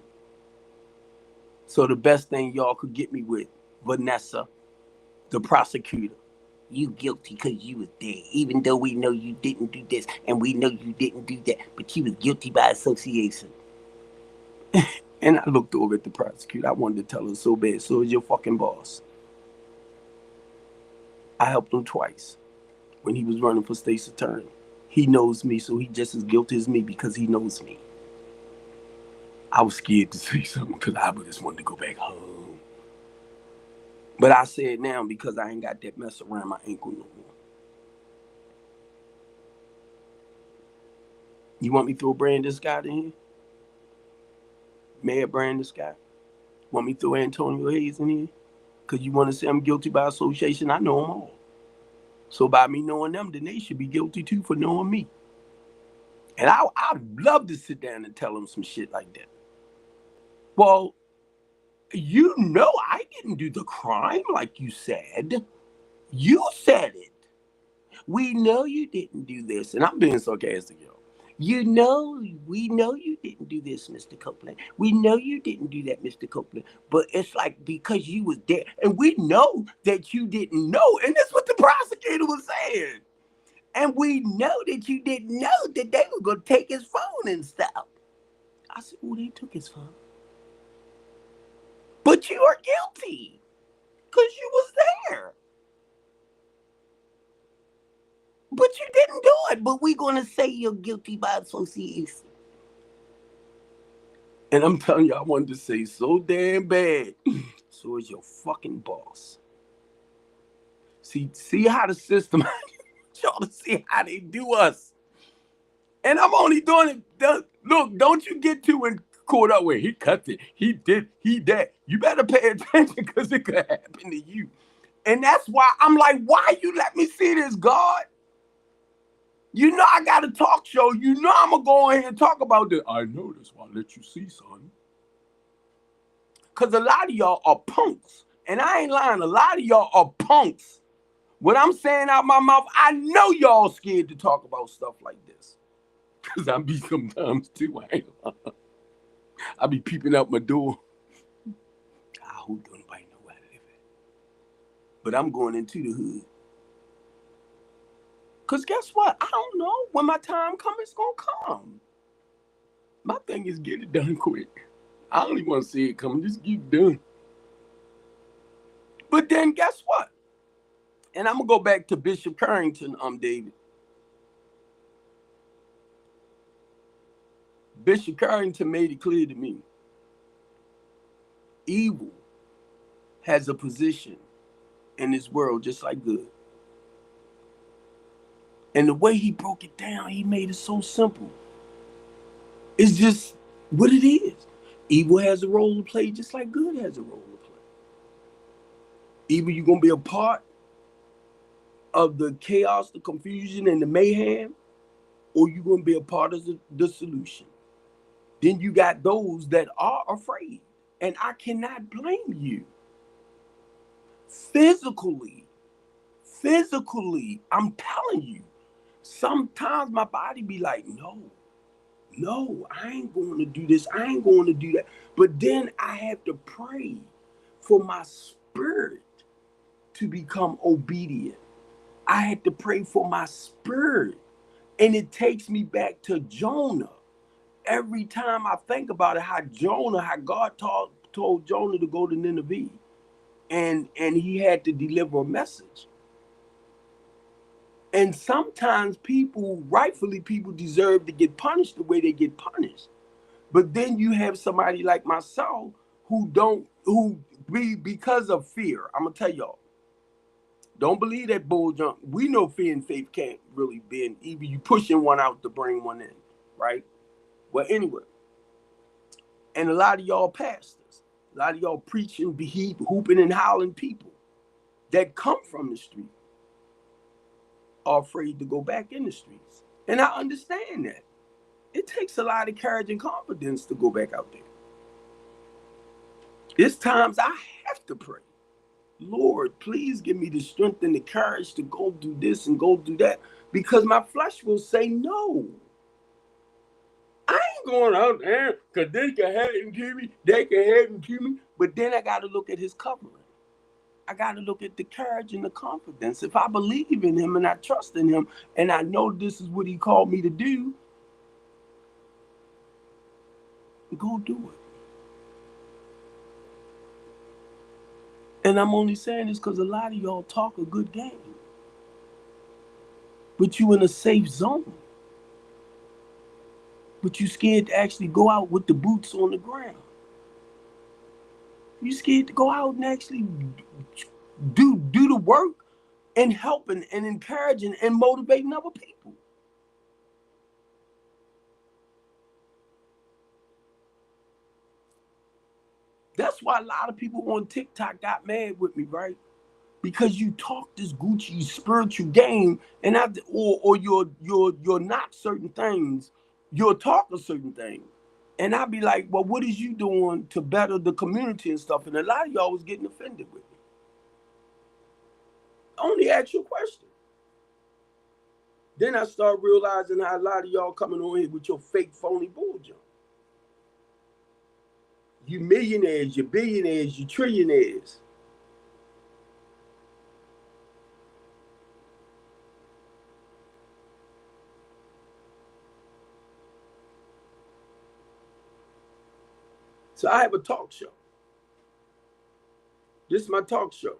So the best thing y'all could get me with, Vanessa, the prosecutor, You guilty because you was there, even though we know you didn't do this and we know you didn't do that, but you was guilty by association. And I looked over at the prosecutor. I wanted to tell her so bad. So is your fucking boss. I helped him twice when he was running for state's attorney. He knows me, so he just as guilty as me because he knows me. I was scared to say something because I just wanted to go back home. But I say it now because I ain't got that mess around my ankle no more. You want me to throw Brandon Scott in here? Mayor Brandon Scott? Want me to throw Antonio Hayes in here? Because you want to say I'm guilty by association? I know them all. So by me knowing them, then they should be guilty too for knowing me. And I'd love to sit down and tell them some shit like that. Well, you know I didn't do the crime like you said. You said it. We know you didn't do this. And I'm being sarcastic, yo. We know you didn't do this, Mr. Copeland. We know you didn't do that, Mr. Copeland. But it's like because you was there. And we know that you didn't know. And that's what the prosecutor was saying. And we know that you didn't know that they were going to take his phone and stuff. I said, oh, they took his phone. But you are guilty because you was there. But you didn't do it. But we're going to say you're guilty by association. And I'm telling you, I wanted to say so damn bad. So is your fucking boss. See how the system, y'all to see how they do us. And I'm only doing it. Look, don't you get too caught up with he cut it, he did, he that. You better pay attention because it could happen to you. And that's why I'm like, why you let me see this, God? You know I got a talk show. You know I'm going to go in here and talk about this. I know that's why I let you see, son. Because a lot of y'all are punks. And I ain't lying. A lot of y'all are punks. What I'm saying out my mouth, I know y'all scared to talk about stuff like this. Because I be sometimes too. I be peeping out my door. I hope nobody know where I live at. But I'm going into the hood. Because guess what? I don't know. When my time comes, it's going to come. My thing is get it done quick. I don't even want to see it coming. Just get it done. But then guess what? And I'm going to go back to Bishop Carrington, David. Bishop Carrington made it clear to me. Evil has a position in this world just like good. And the way he broke it down, he made it so simple. It's just what it is. Evil has a role to play just like good has a role to play. Either you're going to be a part of the chaos, the confusion, and the mayhem, or you're going to be a part of the solution. Then you got those that are afraid. And I cannot blame you. Physically, I'm telling you, sometimes my body be like, no, I ain't going to do this. I ain't going to do that. But then I have to pray for my spirit to become obedient. I had to pray for my spirit. And it takes me back to Jonah. Every time I think about it, how God told Jonah to go to Nineveh. And he had to deliver a message. And sometimes people deserve to get punished the way they get punished. But then you have somebody like myself because of fear. I'm going to tell y'all, don't believe that bull junk. We know fear and faith can't really bend. Either you pushing one out to bring one in, right? Well, anyway, and a lot of y'all pastors, a lot of y'all preaching, hooping and howling people that come from the street are afraid to go back in the streets. And I understand that. It takes a lot of courage and confidence to go back out there. There's times I have to pray. Lord, please give me the strength and the courage to go do this and go do that, because my flesh will say no. I ain't going out there because they can have and kill me. They can have and kill me. But then I got to look at his covering. I got to look at the courage and the confidence. If I believe in him and I trust in him and I know this is what he called me to do, go do it. And I'm only saying this because a lot of y'all talk a good game, but you in a safe zone. But you scared to actually go out with the boots on the ground. You scared to go out and actually do the work and helping and encouraging and motivating other people. That's why a lot of people on TikTok got mad with me, right? Because you talk this Gucci spiritual game, and or you're not certain things, you'll talk a certain thing. And I'd be like, well, what is you doing to better the community and stuff? And a lot of y'all was getting offended with me. I only ask you a question. Then I start realizing how a lot of y'all coming on here with your fake phony bull jump. You millionaires, you billionaires, you trillionaires. So I have a talk show. This is my talk show.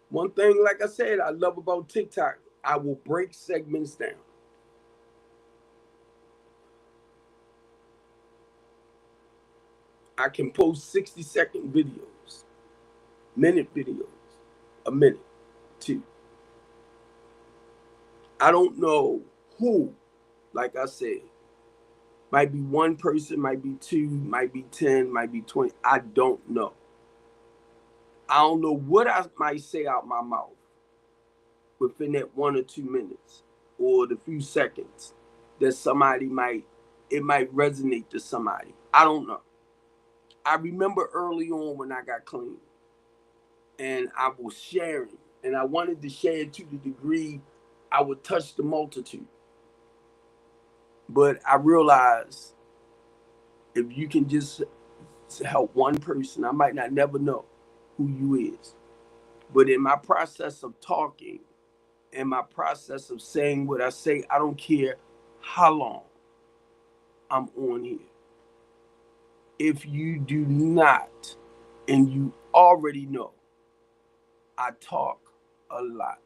One thing, like I said, I love about TikTok, I will break segments down. I can post 60-second videos, minute videos, a minute, two. I don't know who, like I said, might be one person, might be two, might be 10, might be 20. I don't know. I don't know what I might say out my mouth within that 1 or 2 minutes or the few seconds that it might resonate to somebody. I don't know. I remember early on when I got clean and I was sharing, and I wanted to share to the degree I would touch the multitude. But I realized if you can just help one person, I might not never know who you is. But in my process of talking, in my process of saying what I say, I don't care how long I'm on here. If you do not, and you already know, I talk a lot.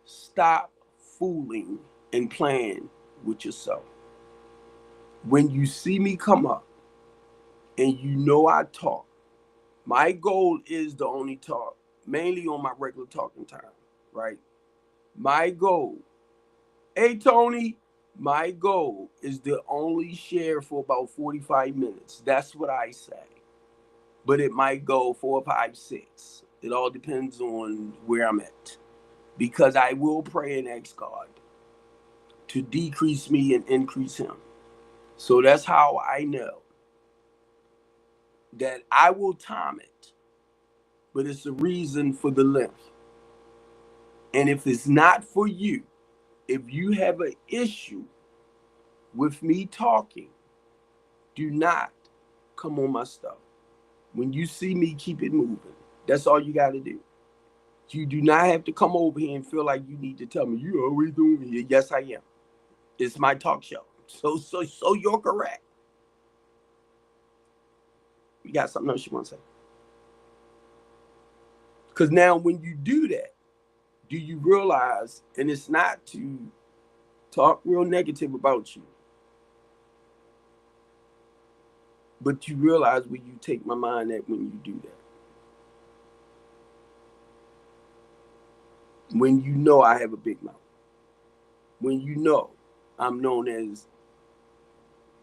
Stop fooling and playing with yourself. When you see me come up and you know I talk, my goal is to only talk mainly on my regular talking time, right? My goal, hey Tony, my goal is to only share for about 45 minutes. That's what I say. But it might go 4, 5, 6. It all depends on where I'm at. Because I will pray and ask God to decrease me and increase him. So that's how I know that I will time it, but it's a reason for the length. And if it's not for you, if you have an issue with me talking, do not come on my stuff. When you see me, keep it moving. That's all you got to do. You do not have to come over here and feel like you need to tell me, you always doing me. Yes, I am. It's my talk show. So you're correct. You got something else you want to say? Because now when you do that, do you realize, and it's not to talk real negative about you, but you realize where you take my mind at when you do that. When you know I have a big mouth. When you know I'm known as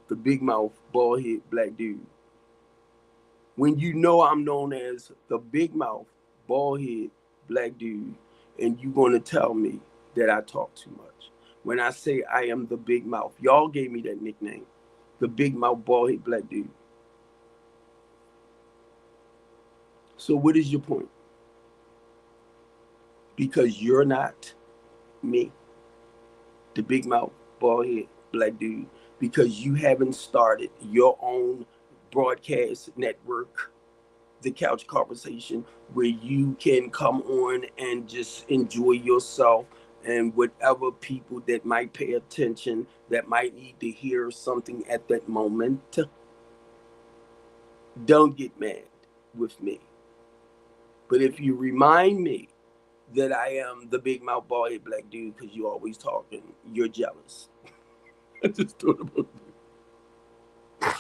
the big mouth, bald head, black dude. When you know I'm known as the big mouth, bald head, black dude, and you're going to tell me that I talk too much. When I say I am the big mouth, y'all gave me that nickname, the big mouth, bald head, black dude. So what is your point? Because you're not me, the big mouth, bald head, black dude, because you haven't started your own broadcast network the couch conversation where you can come on and just enjoy yourself, and whatever people that might pay attention, that might need to hear something at that moment, don't get mad with me. But if you remind me that I am the big mouth bald head black dude because you always talking, you're jealous. I just thought about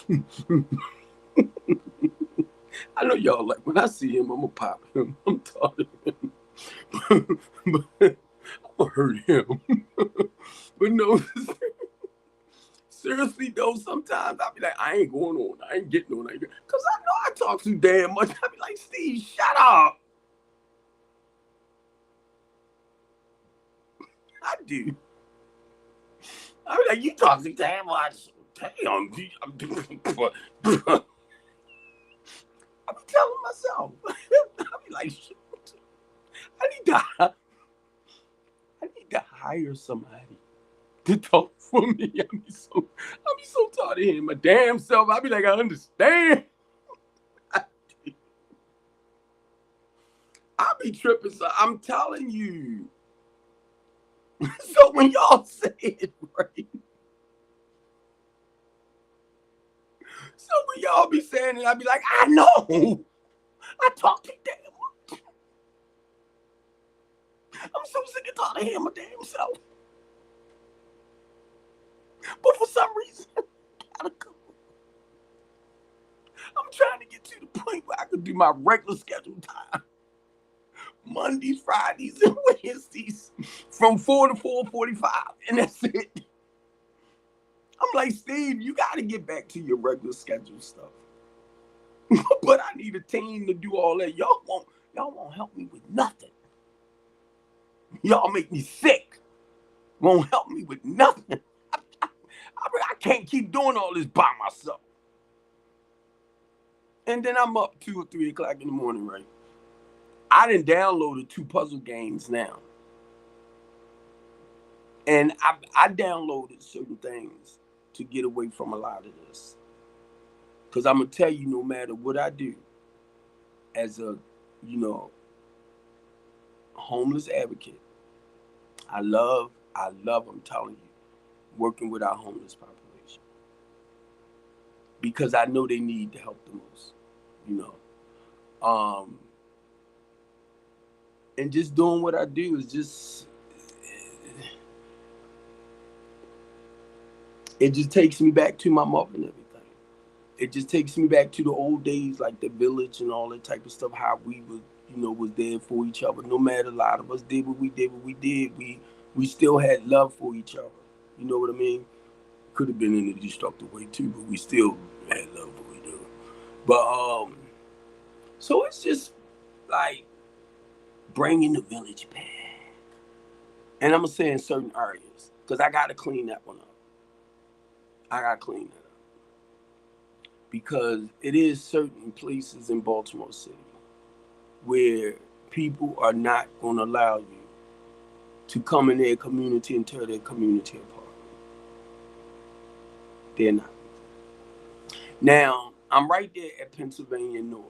that. I know y'all like when I see him, I'm gonna pop him. I'm tired of him. But I'm gonna hurt him. But no, seriously though, sometimes I'll be like, I ain't going on. I ain't getting on. Because I know I talk too damn much. I'll be like, Steve, shut up. I do. I be like, you talk too damn much. Damn. I be telling myself. I be like, shoot. I need to hire somebody to talk for me. I be so tired of hearing my damn self. I be like, I understand. I be tripping, so I'm telling you. So when y'all say it right, so when y'all be saying it, I be like, I know. I talk too damn much. I'm so sick and tired of hearing my damn self. But for some reason, I'm trying to get to the point where I can do my regular schedule time. Mondays, Fridays, and Wednesdays from 4 to 4:45, and that's it. I'm like, Steve, you got to get back to your regular schedule stuff. But I need a team to do all that. Y'all won't help me with nothing. Y'all make me sick. Won't help me with nothing. I can't keep doing all this by myself. And then I'm up 2 or 3 o'clock in the morning, right? I done downloaded 2 puzzle games now. And I downloaded certain things to get away from a lot of this. Because I'm going to tell you, no matter what I do as a, homeless advocate, I love, I'm telling you, working with our homeless population. Because I know they need the help the most, And just doing what I do is just, it just takes me back to my mother and everything. It just takes me back to the old days, like the village and all that type of stuff, how we was there for each other. No matter, a lot of us did what we did, we still had love for each other. You know what I mean? Could have been in a destructive way too, but we still had love for each other. But so it's just like bringing the village back. And I'm gonna say in certain areas, because I gotta clean that one up. I gotta clean that up. Because it is certain places in Baltimore City where people are not going to allow you to come in their community and tear their community apart. They're not. Now, I'm right there at Pennsylvania North.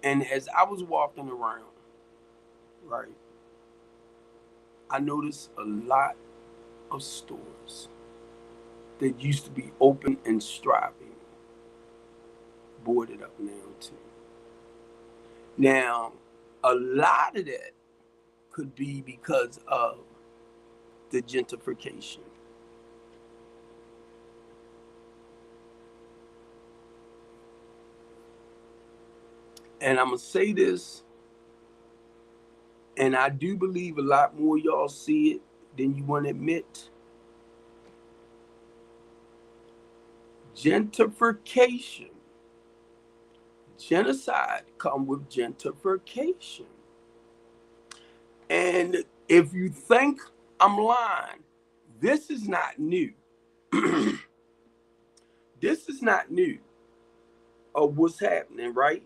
And as I was walking around, right, I noticed a lot of stores that used to be open and striving, boarded up now too. Now, a lot of that could be because of the gentrification. And I'm going to say this, and I do believe a lot more y'all see it than you want to admit. Gentrification. Genocide come with gentrification. And if you think I'm lying, this is not new. This is not new of what's happening, right?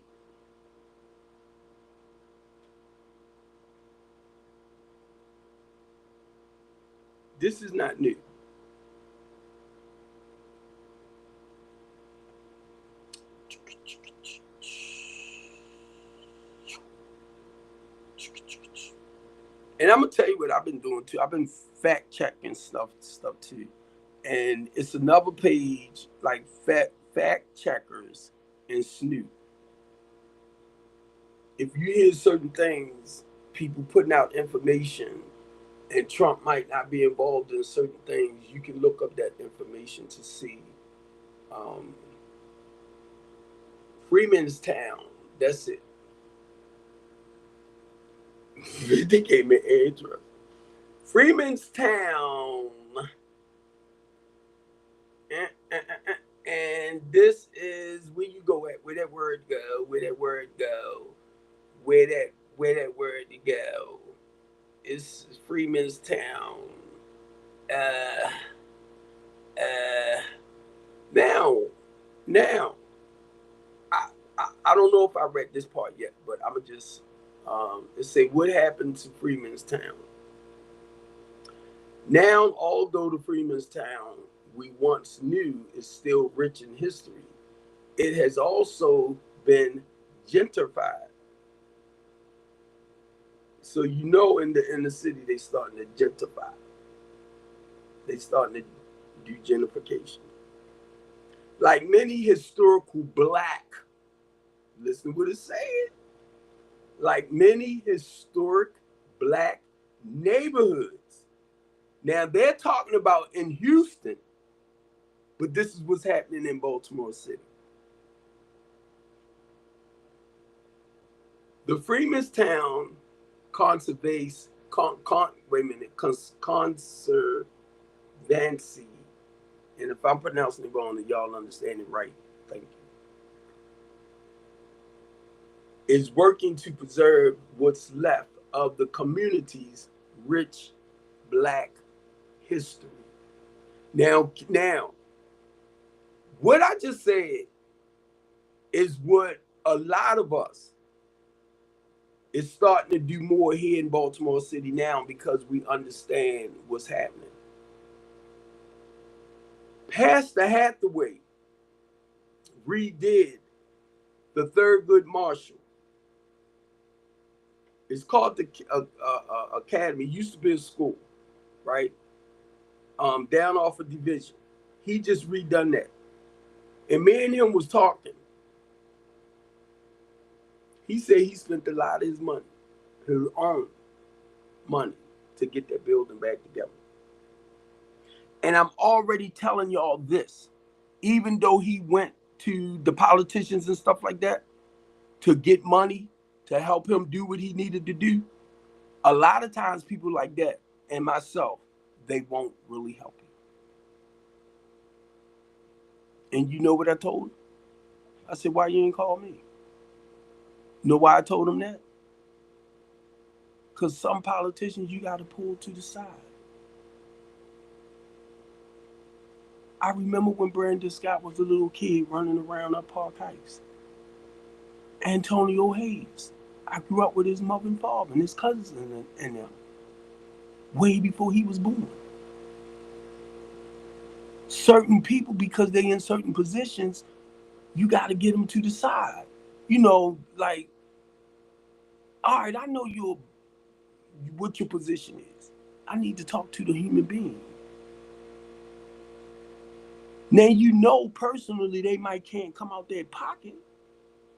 This is not new. And I'm gonna tell you what I've been doing too. I've been fact checking stuff too. And it's another page like fact checkers and Snoop. If you hear certain things, people putting out information, and Trump might not be involved in certain things, you can look up that information to see. Um, Freemanstown, that's it. They gave me an address. Freemanstown. And this is where you go at, where that word go, where that word go, where that word to go. It's Freemanstown. Uh, uh, now, now, I don't know if I read this part yet, but I'm gonna just let's say what happened to Freemanstown. Now, although the Freemanstown we once knew is still rich in history, it has also been gentrified. So you know, in the city, they starting to gentrify. They starting to do gentrification. Like many historical black, listen to what it's saying. Like many historic black neighborhoods. Now they're talking about in Houston, but this is what's happening in Baltimore City. The Freemanstown Conservancy, and if I'm pronouncing it wrong, then y'all understand it right. Thank you. Is working to preserve what's left of the community's rich black history. Now, what I just said is what a lot of us is starting to do more here in Baltimore City now because we understand what's happening. Pastor Hathaway redid the Thurgood Marshall. It's called the Academy. It used to be a school, right? Down off of Division. He just redone that. And me and him was talking. He said he spent a lot of his money, his own money, to get that building back together. And I'm already telling y'all this, even though he went to the politicians and stuff like that to get money to help him do what he needed to do, a lot of times people like that and myself, they won't really help you. And you know what I told him? I said, why you ain't call me? You know why I told him that? Because some politicians you got to pull to the side. I remember when Brandon Scott was a little kid running around up Park Heights. Antonio Hayes. I grew up with his mother and father and his cousins and them way before he was born. Certain people, because they in certain positions, you got to get them to the side. You know, like, all right, I know what your position is. I need to talk to the human being. Now, you know, personally, they can't come out their pocket.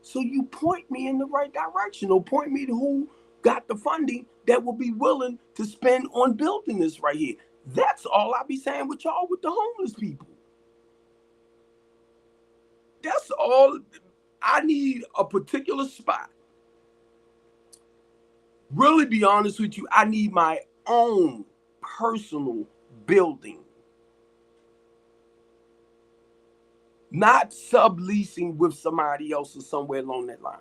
So you point me in the right direction or point me to who got the funding that will be willing to spend on building this right here. That's all I be saying with y'all with the homeless people. That's all. I need a particular spot. Really be honest with you, I need my own personal building. Not subleasing with somebody else or somewhere along that line.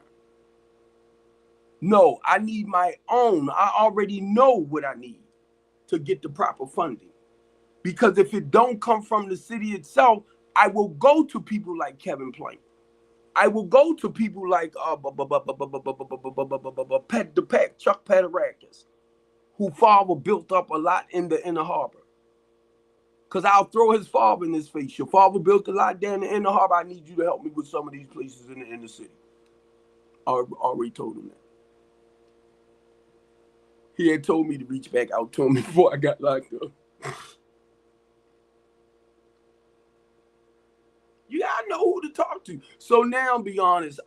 No, I need my own. I already know what I need to get the proper funding. Because if it don't come from the city itself, I will go to people like Kevin Plank. I will go to people like Chuck Padarakis, who father built up a lot in the inner harbor. Because I'll throw his father in his face. Your father built a lot down in the inner harbor. I need you to help me with some of these places in the inner city. I already told him that. He had told me to reach back out to him before I got locked up. You gotta know who to talk to. So now, to be honest,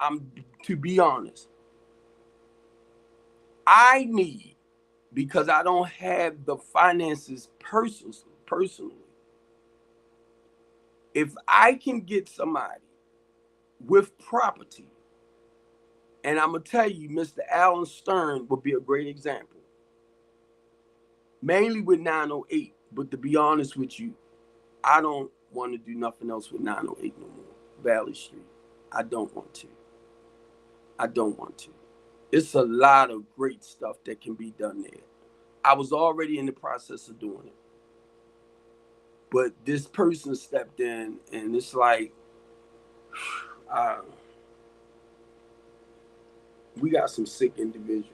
I need, because I don't have the finances personally. If I can get somebody with property, and I'm gonna tell you, Mr. Alan Stern would be a great example, mainly with 908. But to be honest with you, I don't want to do nothing else with 908 no more. Valley Street. I don't want to. I don't want to. It's a lot of great stuff that can be done there. I was already in the process of doing it. But this person stepped in, and it's like, we got some sick individuals.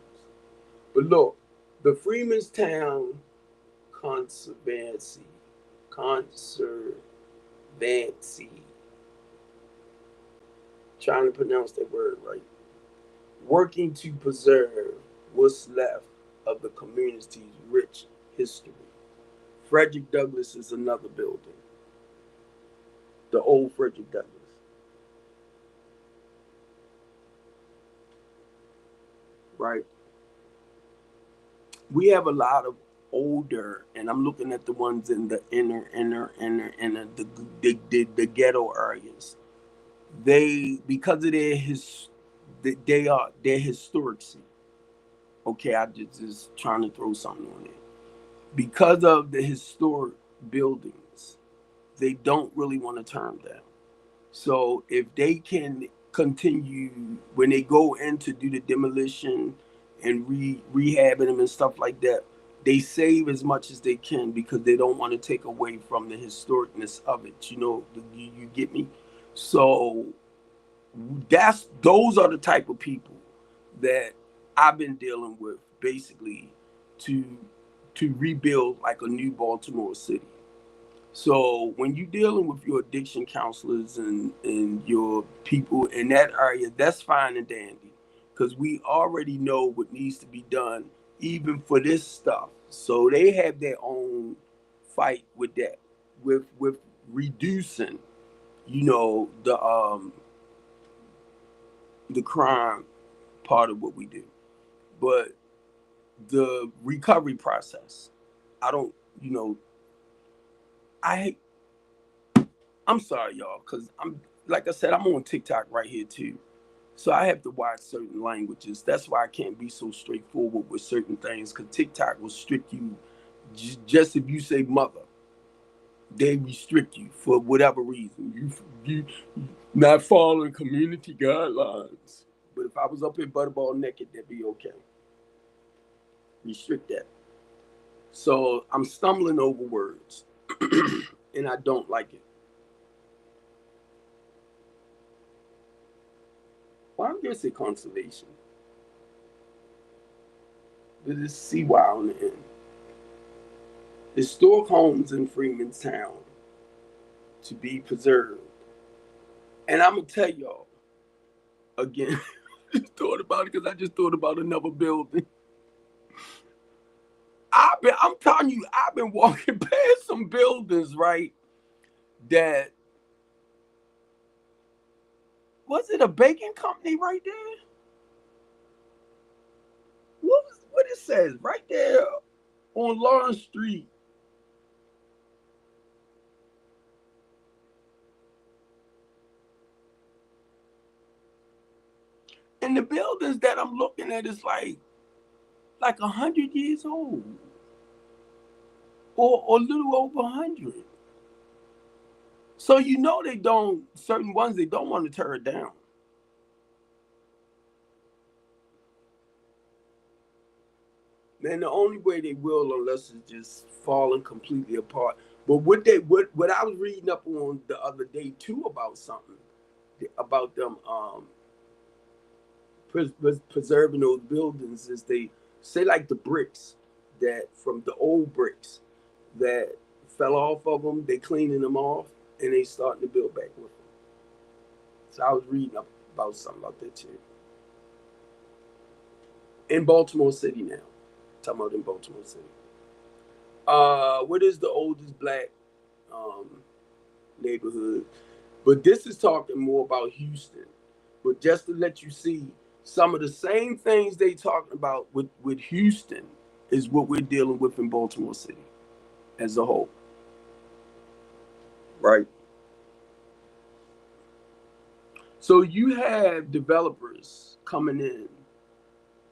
But look, the Freemanstown Conservancy, trying to pronounce that word right, working to preserve what's left of the community's rich history. Frederick Douglass is another building, the old Frederick Douglass. Right? We have a lot of older, and I'm looking at the ones in the inner, the ghetto areas. They, because of their their historicity. Okay, I just trying to throw something on it. Because of the historic buildings, they don't really want to turn them down. So if they can continue, when they go in to do the demolition and rehabbing them and stuff like that, they save as much as they can because they don't want to take away from the historicness of it. You know, you get me? So those are the type of people that I've been dealing with, basically, to rebuild like a new Baltimore City. So when you're dealing with your addiction counselors and your people in that area, that's fine and dandy, because we already know what needs to be done, even for this stuff. So they have their own fight with that, with reducing, the crime part of what we do. But the recovery process, I don't, I I'm sorry, y'all, because I'm, like I said, I'm on TikTok right here too. So I have to watch certain languages. That's why I can't be so straightforward with certain things, because TikTok will restrict you. Just if you say mother, they restrict you for whatever reason. You not following community guidelines. But if I was up here butterball naked, that'd be okay. Restrict that. So I'm stumbling over words, and I don't like it. Well, I'm gonna say conservation. There's this CY on the end. Historic homes in Freemanstown to be preserved. And I'm gonna tell y'all again. I just thought about it because I just thought about another building. I'm telling you, I've been walking past some buildings, right? That, was it a baking company right there? What it says right there on Lawrence Street? And the buildings that I'm looking at is like 100 years old, or a little over 100. So they don't, certain ones, they don't want to tear it down. Man, the only way they will, unless it's just falling completely apart. But what I was reading up on the other day too about something, about them preserving those buildings, is they say, like, the bricks, that from the old bricks that fell off of them, they cleaning them off and they starting to build back with them. So I was reading up about something about that too. In Baltimore City now. Talking about in Baltimore City. What is the oldest black neighborhood? But this is talking more about Houston. But just to let you see, some of the same things they talking about with Houston is what we're dealing with in Baltimore City as a whole. Right. So you have developers coming in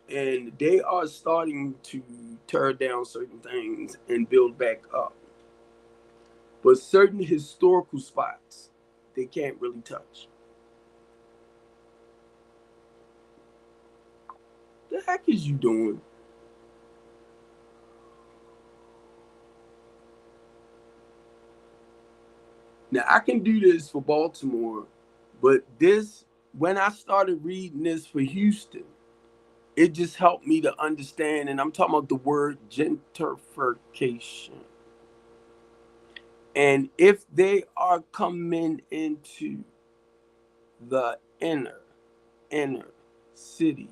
and they are starting to tear down certain things and build back up. But certain historical spots they can't really touch. The heck is you doing? Now I can do this for Baltimore, but this when I started reading this for Houston, it just helped me to understand, and I'm talking about the word gentrification. And if they are coming into the inner city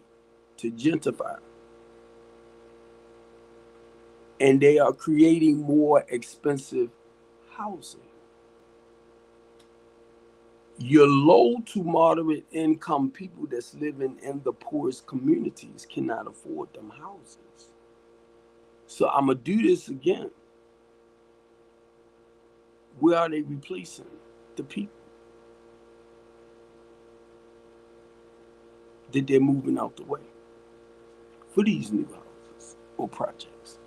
to gentrify, and they are creating more expensive housing, your low to moderate income people that's living in the poorest communities cannot afford them houses. So I'm gonna do this again. Where are they replacing the people that they're moving out the way for these new houses or projects?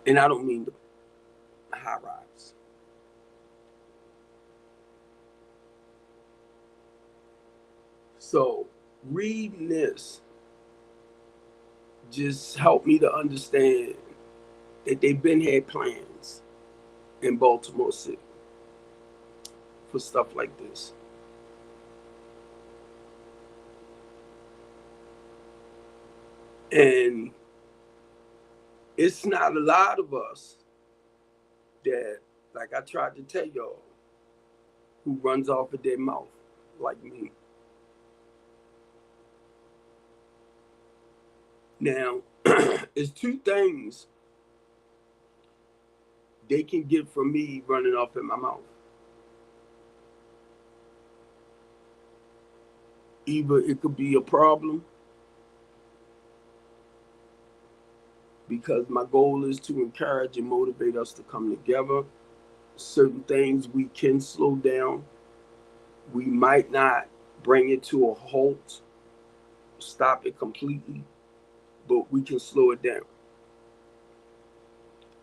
And I don't mean the high rise. So reading this just helped me to understand that they've been had plans in Baltimore City for stuff like this. And it's not a lot of us that, like I tried to tell y'all, who runs off of their mouth like me. Now, it's two things they can get from me running off in my mouth. Either it could be a problem because my goal is to encourage and motivate us to come together. Certain things we can slow down. We might not bring it to a halt, stop it completely, but we can slow it down.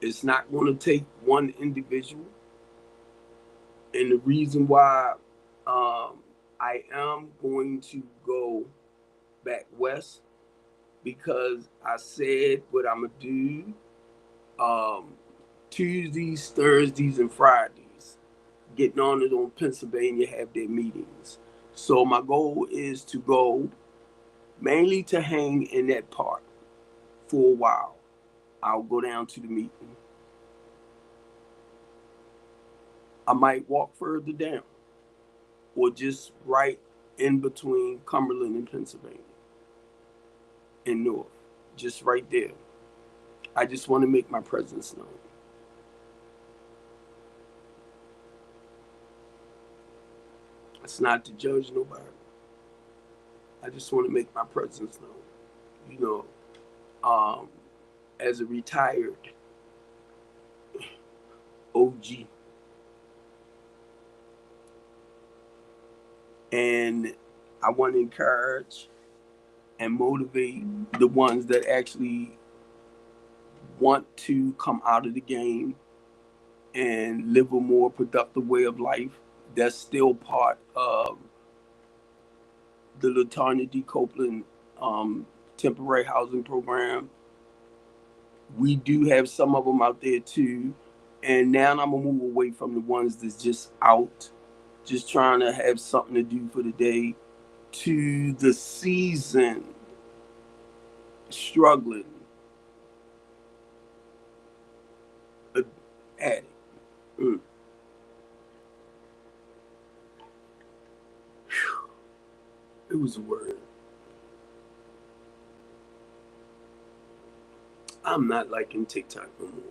It's not going to take one individual. And the reason why I am going to go back west because I said what I'm gonna do Tuesdays, Thursdays, and Fridays. Getting on it on Pennsylvania have their meetings. So my goal is to go mainly to hang in that park for a while. I'll go down to the meeting. I might walk further down or just right in between Cumberland and Pennsylvania and North, just right there. I just want to make my presence known. It's not to judge nobody. I just want to make my presence known. You know, as a retired OG. And I want to encourage and motivate the ones that actually want to come out of the game and live a more productive way of life. That's still part of the LaTanya D. Copeland temporary housing program. We do have some of them out there too. And now I'm going to move away from the ones that's just out, just trying to have something to do for the day, to the season struggling addict. Mm. It was a word. I'm not liking TikTok no more.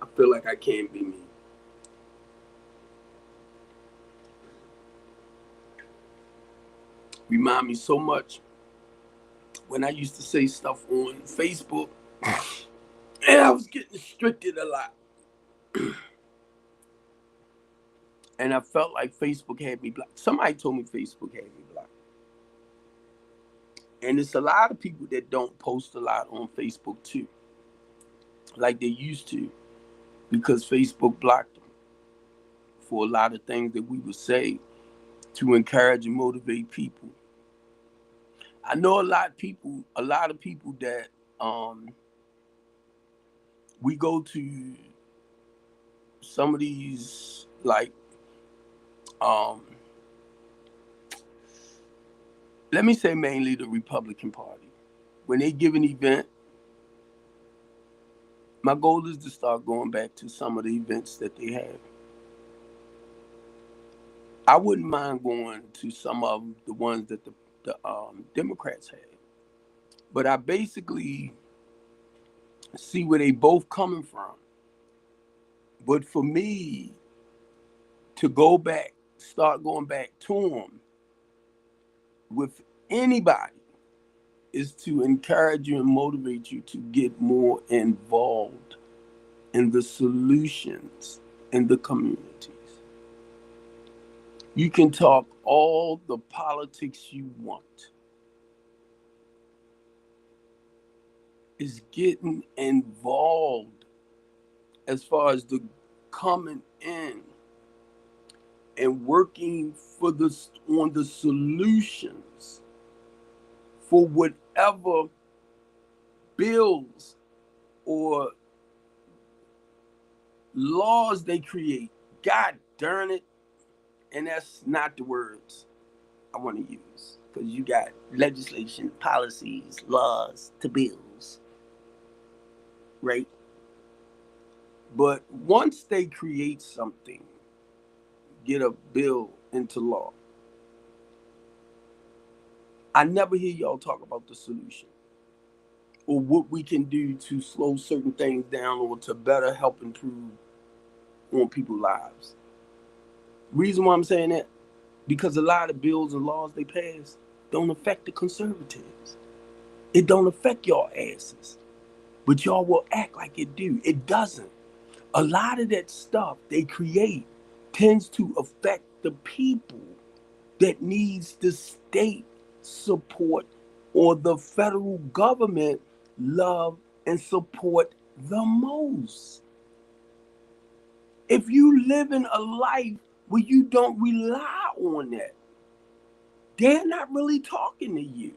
I feel like I can't be me. Remind me so much when I used to say stuff on Facebook, and I was getting restricted a lot. And I felt like Facebook had me blocked. Somebody told me Facebook had me blocked. And it's a lot of people that don't post a lot on Facebook too, like they used to, because Facebook blocked them for a lot of things that we would say to encourage and motivate people. I know a lot of people that we go to some of these, like, let me say mainly the Republican Party. When they give an event, my goal is to start going back to some of the events that they have. I wouldn't mind going to some of the ones that the Democrats had, but I basically see where they both coming from. But for me to go back, start going back to them with anybody, is to encourage you and motivate you to get more involved in the solutions in the communities. You can talk all the politics you want. It's getting involved as far as the coming in and working for on the solutions for whatever bills or laws they create. God darn it. And that's not the words I want to use, because you got legislation, policies, laws to bills, right? But once they create something, get a bill into law, I never hear y'all talk about the solution or what we can do to slow certain things down or to better help improve on people's lives. Reason why I'm saying that, because a lot of bills and laws they pass don't affect the conservatives. It don't affect y'all asses, but y'all will act like it do. It doesn't. A lot of that stuff they create tends to affect the people that needs the state support or the federal government love and support the most. If you live in a life where you don't rely on that, they're not really talking to you.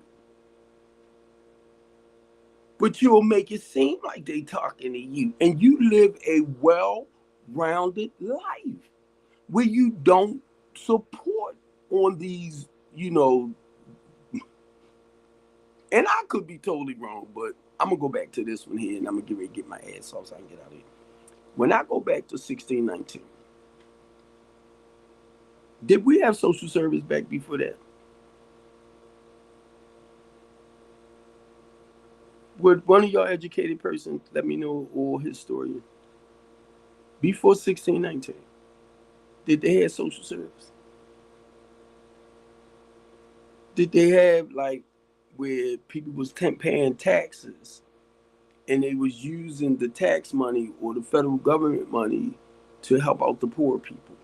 But you'll make it seem like they talking to you. And you live a well-rounded life where you don't support on these, and I could be totally wrong, but I'm going to go back to this one here and I'm going to get my ass off so I can get out of here. When I go back to 1619, did we have social service back before that? Would one of y'all educated persons let me know, or historian, before 1619, did they have social service? Did they have, like, where people was paying taxes and they was using the tax money or the federal government money to help out the poor people?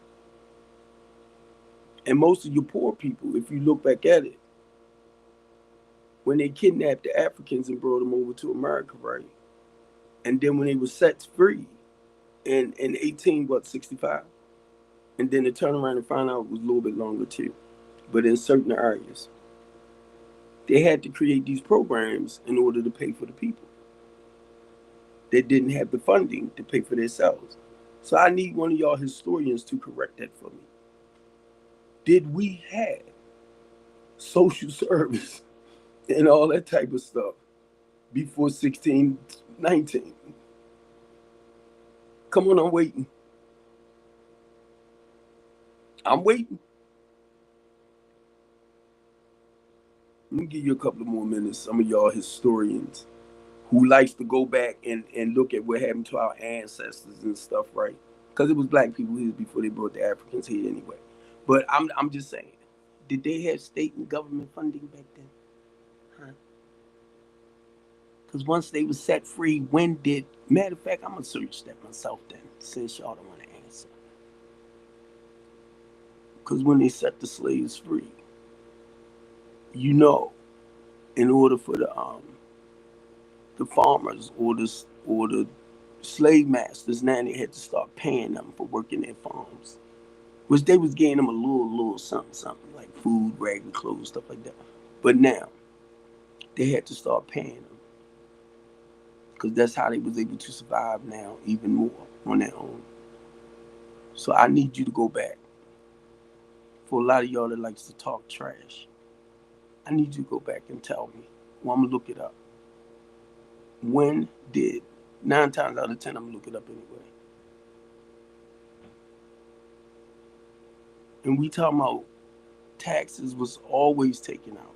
And most of your poor people, if you look back at it, when they kidnapped the Africans and brought them over to America, right? And then when they were set free in 1865, and then they turn around and find out it was a little bit longer too, but in certain areas, they had to create these programs in order to pay for the people. They didn't have the funding to pay for themselves. So I need one of y'all historians to correct that for me. Did we have social service and all that type of stuff before 1619? Come on, I'm waiting. I'm waiting. Let me give you a couple of more minutes. Some of y'all historians who likes to go back and look at what happened to our ancestors and stuff, right? Because it was black people here before they brought the Africans here anyway. But I'm just saying, did they have state and government funding back then? Huh? Because once they were set free, when did? Matter of fact, I'm gonna search that myself then, since y'all don't want to answer. Because when they set the slaves free, you know, in order for the farmers or the slave masters, now they had to start paying them for working their farms, which they was getting them a little something like food, rag, and clothes, stuff like that. But now they had to start paying them because that's how they was able to survive now even more on their own. So I need you to go back. For a lot of y'all that likes to talk trash, I need you to go back and tell me. Well, I'm gonna look it up. When did 9 times out of 10 I'm gonna look it up anyway. And we talking about taxes was always taken out,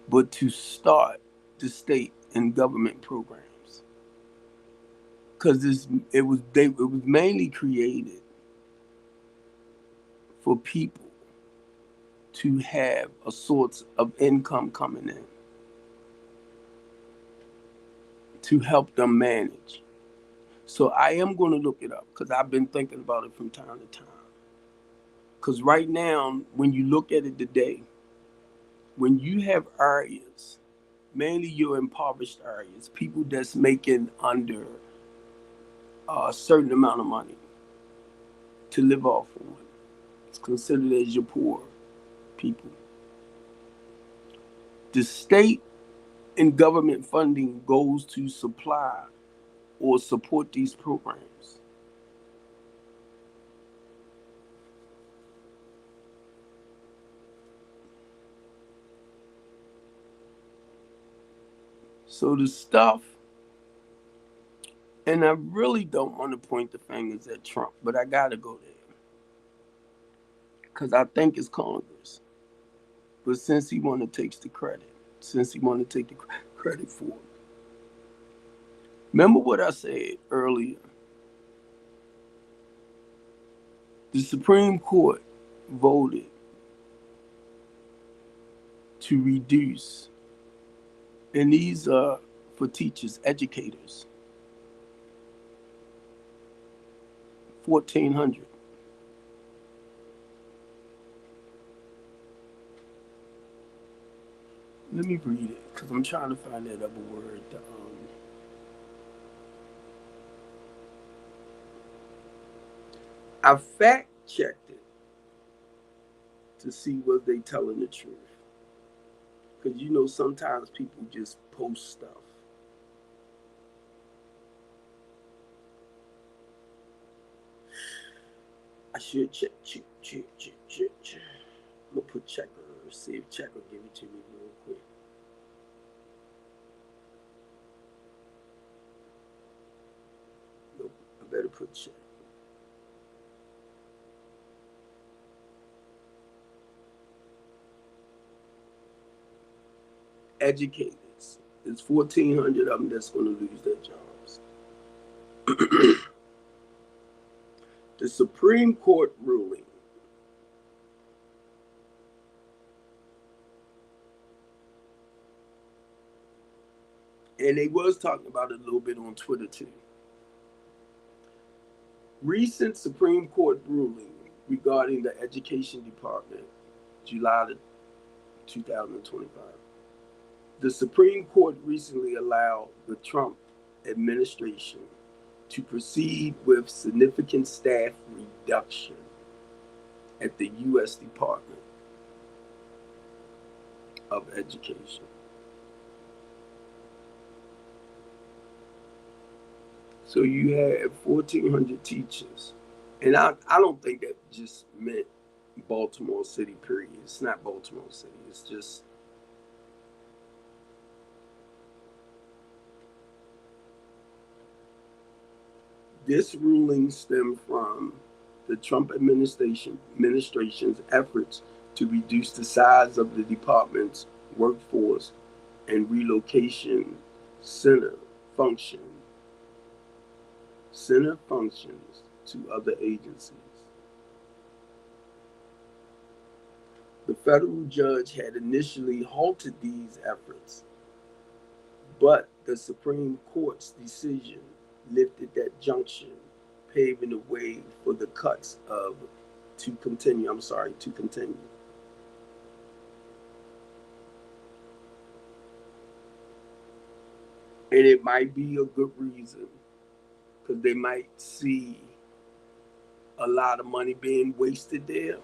but to start the state and government programs, because it was mainly created for people to have a source of income coming in to help them manage. So I am going to look it up because I've been thinking about it from time to time. Because right now, when you look at it today, when you have areas, mainly your impoverished areas, people that's making under a certain amount of money to live off on, it's considered as your poor people. The state and government funding goes to supply or support these programs. So the stuff, and I really don't want to point the fingers at Trump, but I gotta go there because I think it's Congress. But since he want to take the credit, since he want to take the credit for it, remember what I said earlier. The Supreme Court voted to reduce, and these are for teachers, educators, 1,400. Let me read it because I'm trying to find that other word. I fact checked it to see was they telling the truth. Because you know sometimes people just post stuff. I should check. I'm gonna put checker, see if checker give it to me real quick. Nope, I better put check. Educators. There's 1,400 of them that's gonna lose their jobs. The Supreme Court ruling and they was talking about it a little bit on Twitter too. Recent Supreme Court ruling regarding the Education Department, July 2025. The Supreme Court recently allowed the Trump administration to proceed with significant staff reduction at the U.S. Department of Education. So you have 1,400 teachers. And I don't think that just meant Baltimore City, period. It's not Baltimore City. It's just this ruling stemmed from the Trump administration's efforts to reduce the size of the department's workforce and relocation center function functions to other agencies. The federal judge had initially halted these efforts, but the Supreme Court's decision lifted that junction, paving the way for the cuts of to continue. And it might be a good reason because they might see a lot of money being wasted there.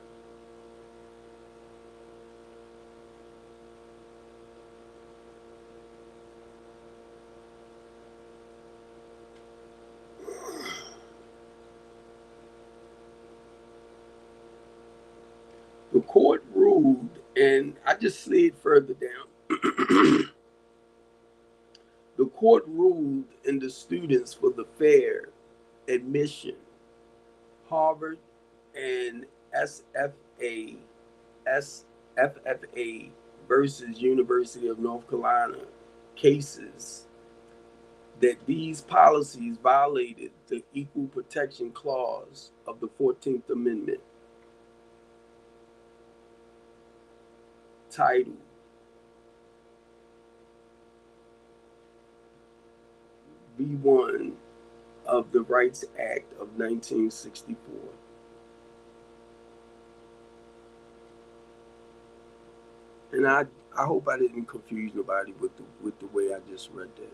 The court ruled, and I just slid further down. The court ruled in the Students for the Fair Admission, Harvard and SFFA versus University of North Carolina cases that these policies violated the Equal Protection Clause of the 14th Amendment, Title V1 of the Rights Act of 1964. And I hope I didn't confuse nobody with the way I just read that.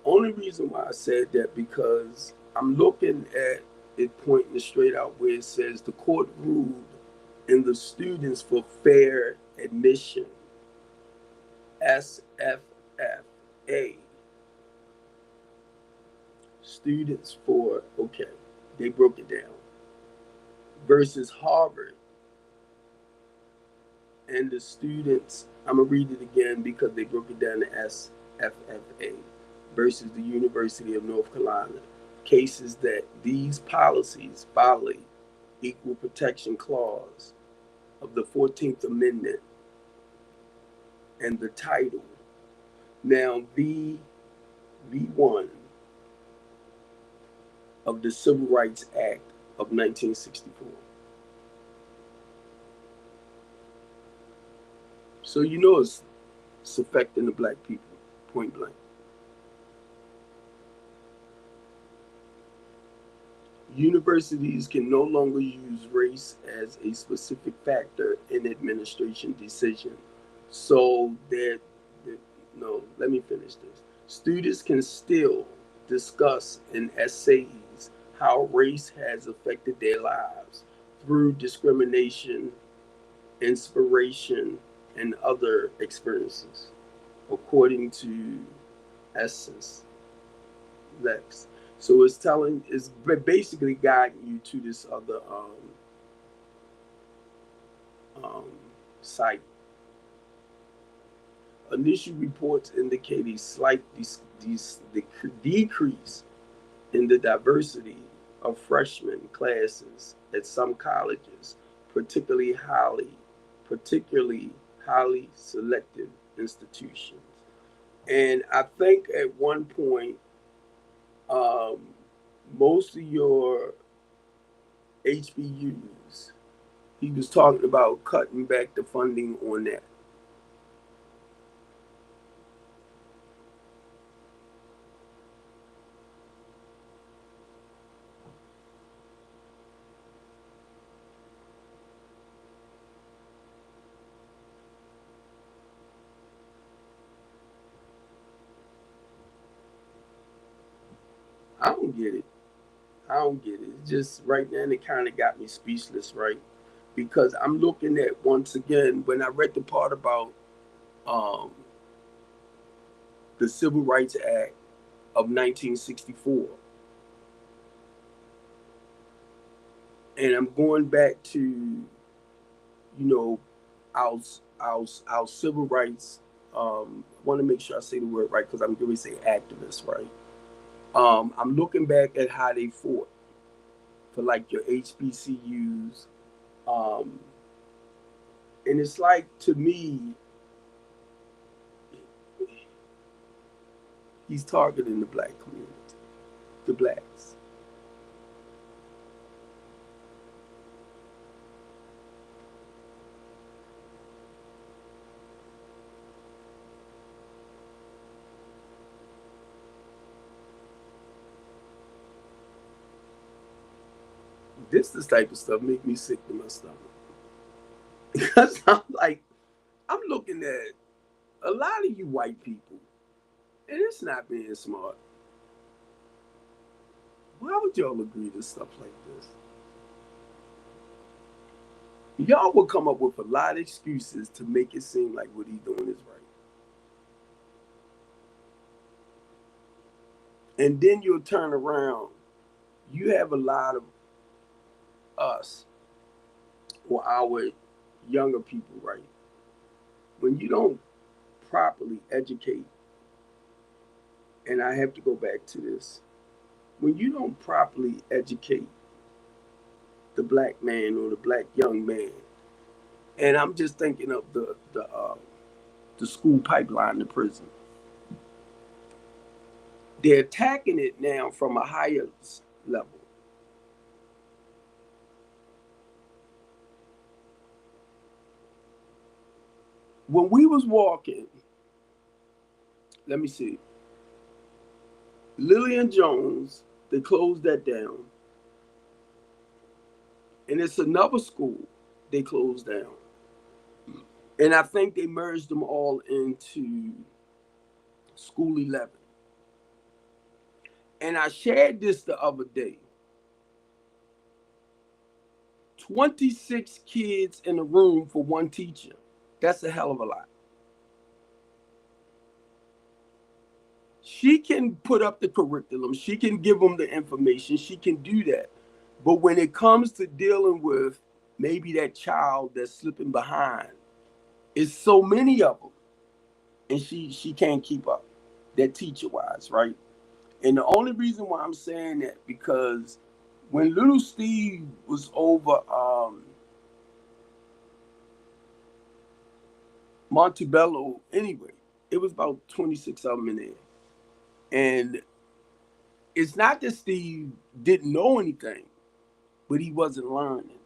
Only reason why I said that because I'm looking at it pointing straight out where it says the court ruled in the Students for Fair Admission, SFFA. Students for, okay, they broke it down, versus Harvard and the students, I'm going to read it again because they broke it down to SFFA versus the University of North Carolina. Cases that these policies violate Equal Protection Clause of the 14th Amendment and the title. Now, V1 of the Civil Rights Act of 1964. So you know it's affecting the black people, point blank. Universities can no longer use race as a specific factor in administration decision. So no, let me finish this. Students can still discuss in essays how race has affected their lives through discrimination, inspiration, and other experiences, according to Essence Lex. So it's basically guiding you to this other site. Initial reports indicate a slight decrease in the diversity of freshman classes at some colleges, particularly highly selective institutions. And I think at one point, most of your HBUs, he was talking about cutting back the funding on that. I don't get it. It's just right now it kind of got me speechless, right? Because I'm looking at, once again, when I read the part about um, the Civil Rights Act of 1964, and I'm going back to, you know, our civil rights. I want to make sure I say the word right because I'm going to say activists, right? I'm looking back at how they fought for like your HBCUs, um, and it's like to me, he's targeting the black community, the blacks. This type of stuff make me sick to my stomach because I'm like, I'm looking at a lot of you white people, and it's not being smart. Why would y'all agree to stuff like this? Y'all will come up with a lot of excuses to make it seem like what he's doing is right. And then you'll turn around. You have a lot of us or our younger people, right? When you don't properly educate, and I have to go back to this, when you don't properly educate the black man or the black young man, and I'm just thinking of the school pipeline to prison. They're attacking it now from a higher level. When we was walking, let me see, Lillian Jones, they closed that down. And it's another school they closed down. And I think they merged them all into School 11. And I shared this the other day. 26 kids in a room for one teacher. That's a hell of a lot. She can put up the curriculum, she can give them the information, she can do that. But when it comes to dealing with maybe that child that's slipping behind, it's so many of them, and she can't keep up. That teacher wise, right? And the only reason why I'm saying that because when little Steve was over Montebello anyway, it was about 26 of them in there. And it's not that Steve didn't know anything, but he wasn't learning.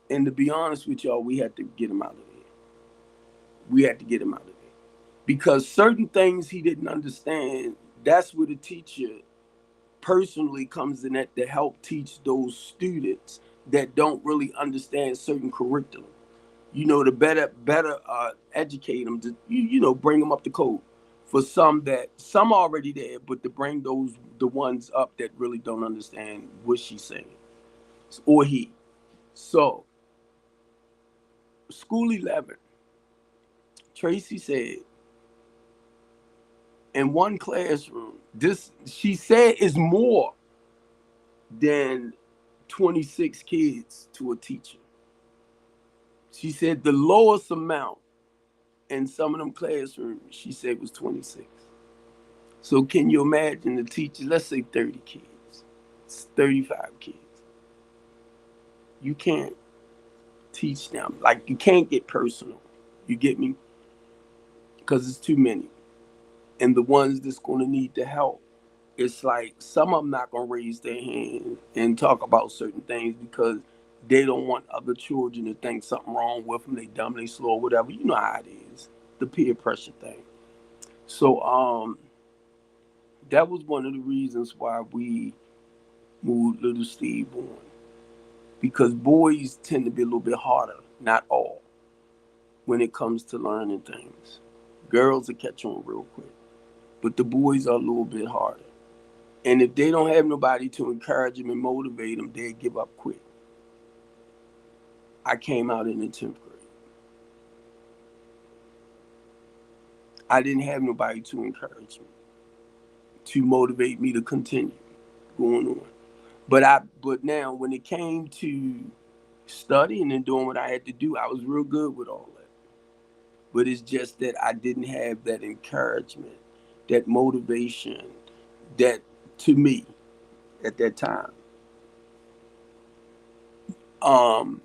And to be honest with y'all, we had to get him out of there. We had to get him out of there. Because certain things he didn't understand, that's where the teacher personally comes in at to help teach those students that don't really understand certain curriculum. You know, to better educate them, to bring them up to code. For some already there, but to bring the ones up that really don't understand what she's saying or he. So, School 11, Tracy said in one classroom, this she said is more than 26 kids to a teacher. She said the lowest amount in some of them classrooms, she said was 26. So can you imagine the teachers, let's say 30 kids, it's 35 kids. You can't teach them. Like you can't get personal. You get me? Because it's too many. And the ones that's going to need the help, it's like some of them not going to raise their hand and talk about certain things because they don't want other children to think something wrong with them. They dumb, they slow, whatever. You know how it is. The peer pressure thing. So that was one of the reasons why we moved little Steve on. Because boys tend to be a little bit harder, not all, when it comes to learning things. Girls will catch on real quick. But the boys are a little bit harder. And if they don't have nobody to encourage them and motivate them, they give up quick. I came out in the 10th grade. I didn't have nobody to encourage me, to motivate me to continue going on. But now when it came to studying and doing what I had to do. I was real good with all that. But it's just that I didn't have that encouragement, that motivation, that to me at that time. Um,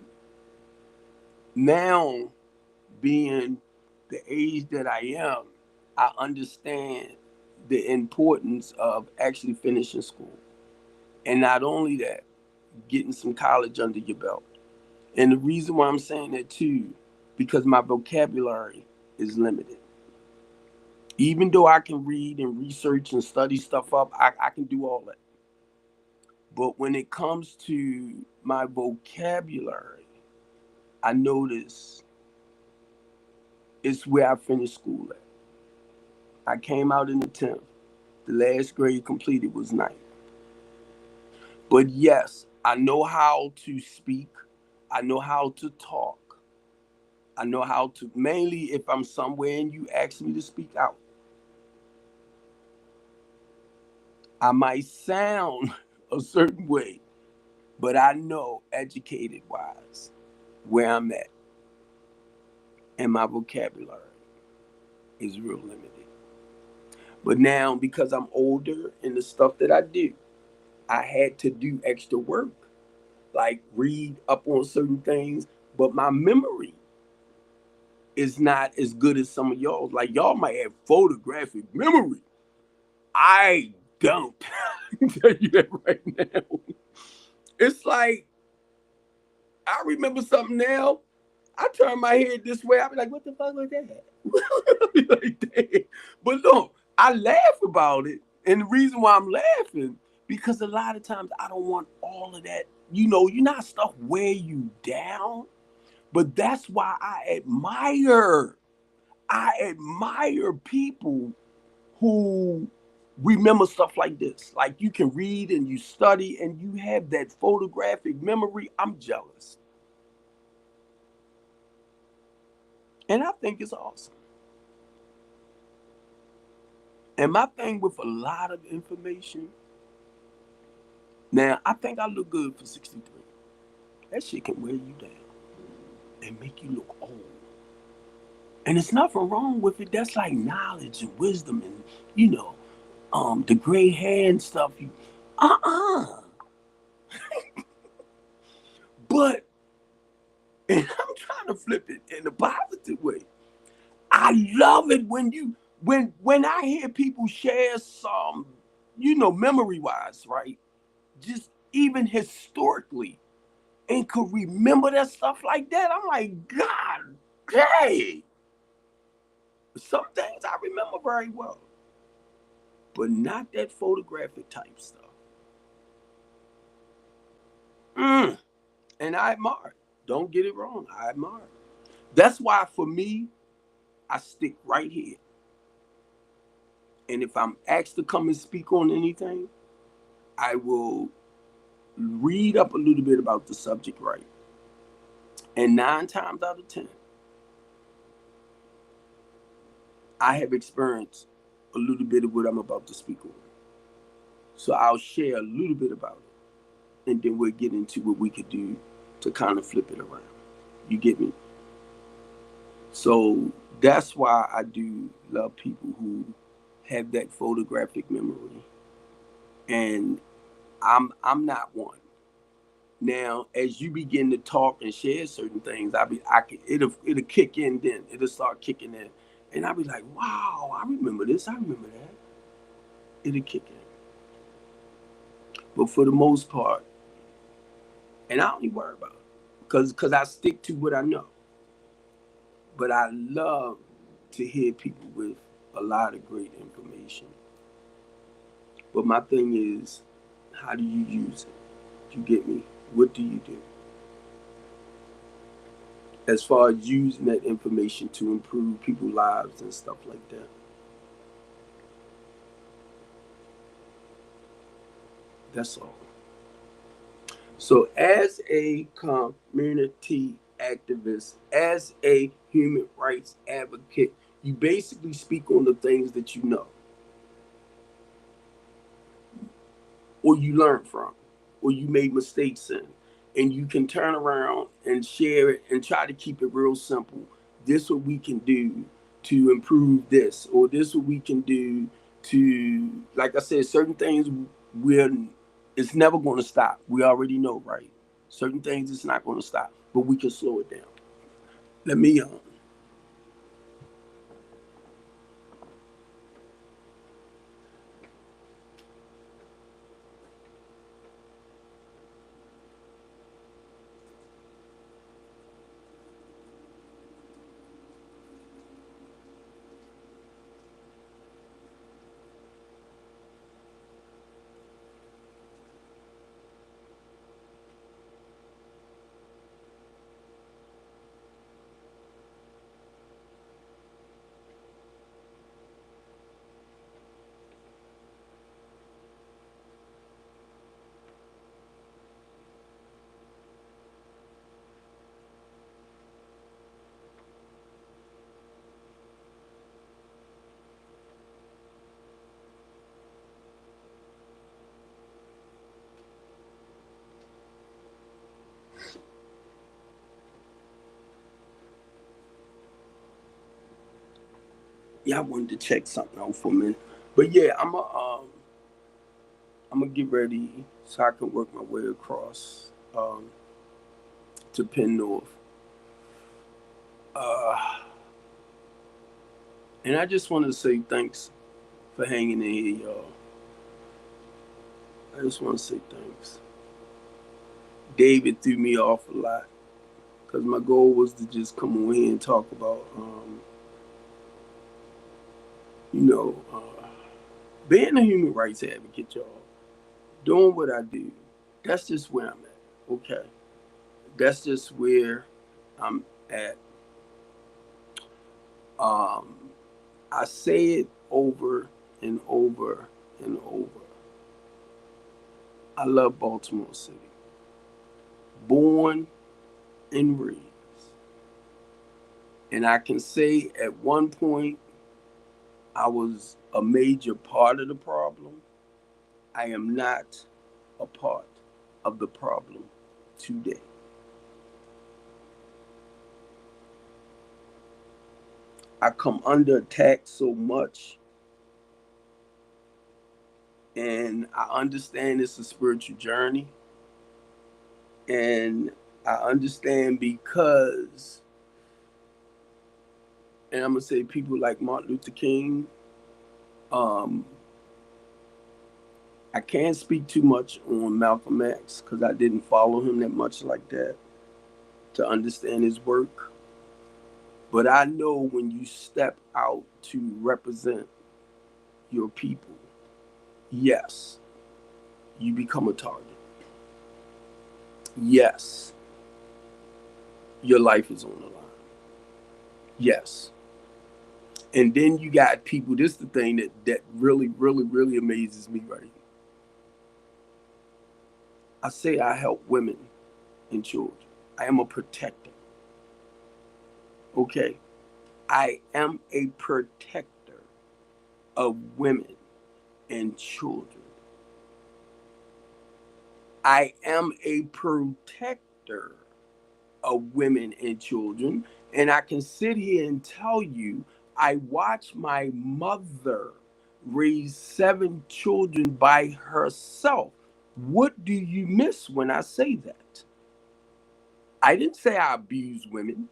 Now being the age that I am, I understand the importance of actually finishing school. And not only that, getting some college under your belt. And the reason why I'm saying that too, because my vocabulary is limited. Even though I can read and research and study stuff up, I can do all that. But when it comes to my vocabulary, I notice it's where I finished school at. I came out in the 10th. The last grade completed was ninth. But yes, I know how to speak. I know how to talk. I know how to, mainly if I'm somewhere and you ask me to speak out. I might sound a certain way, but I know educated wise where I'm at. And my vocabulary is real limited. But now, because I'm older and the stuff that I do, I had to do extra work, like read up on certain things. But my memory is not as good as some of y'all. Like y'all might have photographic memory. I don't. I can tell you that right now. It's like I remember something now. I turn my head this way. I be like, "What the fuck was that?" I be like, "Damn." But no, I laugh about it, and the reason why I'm laughing because a lot of times I don't want all of that. You not stuff wear you down, but that's why I admire. I admire people who remember stuff like this. Like you can read and you study and you have that photographic memory. I'm jealous. And I think it's awesome. And my thing with a lot of information, now I think I look good for 63. That shit can wear you down and make you look old. And there's nothing wrong with it. That's like knowledge and wisdom and, the gray hair and stuff. Uh-uh. But, and I'm trying to flip it in a positive way. I love it when I hear people share some, memory wise, right? Just even historically, and could remember that stuff like that. I'm like, God, hey, some things I remember very well, but not that photographic type stuff. Mm. And I admire it. Don't get it wrong. I admire it. That's why for me, I stick right here. And if I'm asked to come and speak on anything, I will read up a little bit about the subject, right? And 9 times out of 10, I have experienced a little bit of what I'm about to speak on. So I'll share a little bit about it. And then we'll get into what we could do to kind of flip it around. You get me? So that's why I do love people who have that photographic memory. And I'm not one. Now, as you begin to talk and share certain things, it'll kick in then. It'll start kicking in. And I'll be like, wow, I remember this, I remember that. It'll kick in. But for the most part, and I don't even worry about it. Because I stick to what I know. But I love to hear people with a lot of great information. But my thing is, how do you use it? You get me? What do you do? As far as using that information to improve people's lives and stuff like that. That's all. So, as a community activist, as a human rights advocate, you basically speak on the things that you know, or you learn from, or you made mistakes in. and you can turn around and share it and try to keep it real simple. This what we can do to improve this, or this what we can do to, like I said, certain things we're it's never going to stop. We already know, right? Certain things it's not going to stop, but we can slow it down. Let me yeah, I wanted to check something out for a minute, but yeah, I'm gonna get ready so I can work my way across to Penn North. Uh, and I just want to say thanks for hanging in here, y'all. I just want to say thanks. David threw me off a lot because my goal was to just come on here and talk about, you know, being a human rights advocate, y'all. Doing what I do. That's just where I'm at. Okay. That's just where I'm at. Um, I say it over and over and over. I love Baltimore City. Born and raised. And I can say at one point I was a major part of the problem. I am not a part of the problem today. I come under attack so much, and I understand it's a spiritual journey, and I understand because, and I'm gonna say people like Martin Luther King. Um, I can't speak too much on Malcolm X because I didn't follow him that much like that to understand his work. But I know when you step out to represent your people, yes, you become a target. Yes, your life is on the line. Yes. And then you got people, this is the thing that really, really, really amazes me, right? I say I help women and children. I am a protector. Okay? I am a protector of women and children. I am a protector of women and children. And I can sit here and tell you, I watched my mother raise 7 children by herself. What do you miss when I say that? I didn't say I abuse women.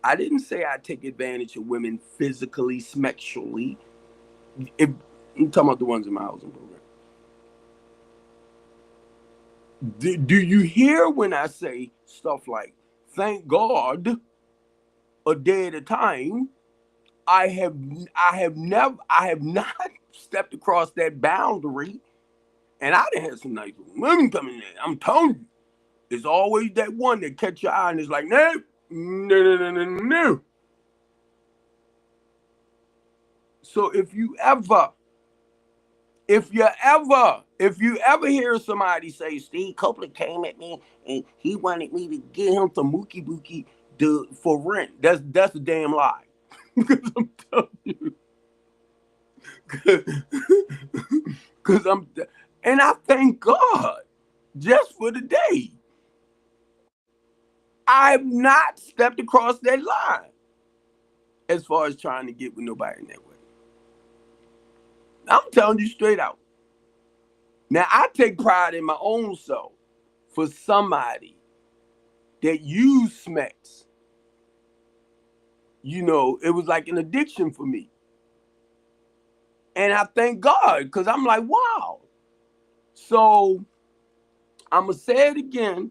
I didn't say I take advantage of women physically, sexually. If, I'm talking about the ones in my housing program. Do you hear when I say stuff like, thank God, a day at a time, I have not stepped across that boundary, and I done had some nice women coming in. I'm telling you, there's always that one that catch your eye and is like, no, no, no, no, no, no. So if you ever hear somebody say Steve Copeland came at me and he wanted me to give him some mookie bookie for rent, that's a damn lie. Because I'm telling you, because I'm, and I thank God just for the day. I've not stepped across that line as far as trying to get with nobody in that way. I'm telling you straight out. Now, I take pride in my own self for somebody that used smacks. It was like an addiction for me. And I thank God because I'm like, wow. So I'm going to say it again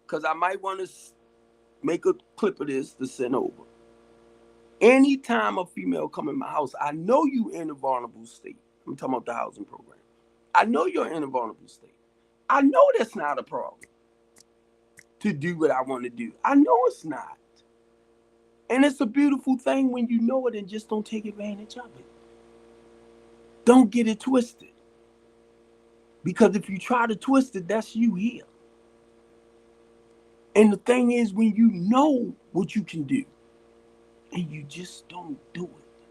because I might want to make a clip of this to send over. Anytime a female come in my house, I know you in a vulnerable state. I'm talking about the housing program. I know you're in a vulnerable state. I know that's not a problem to do what I want to do. I know it's not. And it's a beautiful thing when you know it and just don't take advantage of it. Don't get it twisted. Because if you try to twist it, that's you here. And the thing is, when you know what you can do and you just don't do it,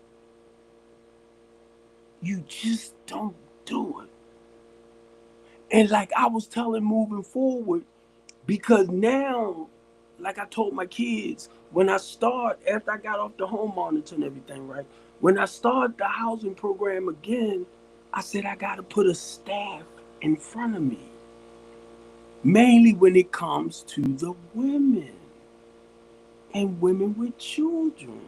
you just don't do it. And like I was telling moving forward, because now, like I told my kids, when I start, after I got off the home monitor and everything, right? When I start the housing program again, I said I got to put a staff in front of me. Mainly when it comes to the women and women with children.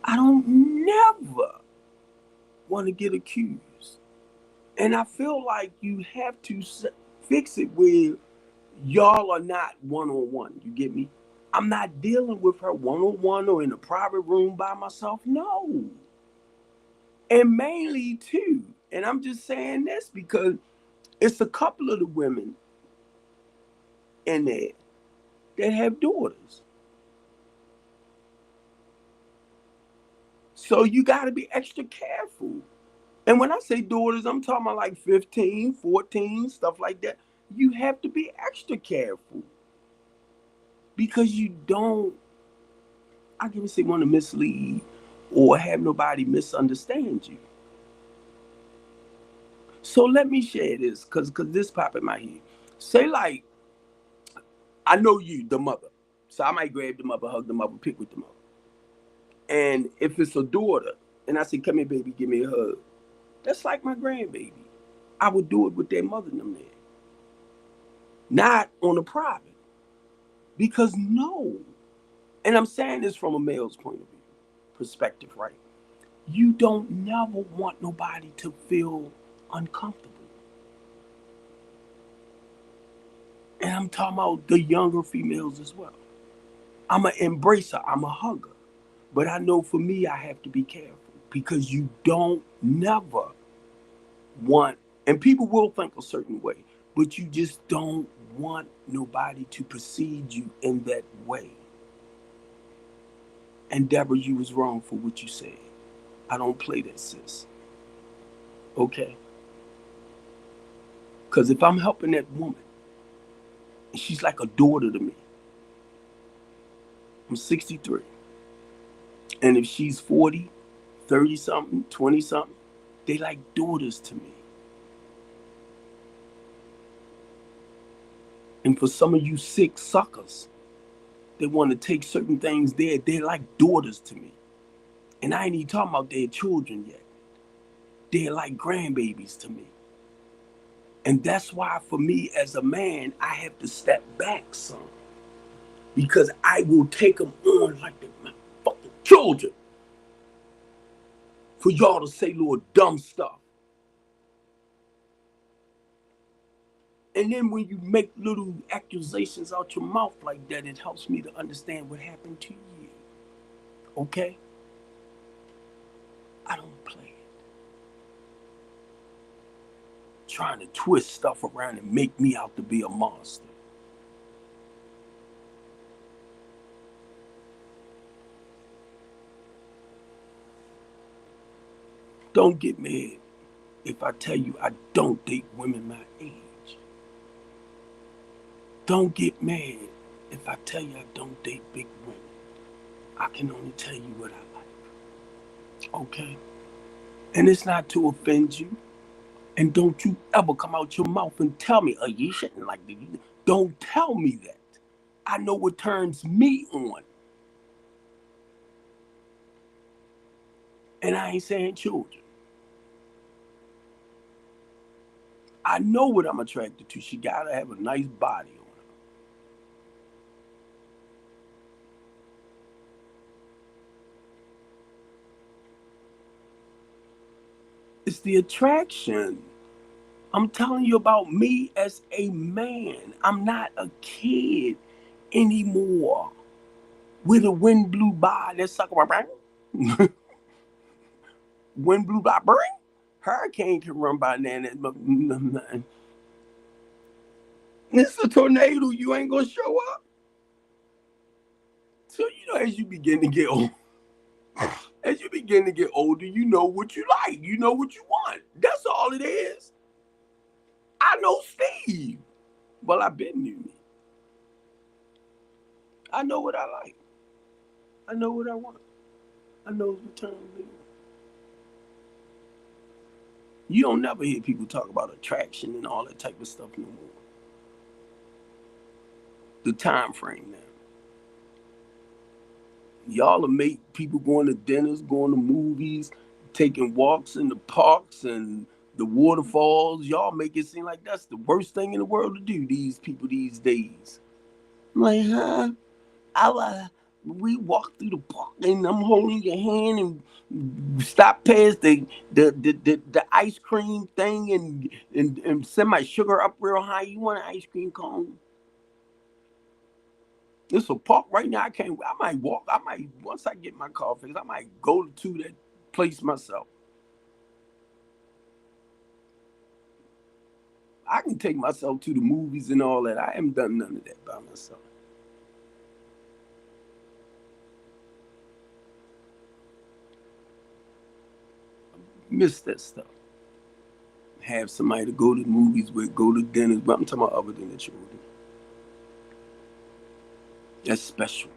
I don't never want to get accused. And I feel like you have to fix it where y'all are not one-on-one. You get me? I'm not dealing with her one-on-one or in a private room by myself. No. And mainly too, and I'm just saying this because it's a couple of the women in there that have daughters. So you got to be extra careful. And when I say daughters, I'm talking about like 15, 14, stuff like that. You have to be extra careful because you don't, I can say, want to mislead or have nobody misunderstand you. So let me share this because this pop in my head. Say like, I know you, the mother. So I might grab the mother, hug the mother, pick with the mother. And if it's a daughter, and I say, come here, baby, give me a hug. That's like my grandbaby. I would do it with their mother and them there. Not on a private. Because no. And I'm saying this from a male's point of view, perspective, right? You don't never want nobody to feel uncomfortable. And I'm talking about the younger females as well. I'm an embracer, I'm a hugger. But I know for me, I have to be careful because you don't never want, and people will think a certain way, but you just don't want nobody to perceive you in that way. And Deborah, you was wrong for what you said. I don't play that, sis. Okay? Because if I'm helping that woman, and she's like a daughter to me, I'm 63. And if she's 40, 30 something, 20 something, they like daughters to me. And for some of you sick suckers, they want to take certain things there. They're like daughters to me. And I ain't even talking about their children yet. They're like grandbabies to me. And that's why for me as a man, I have to step back some. Because I will take them on like they're my fucking children. For y'all to say little dumb stuff. And then when you make little accusations out your mouth like that, it helps me to understand what happened to you. Okay? I don't play it. Trying to twist stuff around and make me out to be a monster. Don't get mad if I tell you I don't date women my age. Don't get mad if I tell you I don't date big women. I can only tell you what I like. Okay? And it's not to offend you. And don't you ever come out your mouth and tell me, oh, you shouldn't like this. Don't tell me that. I know what turns me on. And I ain't saying children. I know what I'm attracted to. She gotta have a nice body on her. It's the attraction. I'm telling you about me as a man. I'm not a kid anymore. With a wind blew by, that sucker, bang. Wind blew by, bang. Hurricane can run by now. It's a tornado. You ain't gonna show up. So as you begin to get old, you know what you like. You know what you want. That's all it is. I know Steve. Well, I've been knew me. I know what I like. I know what I want. I know what turns me on. You don't never hear people talk about attraction and all that type of stuff no more. The time frame now. Y'all will make people going to dinners, going to movies, taking walks in the parks and the waterfalls. Y'all make it seem like that's the worst thing in the world to do, these people these days. I'm like, huh? We walk through the park and I'm holding your hand and stop past the ice cream thing and send my sugar up real high. You want an ice cream cone? It's a park right now. I might walk. Once I get my car fixed, I might go to that place myself. I can take myself to the movies and all that. I haven't done none of that by myself. Miss that stuff. Have somebody to go to the movies with, go to dinners, but I'm talking about other than the children. That's special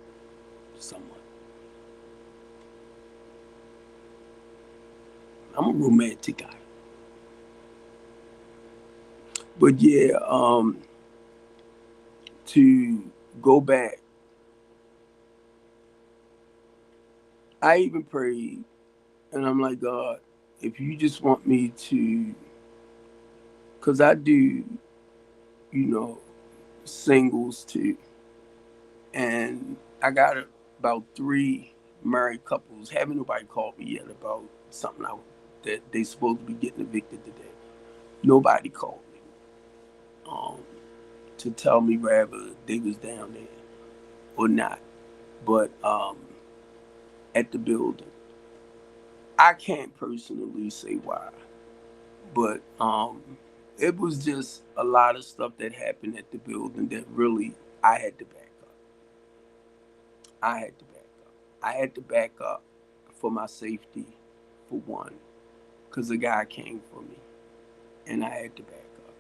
to someone. I'm a romantic guy. But yeah, to go back, I even prayed, and I'm like, God, if you just want me to, because I do, singles too. And I got about 3 married couples. Haven't nobody called me yet about something that they supposed to be getting evicted today. Nobody called me to tell me whether they was down there or not. But at the building, I can't personally say why, but it was just a lot of stuff that happened at the building that really I had to back up. I had to back up for my safety, for one, because the guy came for me, and I had to back up.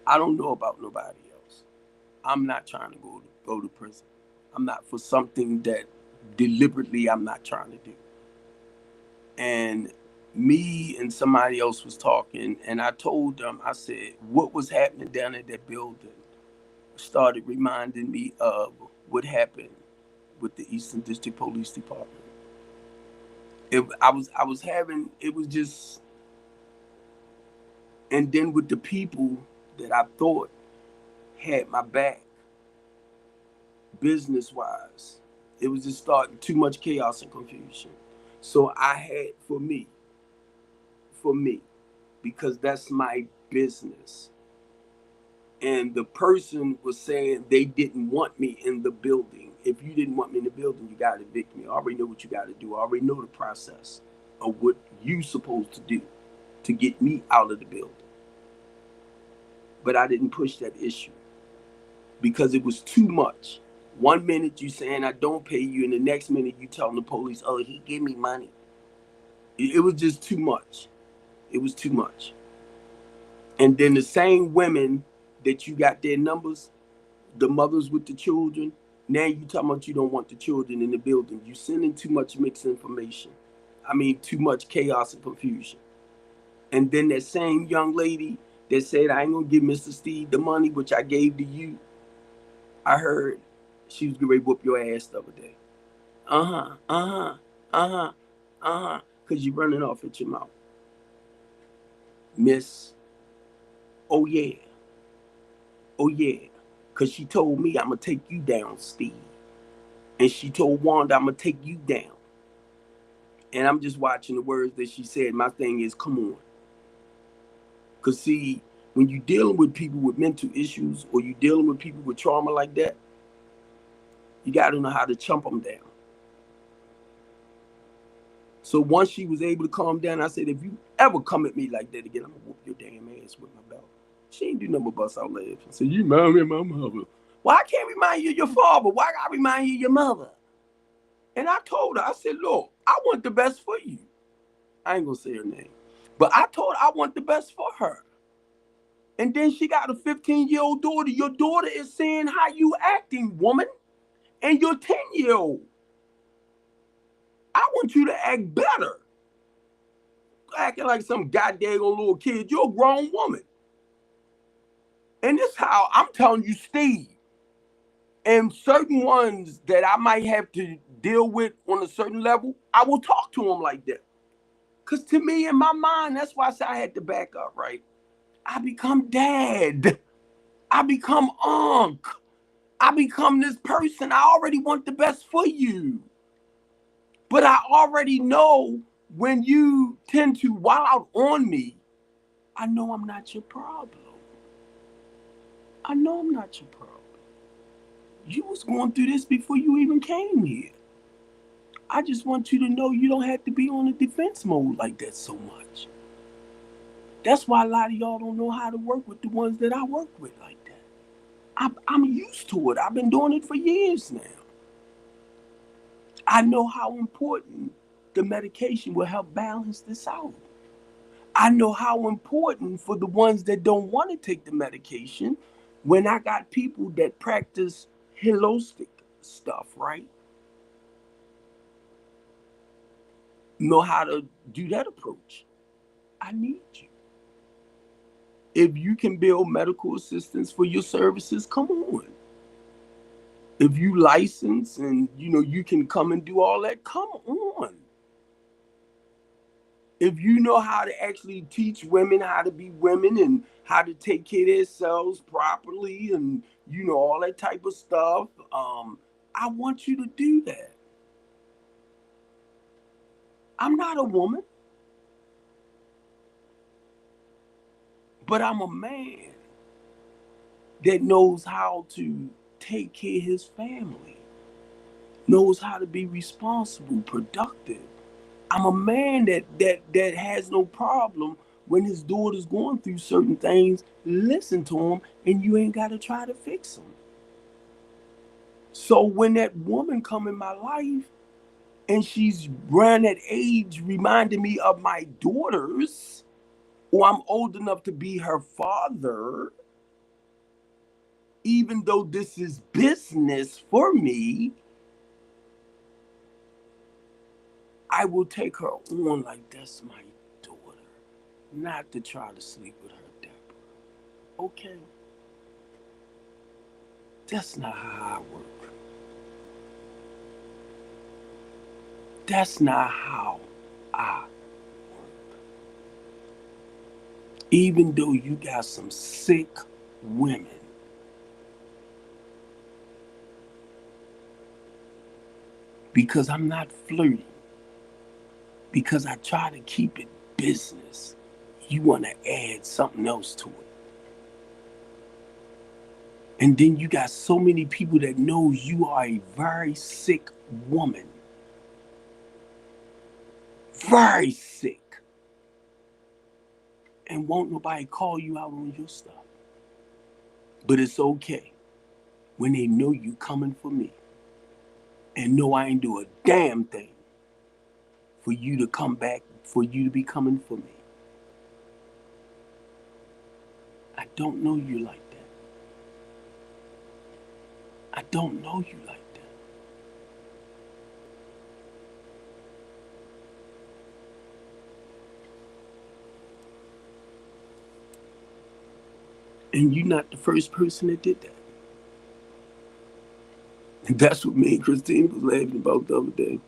I don't know about nobody else. I'm not trying to go to prison. I'm not for something that deliberately I'm not trying to do. And me and somebody else was talking, and I told them, I said, what was happening down at that building started reminding me of what happened with the Eastern District Police Department. It was just, and then with the people that I thought had my back, business wise, it was just starting too much chaos and confusion. So I had for me, because that's my business. And the person was saying they didn't want me in the building. If you didn't want me in the building, you got to evict me. I already know what you got to do. I already know the process of what you supposed to do to get me out of the building. But I didn't push that issue because it was too much. 1 minute you saying I don't pay you, and the next minute you telling the police, oh, he give me money. It was just too much. It was too much. And then the same women that you got their numbers, the mothers with the children, now you talking about you don't want the children in the building. You sending too much mixed information. I mean, too much chaos and confusion. And then that same young lady that said I ain't gonna give Mr. Steve the money which I gave to you. I heard she was ready to whoop your ass the other day. Uh-huh, uh-huh, uh-huh, uh-huh. Cause you running off at your mouth. Miss, oh yeah, oh yeah. Cause she told me I'm gonna take you down, Steve. And she told Wanda I'm gonna take you down. And I'm just watching the words that she said. My thing is, come on. Cause see, when you're dealing with people with mental issues or you're dealing with people with trauma like that, you gotta know how to chump them down. So once she was able to calm down, I said, if you ever come at me like that again, I'm gonna whoop your damn ass with my belt. She ain't do nothing but bust out laughing. Said, you remind me of my mother. Well, I can't remind you of your father. Why gotta remind you of your mother? And I told her, I said, look, I want the best for you. I ain't gonna say her name. But I told her I want the best for her. And then she got a 15-year-old daughter. Your daughter is saying how you acting, woman. And you're 10-year-old. I want you to act better. Acting like some goddamn little kid. You're a grown woman. And this how I'm telling you, Steve. And certain ones that I might have to deal with on a certain level, I will talk to them like that. Because to me, in my mind, that's why I said I had to back up, right? I become dad. I become unc. I become this person. I already want the best for you. But I already know when you tend to wild out on me, I know I'm not your problem. I know I'm not your problem. You was going through this before you even came here. I just want you to know you don't have to be on a defense mode like that so much. That's why a lot of y'all don't know how to work with the ones that I work with like that. I'm used to it. I've been doing it for years now. I know how important the medication will help balance this out. I know how important for the ones that don't want to take the medication, when I got people that practice holistic stuff, right? Know how to do that approach. I need you. If you can build medical assistance for your services, come on. If you license and you can come and do all that, come on. If you know how to actually teach women how to be women and how to take care of themselves properly and all that type of stuff, I want you to do that. I'm not a woman, but I'm a man that knows how to take care of his family, knows how to be responsible, productive. I'm a man that has no problem when his daughter's going through certain things. Listen to him, and you ain't got to try to fix him. So when that woman come in my life, and she's around that age, reminding me of my daughters, or I'm old enough to be her father, even though this is business for me, I will take her on like that's my daughter, not to try to sleep with her, Deborah. Okay? That's not how I work. That's not how I work. Even though you got some sick women, because I'm not flirting, because I try to keep it business, you want to add something else to it. And then you got so many people that knows you are a very sick woman. Very sick. And won't nobody call you out on your stuff. But it's okay when they know you coming for me and know I ain't do a damn thing for you to come back, for you to be coming for me. I don't know you like that. I don't know you like that. And you're not the first person that did that. And that's what me and Christina was laughing about the other day.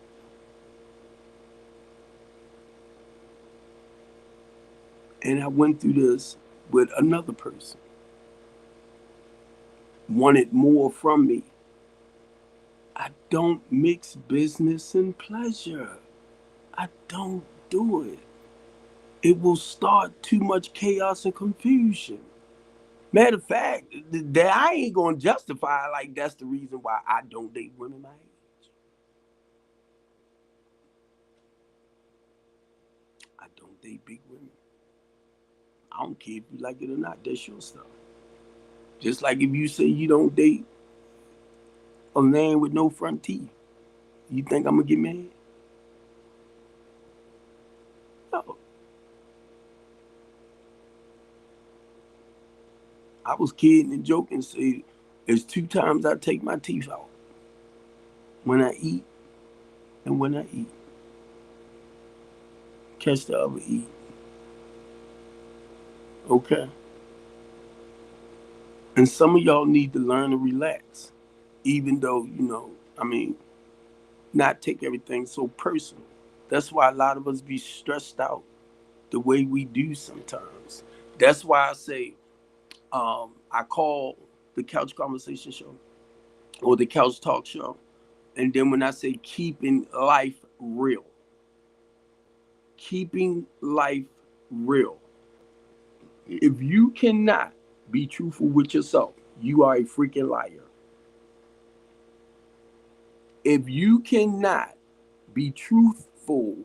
And I went through this with another person. Wanted more from me. I don't mix business and pleasure. I don't do it. It will start too much chaos and confusion. Matter of fact, that I ain't gonna justify like that's the reason why I don't date women my age. I don't date big women. I don't care if you like it or not. That's your stuff. Just like if you say you don't date a man with no front teeth, you think I'm gonna get mad? No. I was kidding and joking. Say it's 2 times I take my teeth out: when I eat and when I eat. Catch the other eat. Okay. And some of y'all need to learn to relax, even though I mean, not take everything so personal. That's why a lot of us be stressed out the way we do sometimes. That's why I say I call the Couch Conversation Show or the Couch Talk Show. And then when I say keeping life real, keeping life real. If you cannot be truthful with yourself, you are a freaking liar. If you cannot be truthful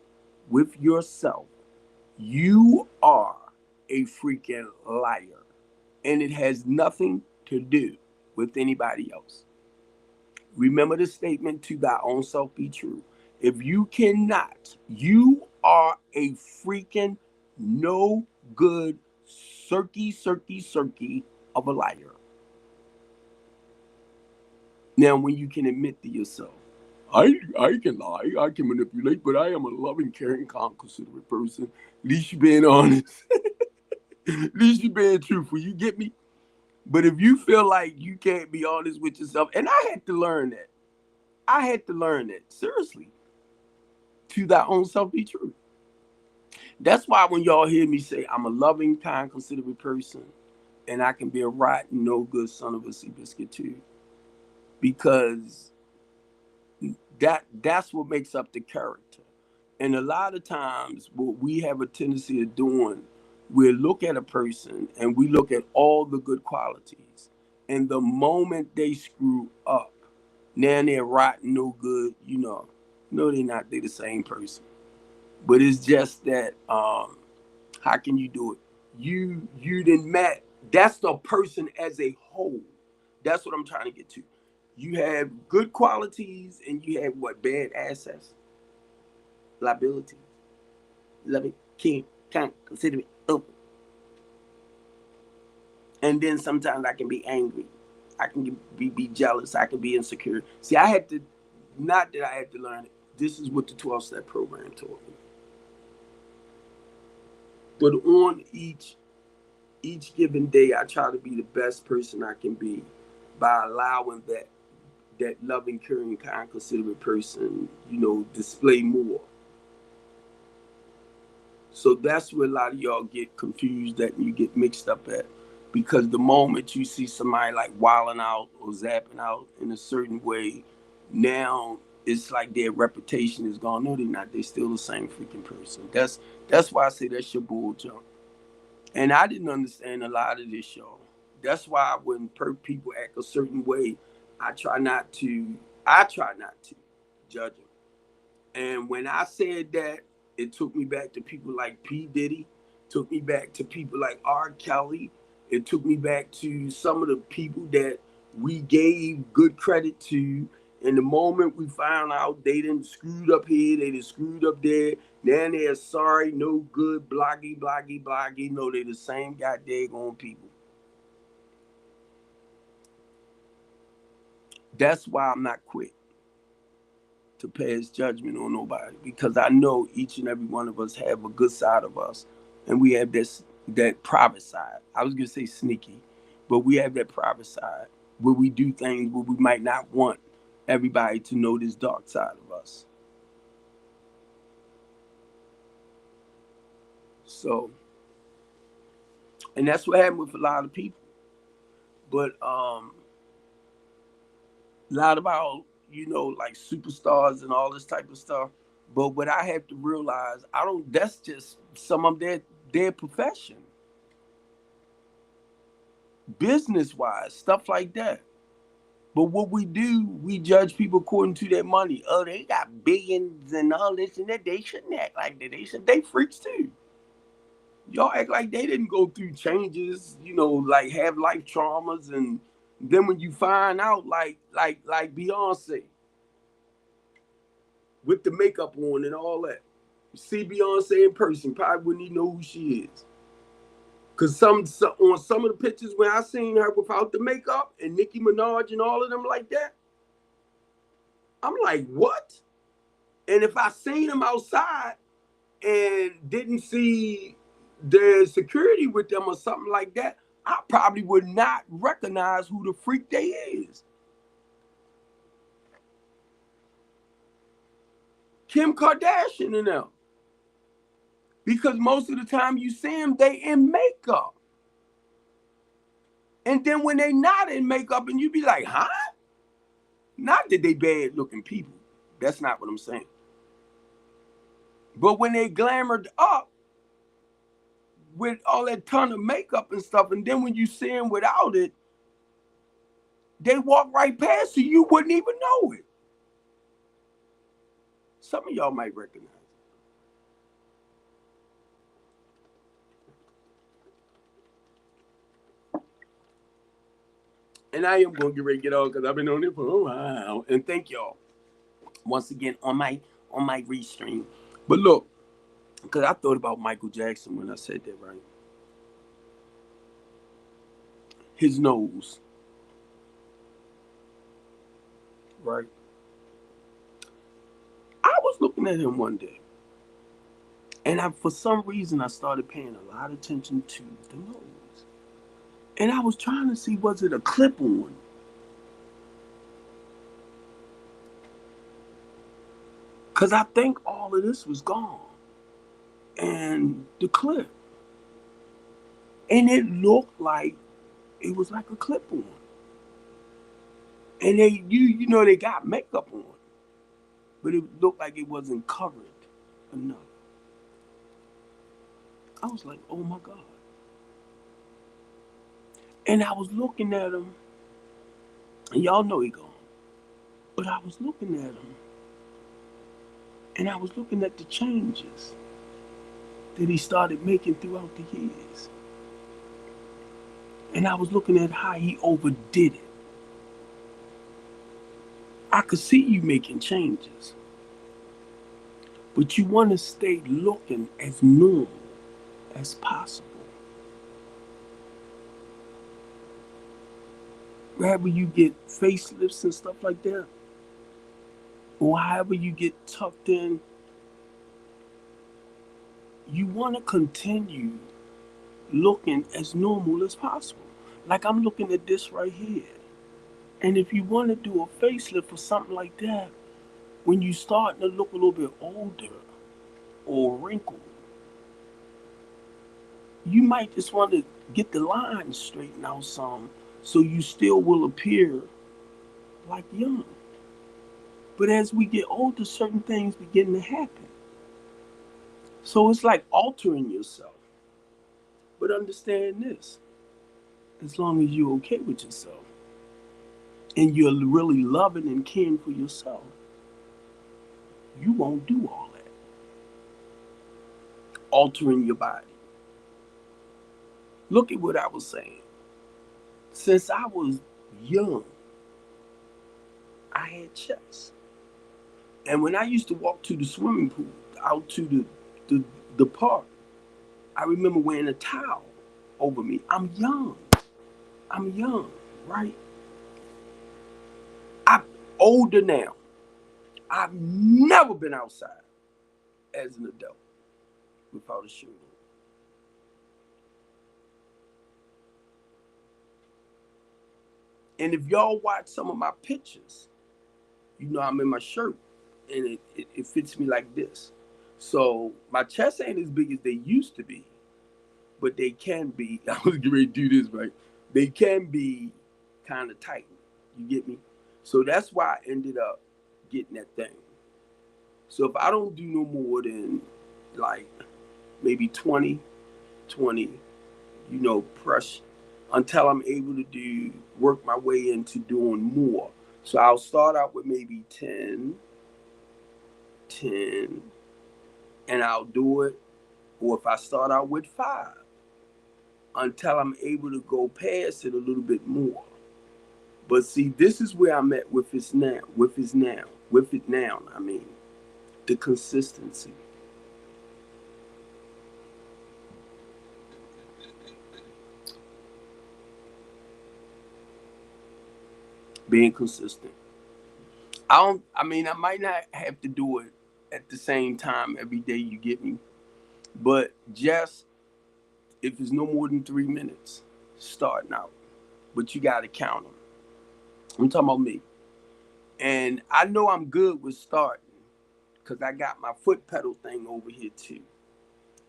with yourself, you are a freaking liar. And it has nothing to do with anybody else. Remember the statement, to thy own self be true. If you cannot, you are a freaking no good cirky of a liar. Now, when you can admit to yourself, I can lie, I can manipulate, but I am a loving, caring, calm, considerate person. At least you being honest. At least you being truthful. You get me? But if you feel like you can't be honest with yourself, and I had to learn that. I had to learn that. Seriously. To thy own self be true. That's why when y'all hear me say I'm a loving, kind, considerate person, and I can be a rotten, no good son of a sea biscuit too. Because that's what makes up the character. And a lot of times what we have a tendency of doing, we look at a person and we look at all the good qualities. And the moment they screw up, now they're rotten, no good, no, they're not, they're the same person. But it's just that how can you do it? You didn't met. That's the person as a whole. That's what I'm trying to get to. You have good qualities and you have what? Bad assets, liabilities. Love it, king, kind, consider it open. And then sometimes I can be angry. I can be jealous. I can be insecure. See, I had to, not that I had to learn it. This is what the 12-step program taught me. But on each given day, I try to be the best person I can be by allowing that loving, caring, kind, considerate person, display more. So that's where a lot of y'all get confused at and you get mixed up at. Because the moment you see somebody like wilding out or zapping out in a certain way, now it's like their reputation is gone. No, they're not. They're still the same freaking person. That's why I say that's your bull jump. And I didn't understand a lot of this, y'all. That's why when people act a certain way, I try not to judge them. And when I said that, it took me back to people like P. Diddy, took me back to people like R. Kelly. It took me back to some of the people that we gave good credit to. And the moment we found out they didn't screwed up here, they didn't screwed up there, then they're sorry, no good, bloggy. No, they're the same goddamn people. That's why I'm not quick to pass judgment on nobody, because I know each and every one of us have a good side of us, and we have that private side. I was gonna say sneaky, But we have that private side where we do things where we might not want everybody to know this dark side of us. So, and that's what happened with a lot of people. But a lot about, like superstars and all this type of stuff. But what I have to realize, I don't. That's just some of their profession, business wise, stuff like that. But what we do, we judge people according to their money. Oh, they got billions and all this and that. They shouldn't act like that. They freaks too. Y'all act like they didn't go through changes, like have life traumas, and then when you find out, like Beyonce with the makeup on and all that, you see Beyonce in person, probably wouldn't even know who she is. Cause on some of the pictures when I seen her without the makeup and Nicki Minaj and all of them like that, I'm like, what? And if I seen them outside and didn't see the security with them or something like that, I probably would not recognize who the freak they is. Kim Kardashian and them. Because most of the time you see them, they in makeup. And then when they not in makeup and you be like, huh? Not that they bad looking people. That's not what I'm saying. But when they glamored up with all that ton of makeup and stuff, and then when you see them without it, they walk right past you. You wouldn't even know it. Some of y'all might recognize it. And I am going to get ready to get on because I've been on it for a while. And thank y'all once again on my restream. But look, because I thought about Michael Jackson when I said that, right? His nose. Right? I was looking at him one day. And for some reason, I started paying a lot of attention to the nose. And I was trying to see, was it a clip-on? Because I think all of this was gone. And the clip. And it looked like it was like a clip-on. And they got makeup on. But it looked like it wasn't covered enough. I was like, oh my God. And I was looking at him, and y'all know he gone. But I was looking at him, and I was looking at the changes that he started making throughout the years. And I was looking at how he overdid it. I could see you making changes, but you want to stay looking as normal as possible. Wherever you get facelifts and stuff like that, or however you get tucked in, you want to continue looking as normal as possible. Like I'm looking at this right here. And if you want to do a facelift or something like that, when you starting to look a little bit older or wrinkled, you might just want to get the lines straightened out some so you still will appear like young. But as we get older, certain things begin to happen. So it's like altering yourself. But understand this, as long as you're okay with yourself and you're really loving and caring for yourself, you won't do all that. Altering your body. Look at what I was saying. Since I was young, I had chest. And when I used to walk to the swimming pool, out to the park, I remember wearing a towel over me. I'm young, right? I'm older now. I've never been outside as an adult without a shirt on. And if y'all watch some of my pictures, you know I'm in my shirt, and it fits me like this. So my chest ain't as big as they used to be, but they can be. I was getting ready to do this, right? They can be kind of tight. You get me? So that's why I ended up getting that thing. So if I don't do no more than like maybe 20, press until I'm able to work my way into doing more. So I'll start out with maybe 10, and I'll do it. Or if I start out with 5, until I'm able to go past it a little bit more. But see, this is where I'm at with it now. I mean, the consistency. Being consistent. I mean, I might not have to do it at the same time every day, you get me? But just if it's no more than 3 minutes starting out. But you gotta count them. I'm talking about me. And I know I'm good with starting because I got my foot pedal thing over here too.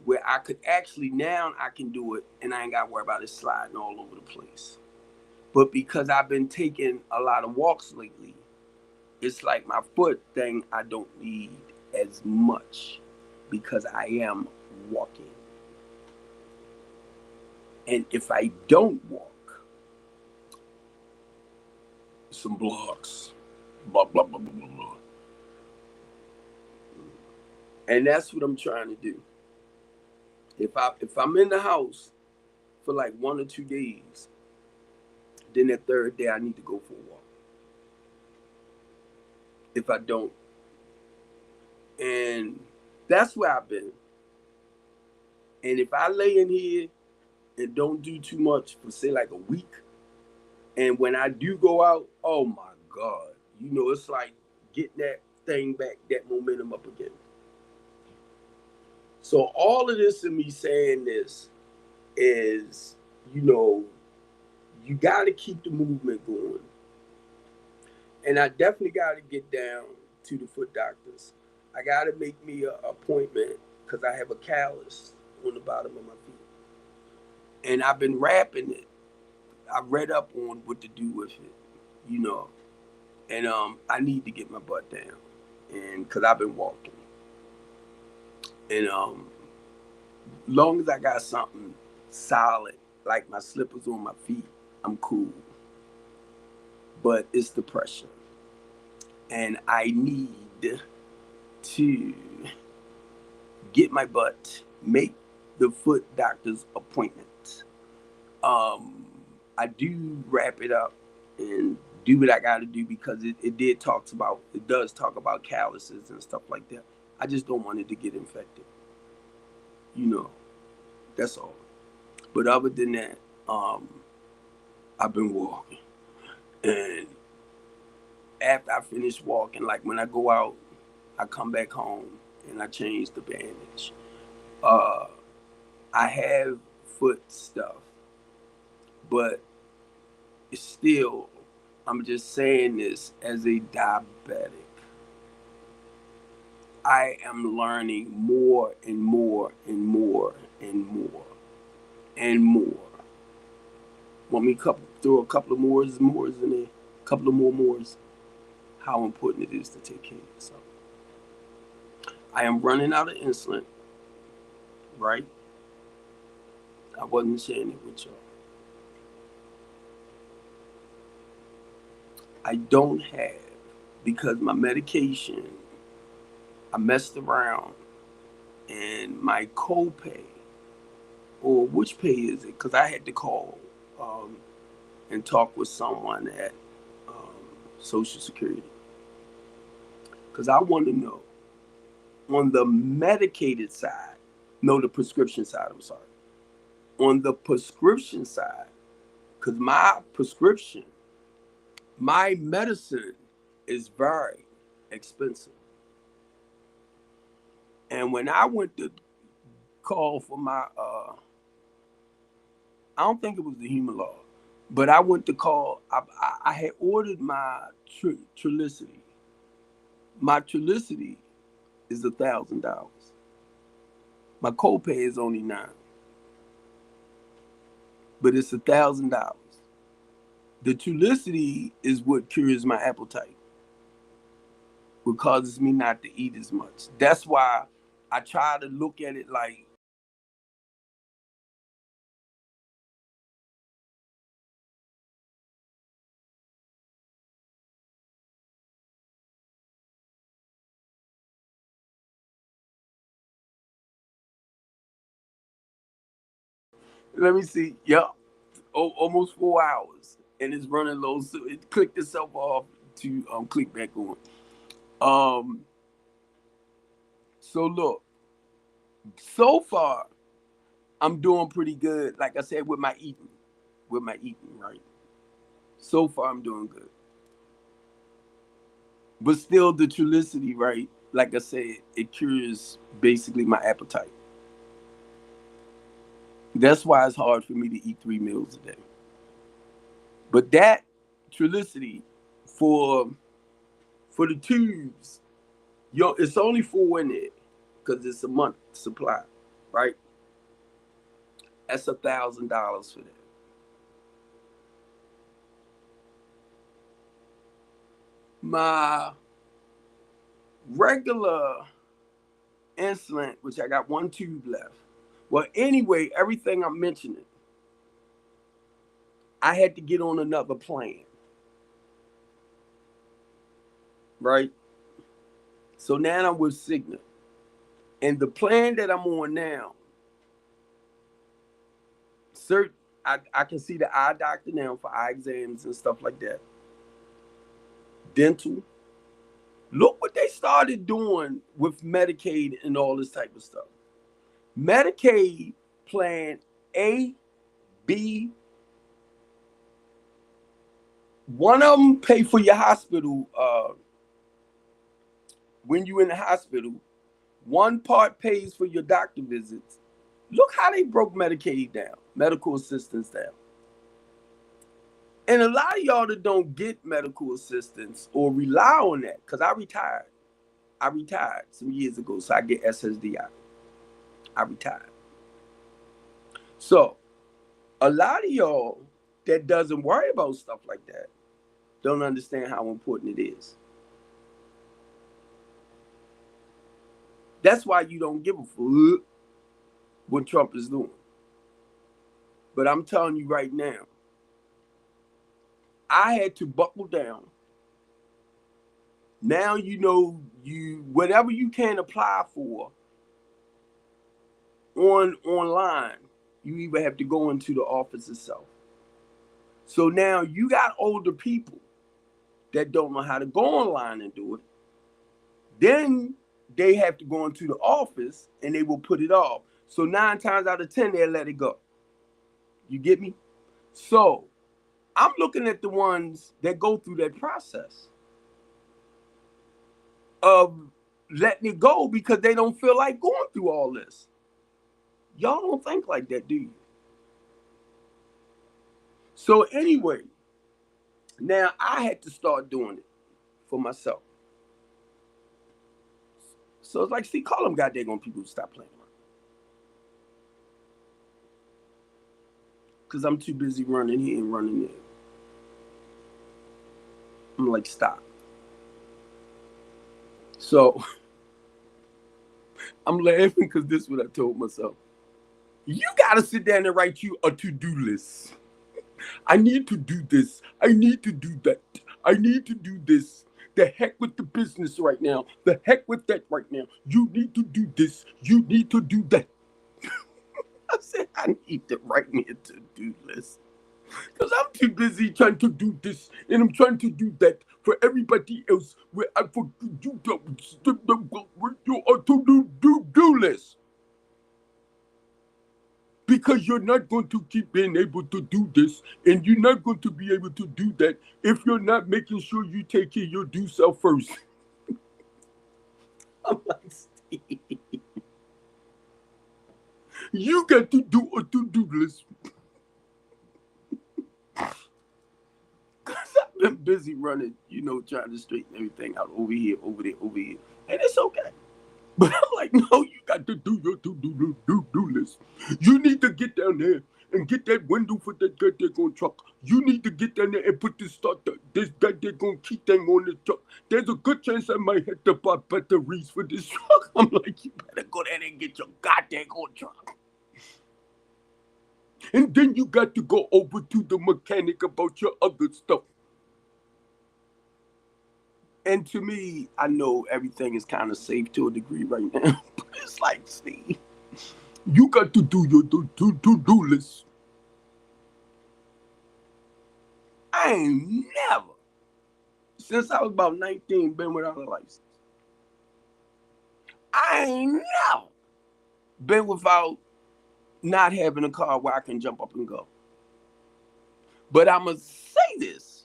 Where I could actually now I can do it and I ain't gotta worry about it sliding all over the place. But because I've been taking a lot of walks lately, it's like my foot thing I don't need as much because I am walking. And if I don't walk, some blocks, blah blah blah blah blah. And that's what I'm trying to do. If I'm in the house for like 1 or 2 days, then that third day I need to go for a walk. If I don't, and that's where I've been. And if I lay in here and don't do too much for say like a week, and when I do go out, oh my God, it's like getting that thing back, that momentum up again. So all of this and me saying this is, you know, you got to keep the movement going. And I definitely got to get down to the foot doctors. I got to make me an appointment because I have a callus on the bottom of my feet. And I've been wrapping it. I read up on what to do with it, you know. And I need to get my butt down. And because I've been walking. And long as I got something solid, like my slippers on my feet, I'm cool. But it's the pressure. And I need to get my butt, make the foot doctor's appointment. I do wrap it up and do what I got to do because it does talk about calluses and stuff like that. I just don't want it to get infected. You know, that's all. But other than that, I've been walking, and after I finish walking, like when I go out, I come back home and I change the bandage. Uh, I have foot stuff, but it's still, I'm just saying this as a diabetic. I am learning more and more and more and more and more. Want me throw a couple of mores in there? A couple of more mores? How important it is to take care of yourself. I am running out of insulin, right? I wasn't sharing it with y'all. I don't have, because my medication, I messed around and my copay, or which pay is it? Because I had to call um, and talk with someone at um, Social Security. Because I want to know on the medicated side, no, the prescription side, I'm sorry. On the prescription side, because my medicine is very expensive. And when I went to call for my, I don't think it was the Humalog, But I went to call. I had ordered my Trulicity. My Trulicity is $1,000. My copay is only $9, but it's $1,000. The Trulicity is what cures my appetite, what causes me not to eat as much. That's why I try to look at it like, let me see, yep, almost 4 hours, and it's running low. So it clicked itself off to click back on. Um, so look, so far I'm doing pretty good. Like I said, with my eating, right? So far I'm doing good, but still the Trulicity, right? Like I said, it cures basically my appetite. That's why it's hard for me to eat 3 meals a day. But that Trulicity for the tubes, it's only 4 in it because it's a month supply, right? That's $1,000 for that. My regular insulin, which I got 1 tube left. Well, anyway, everything I'm mentioning, I had to get on another plan, right? So now I'm with Cigna. And the plan that I'm on now, certain I can see the eye doctor now for eye exams and stuff like that. Dental. Look what they started doing with Medicaid and all this type of stuff. Medicaid plan A, B, one of them pay for your hospital when you're in the hospital. One part pays for your doctor visits. Look how they broke Medicaid down, medical assistance down. And a lot of y'all that don't get medical assistance or rely on that, because I retired. I retired some years ago, so I get SSDI. I retired. So a lot of y'all that doesn't worry about stuff like that don't understand how important it is. That's why you don't give a fuck what Trump is doing. But I'm telling you right now, I had to buckle down. Now you know you whatever you can apply for online, you even have to go into the office itself. So now you got older people that don't know how to go online and do it. Then they have to go into the office and they will put it off. So 9 times out of 10, they'll let it go. You get me? So I'm looking at the ones that go through that process of letting it go because they don't feel like going through all this. Y'all don't think like that, do you? So anyway, now I had to start doing it for myself. So it's like, see, call them goddamn people to stop playing around. Because I'm too busy running here and running there. I'm like, stop. So I'm laughing because this is what I told myself. You got to sit down and write you a to-do list. I need to do this. I need to do that. I need to do this. The heck with the business right now. The heck with that right now. You need to do this. You need to do that. I said, I need to write me a to-do list. Because I'm too busy trying to do this and I'm trying to do that for everybody else where I forget you with your to-do list. Because you're not going to keep being able to do this and you're not going to be able to do that if you're not making sure you take care of your do self first. I'm like, Steve, you got to do a to-do list. busy running, trying to straighten everything out over here, over there, over here. And it's okay. But I'm like, no, you got to do your do list. You need to get down there and get that window for that goddamn truck. You need to get down there and put this goddamn key thing on the truck. There's a good chance I might have to buy batteries for this truck. I'm like, you better go down there and get your goddamn truck. And then you got to go over to the mechanic about your other stuff. And to me, I know everything is kind of safe to a degree right now. But it's like, Steve, you got to do your do list. I ain't never, since I was about 19, been without a license. I ain't never been without not having a car where I can jump up and go. But I'm going to say this.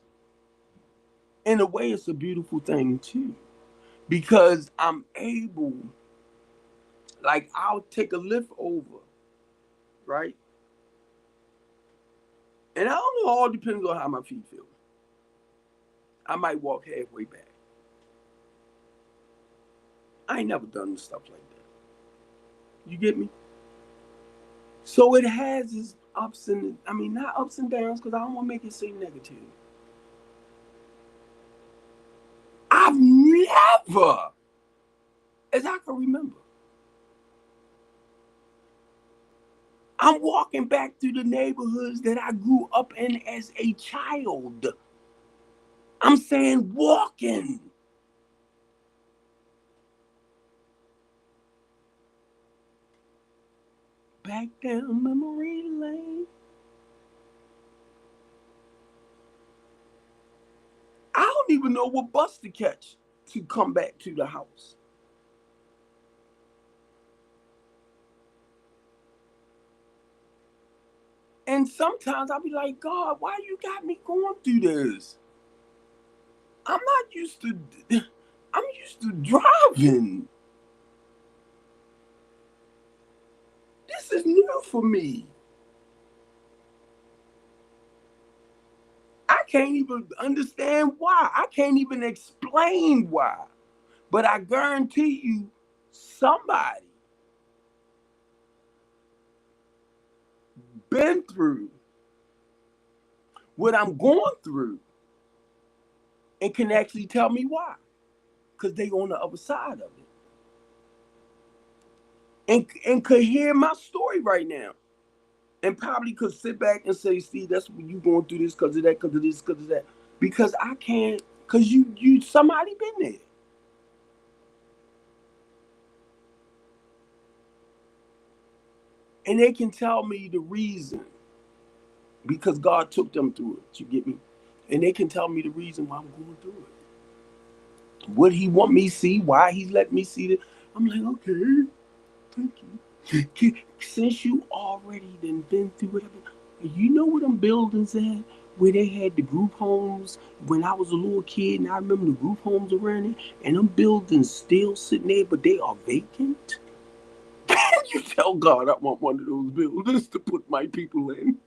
In a way, it's a beautiful thing, too. Because I'm able, like, I'll take a lift over, right? And I don't know, all depends on how my feet feel. I might walk halfway back. I ain't never done stuff like that. You get me? So it has its ups and, not ups and downs, because I don't want to make it seem negative. I've never, as I can remember, I'm walking back through the neighborhoods that I grew up in as a child. I'm saying walking. Back down memory lane. I don't even know what bus to catch to come back to the house. And sometimes I'll be like, God, why you got me going through this? I'm used to driving. This is new for me. I can't even understand why. I can't even explain why. But I guarantee you, somebody been through what I'm going through and can actually tell me why. Because they on the other side of it. And could hear my story right now. And probably could sit back and say, Steve, that's what you going through this because of that, because of this, because of that. Because I can't, because you somebody been there. And they can tell me the reason. Because God took them through it. You get me? And they can tell me the reason why I'm going through it. What he want me to see, why he's letting me see it. I'm like, okay, thank you. Since you already been through whatever, you know where them buildings at? Where they had the group homes when I was a little kid, and I remember the group homes around it, and them buildings still sitting there, but they are vacant. Can you tell God I want one of those buildings to put my people in?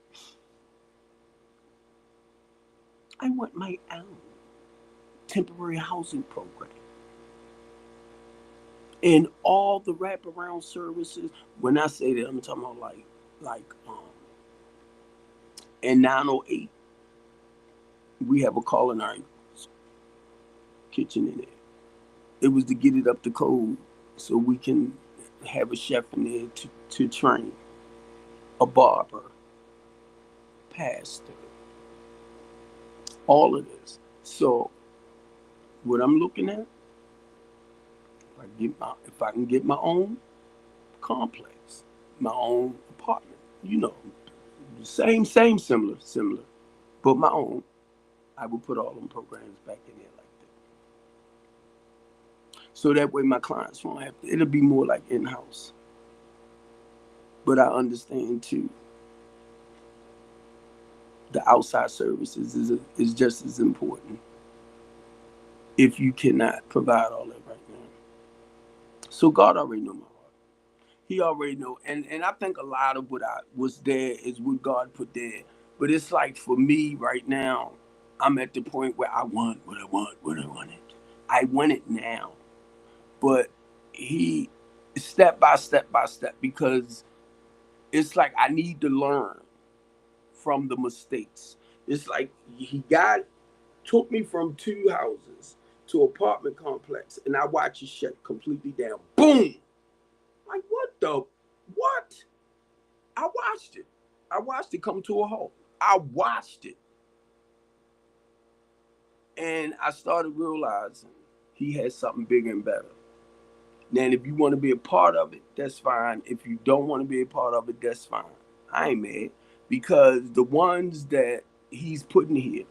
I want my own temporary housing program. And all the wraparound services, when I say that, I'm talking about like in 908, we have a culinary kitchen in there. It was to get it up to code so we can have a chef in there to train, a barber, pastor, all of this. So what I'm looking at, if I can get my own complex, my own apartment, same, similar, but my own, I will put all them programs back in there like that. So that way my clients won't have to, it'll be more like in-house. But I understand too, the outside services is just as important if you cannot provide all that right now. So God already know my heart. He already know. And I think a lot of what was there is what God put there. But it's like for me right now, I'm at the point where I want what I wanted. I want it now. But he step by step by step, because it's like I need to learn from the mistakes. It's like he took me from 2 houses to apartment complex, and I watched it shut completely down. Boom! Like what the what? I watched it. I watched it come to a halt. I watched it. And I started realizing he had something bigger and better. Now, if you want to be a part of it, that's fine. If you don't want to be a part of it, that's fine. I ain't mad, because the ones that he's putting here,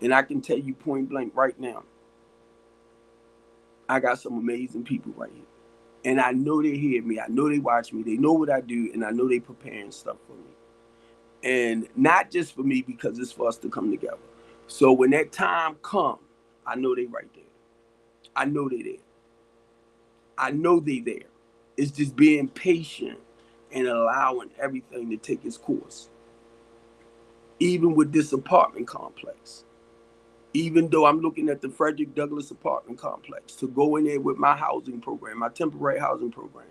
and I can tell you point blank right now, I got some amazing people right here. And I know they hear me. I know they watch me. They know what I do, and I know they preparing stuff for me. And not just for me, because it's for us to come together. So when that time comes, I know they right there. I know they there. I know they there. It's just being patient and allowing everything to take its course. Even with this apartment complex, even though I'm looking at the Frederick Douglass apartment complex to go in there with my housing program, my temporary housing program.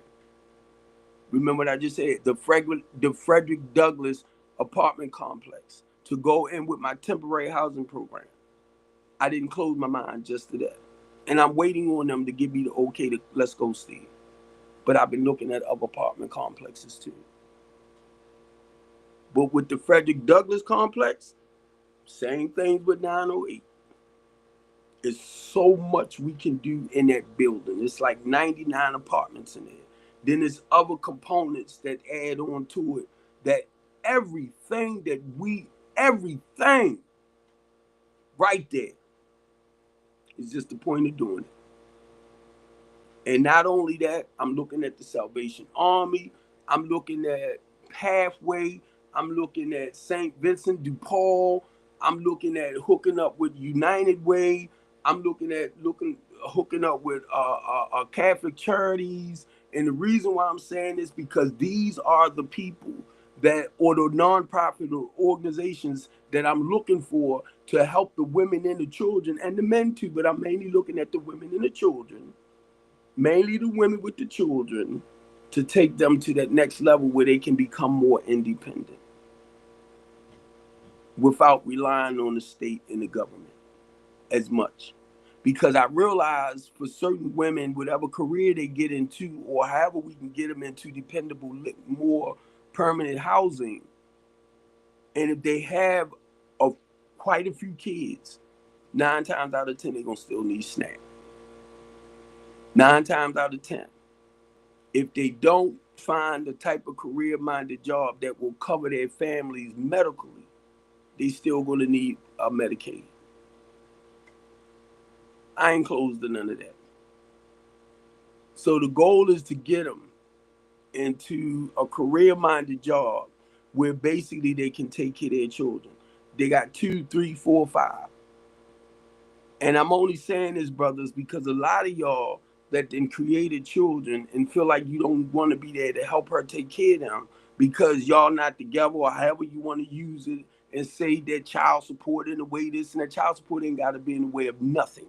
Remember what I just said, the Frederick Douglass apartment complex, to go in with my temporary housing program. I didn't close my mind just to that. And I'm waiting on them to give me the okay to let's go, Steve. But I've been looking at other apartment complexes too. But with the Frederick Douglass complex, same things with 908. There's so much we can do in that building. It's like 99 apartments in there. Then there's other components that add on to it, that everything right there is just the point of doing it. And not only that, I'm looking at the Salvation Army. I'm looking at Pathway. I'm looking at St. Vincent de Paul. I'm looking at hooking up with United Way. I'm looking at hooking up with Catholic Charities. And the reason why I'm saying this, because these are the people that, or the nonprofit or organizations that I'm looking for to help the women and the children and the men too. But I'm mainly looking at the women and the children, mainly the women with the children, to take them to that next level where they can become more independent without relying on the state and the government as much. Because I realize for certain women, whatever career they get into, or however we can get them into dependable, more permanent housing, and if they have quite a few kids, 9 times out of 10, they're going to still need SNAP. 9 times out of 10. If they don't find the type of career-minded job that will cover their families medically, they still going to need Medicaid. I ain't closed to none of that. So the goal is to get them into a career-minded job where basically they can take care of their children. They got 2, 3, 4, 5. And I'm only saying this, brothers, because a lot of y'all that then created children and feel like you don't want to be there to help her take care of them because y'all not together, or however you want to use it, and say that child support in the way this and that. Child support ain't got to be in the way of nothing.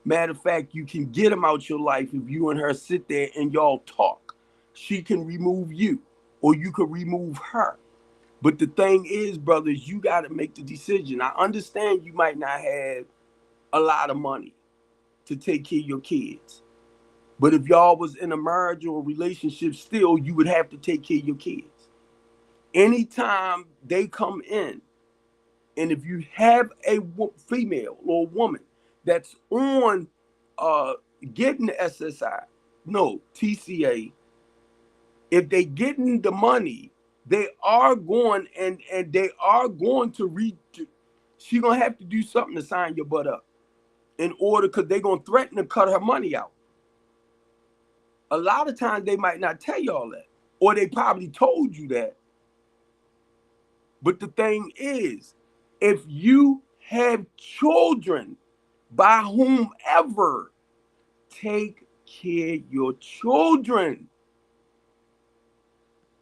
Matter of fact, you can get them out your life if you and her sit there and y'all talk. She can remove you, or you can remove her. But the thing is, brothers, you got to make the decision. I understand you might not have a lot of money to take care of your kids. But if y'all was in a marriage or a relationship still, you would have to take care of your kids. Anytime they come in, and if you have a female or woman that's on getting the SSI, no, TCA, if they getting the money, they are going and they are going to she gonna have to do something to sign your butt up in order, because they're gonna threaten to cut her money out. A lot of times they might not tell y'all that, or they probably told you that. But the thing is, if you have children, by whomever, take care of your children.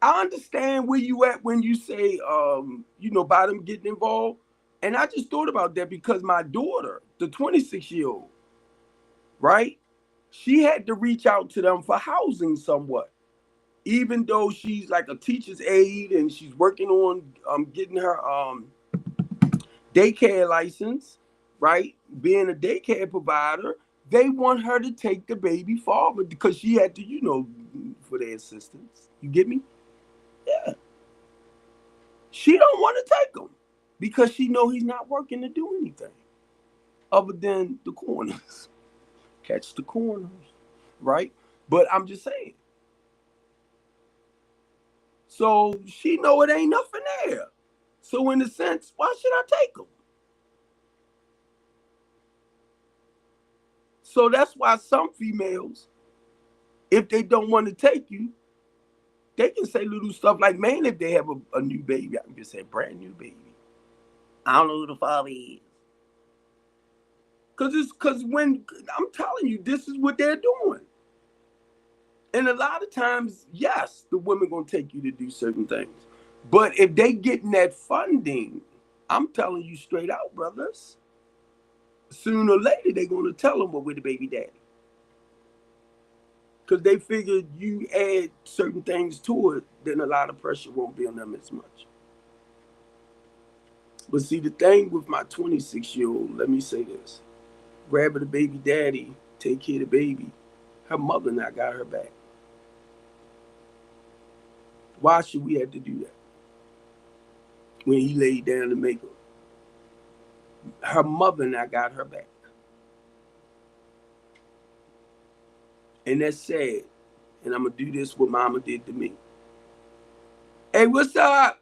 I understand where you at when you say, by them getting involved. And I just thought about that because my daughter, the 26-year-old, right? She had to reach out to them for housing somewhat. Even though she's like a teacher's aide and she's working on getting her daycare license, right? Being a daycare provider, they want her to take the baby father because she had to, for their assistance. You get me? Yeah. She don't want to take him because she know he's not working to do anything other than the corners. Catch the corners, right? But I'm just saying. So she know it ain't nothing there. So in a sense, why should I take him? So that's why some females, if they don't want to take you, they can say little stuff like, man, if they have a new baby, I can just say brand new baby. I don't know who the father is. Because when I'm telling you, this is what they're doing. And a lot of times, yes, the women gonna take you to do certain things. But if they getting that funding, I'm telling you straight out, brothers, sooner or later they're gonna tell them what with the baby daddy. Because they figured you add certain things to it, then a lot of pressure won't be on them as much. But see, the thing with my 26-year-old, let me say this. Grab her the baby daddy, take care of the baby. Her mother now got her back. Why should we have to do that? When he laid down to make her. Her mother now got her back. And that's sad. And I'm going to do this what mama did to me. Hey, what's up?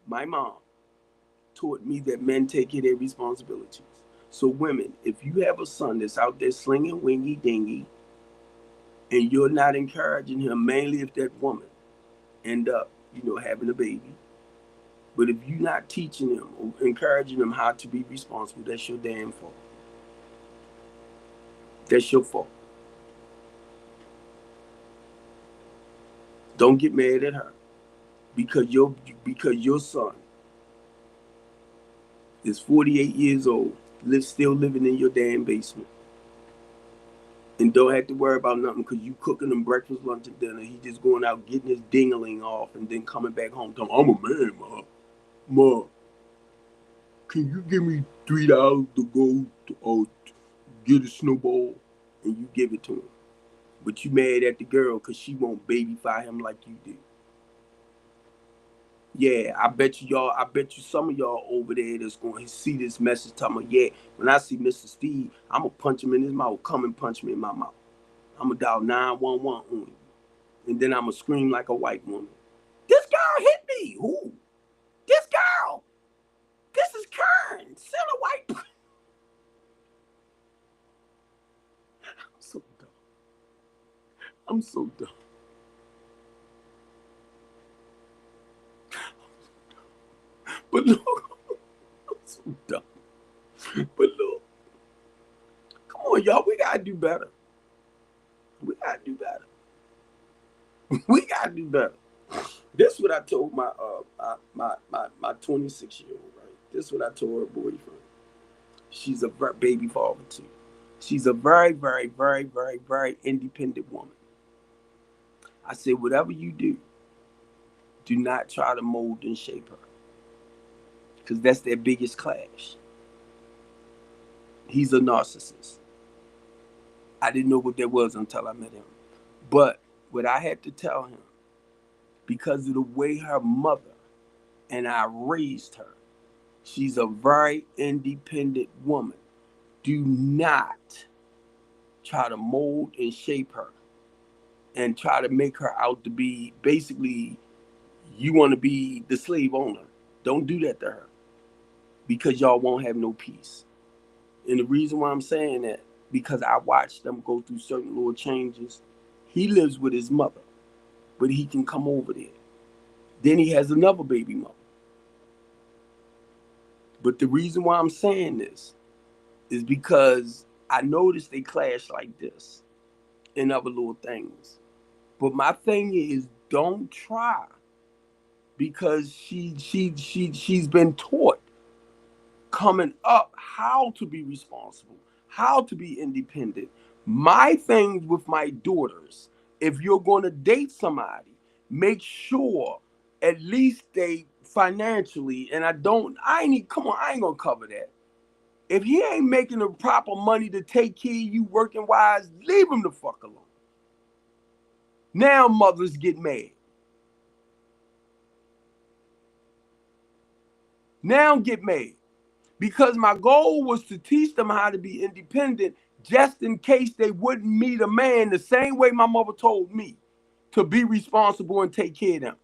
My mom taught me that men take care of their responsibilities. So women, if you have a son that's out there slinging wingy dingy and you're not encouraging him, mainly if that woman end up, having a baby, but if you're not teaching them or encouraging them how to be responsible, that's your damn fault. That's your fault. Don't get mad at her because your son is 48 years old, still living in your damn basement, and don't have to worry about nothing because you cooking him breakfast, lunch, and dinner. He just going out getting his dingling off and then coming back home telling, I'm a man, ma. Ma, can you give me $3 to go to get a snowball? And you give it to him. But you mad at the girl because she won't babyfy him like you do. Yeah, I bet you some of y'all over there that's going to see this message telling me, yeah, when I see Mr. Steve, I'm going to punch him in his mouth. Come and punch me in my mouth. I'm going to dial 911 on you. And then I'm going to scream like a white woman. This girl hit me. Who? This girl. This is Kern. Send a white. I'm so dumb. I'm so dumb. But look, I'm so dumb. But look, come on, y'all. We gotta do better. We gotta do better. We gotta do better. This is what I told my 26-year-old, right? This is what I told her boyfriend. She's a baby father too. She's a very, very, very, very, very independent woman. I said, whatever you do not try to mold and shape her. Because that's their biggest clash. He's a narcissist. I didn't know what that was until I met him. But what I had to tell him, because of the way her mother and I raised her, she's a very independent woman. Do not try to mold and shape her and try to make her out to be, basically, you want to be the slave owner. Don't do that to her because y'all won't have no peace. And the reason why I'm saying that, because I watched them go through certain little changes. He lives with his mother, but he can come over there. Then he has another baby mother. But the reason why I'm saying this is because I noticed they clash like this and other little things. But my thing is, don't try, because she's been taught coming up how to be responsible, how to be independent. My thing with my daughters, if you're going to date somebody, make sure at least they financially, and I ain't, come on, I ain't gonna cover that. If he ain't making the proper money to take care of you working wise, leave him the fuck alone. Now mothers get mad. Now get mad. Because my goal was to teach them how to be independent, just in case they wouldn't meet a man the same way my mother told me to be responsible and take care of them.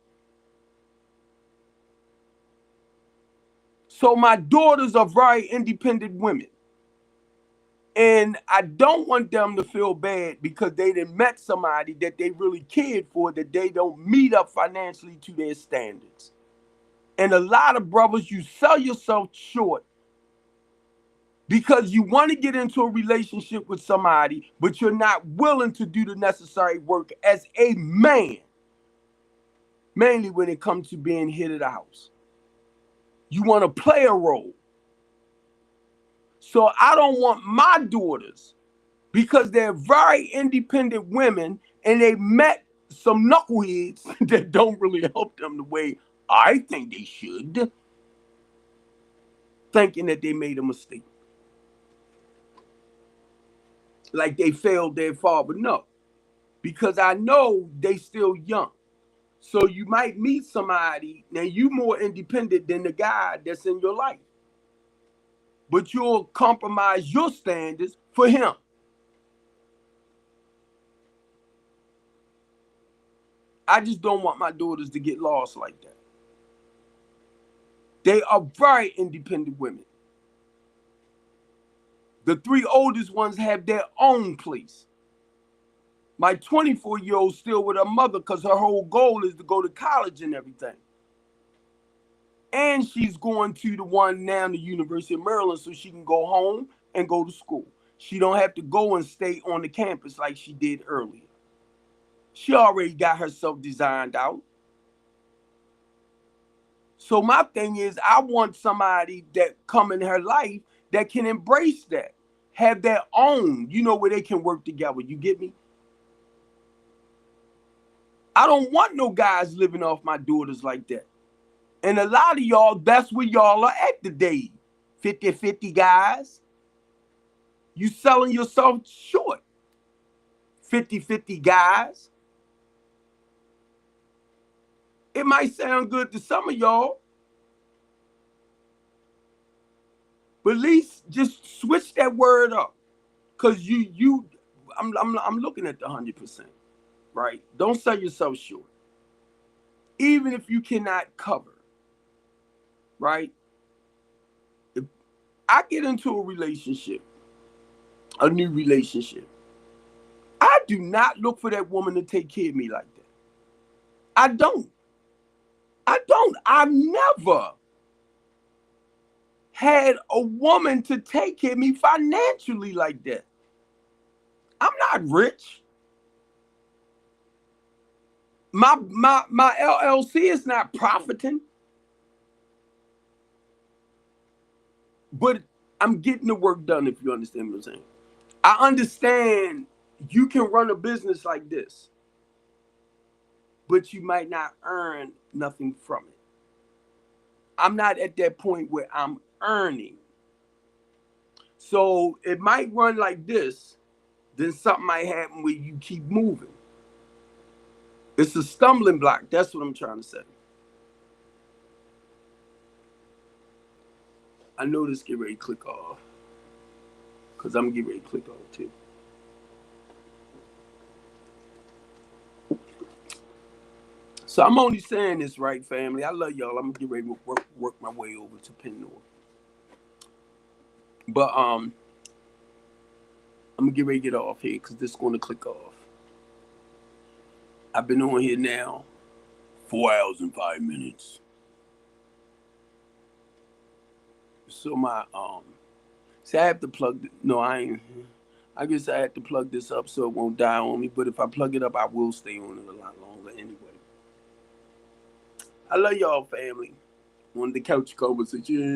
So my daughters are very independent women. And I don't want them to feel bad because they done met somebody that they really cared for, that they don't meet up financially to their standards. And a lot of brothers, you sell yourself short because you want to get into a relationship with somebody, but you're not willing to do the necessary work as a man, mainly when it comes to being head of the house. You want to play a role. So I don't want my daughters, because they're very independent women and they met some knuckleheads that don't really help them the way I think they should, thinking that they made a mistake. Like they failed their father. No, because I know they still young. So you might meet somebody, now you more independent than the guy that's in your life, but you'll compromise your standards for him. I just don't want my daughters to get lost like that. They are very independent women. The three oldest ones have their own place. My 24-year-old still with her mother because her whole goal is to go to college and everything. And she's going to the one now, the University of Maryland, so she can go home and go to school. She don't have to go and stay on the campus like she did earlier. She already got herself designed out. So my thing is, I want somebody that come in her life that can embrace that, have their own, where they can work together. You get me? I don't want no guys living off my daughters like that. And a lot of y'all, that's where y'all are at today. 50-50 guys. You selling yourself short. 50-50 guys. It might sound good to some of y'all, but at least just switch that word up. Cause I'm looking at the 100%, right? Don't sell yourself short. Even if you cannot cover, right? If I get into a relationship, a new relationship, I do not look for that woman to take care of me like that. I don't. I've never had a woman to take care of me financially like that. I'm not rich. My LLC is not profiting. But I'm getting the work done, if you understand what I'm saying. I understand you can run a business like this, but you might not earn nothing from it. I'm not at that point where I'm earning. So it might run like this, then something might happen where you keep moving. It's a stumbling block. That's what I'm trying to say. I know this get ready to click off, because I'm getting ready to click off too. So I'm only saying this, right, family? I love y'all. I'm gonna get ready to work my way over to Penn North. But I'm gonna get ready to get off here because this is gonna click off. I've been on here now 4 hours and 5 minutes. So my see, I have to plug. No, I ain't. I guess I had to plug this up so it won't die on me. But if I plug it up, I will stay on it a lot longer anyway. I love y'all, family. On the couch conversation.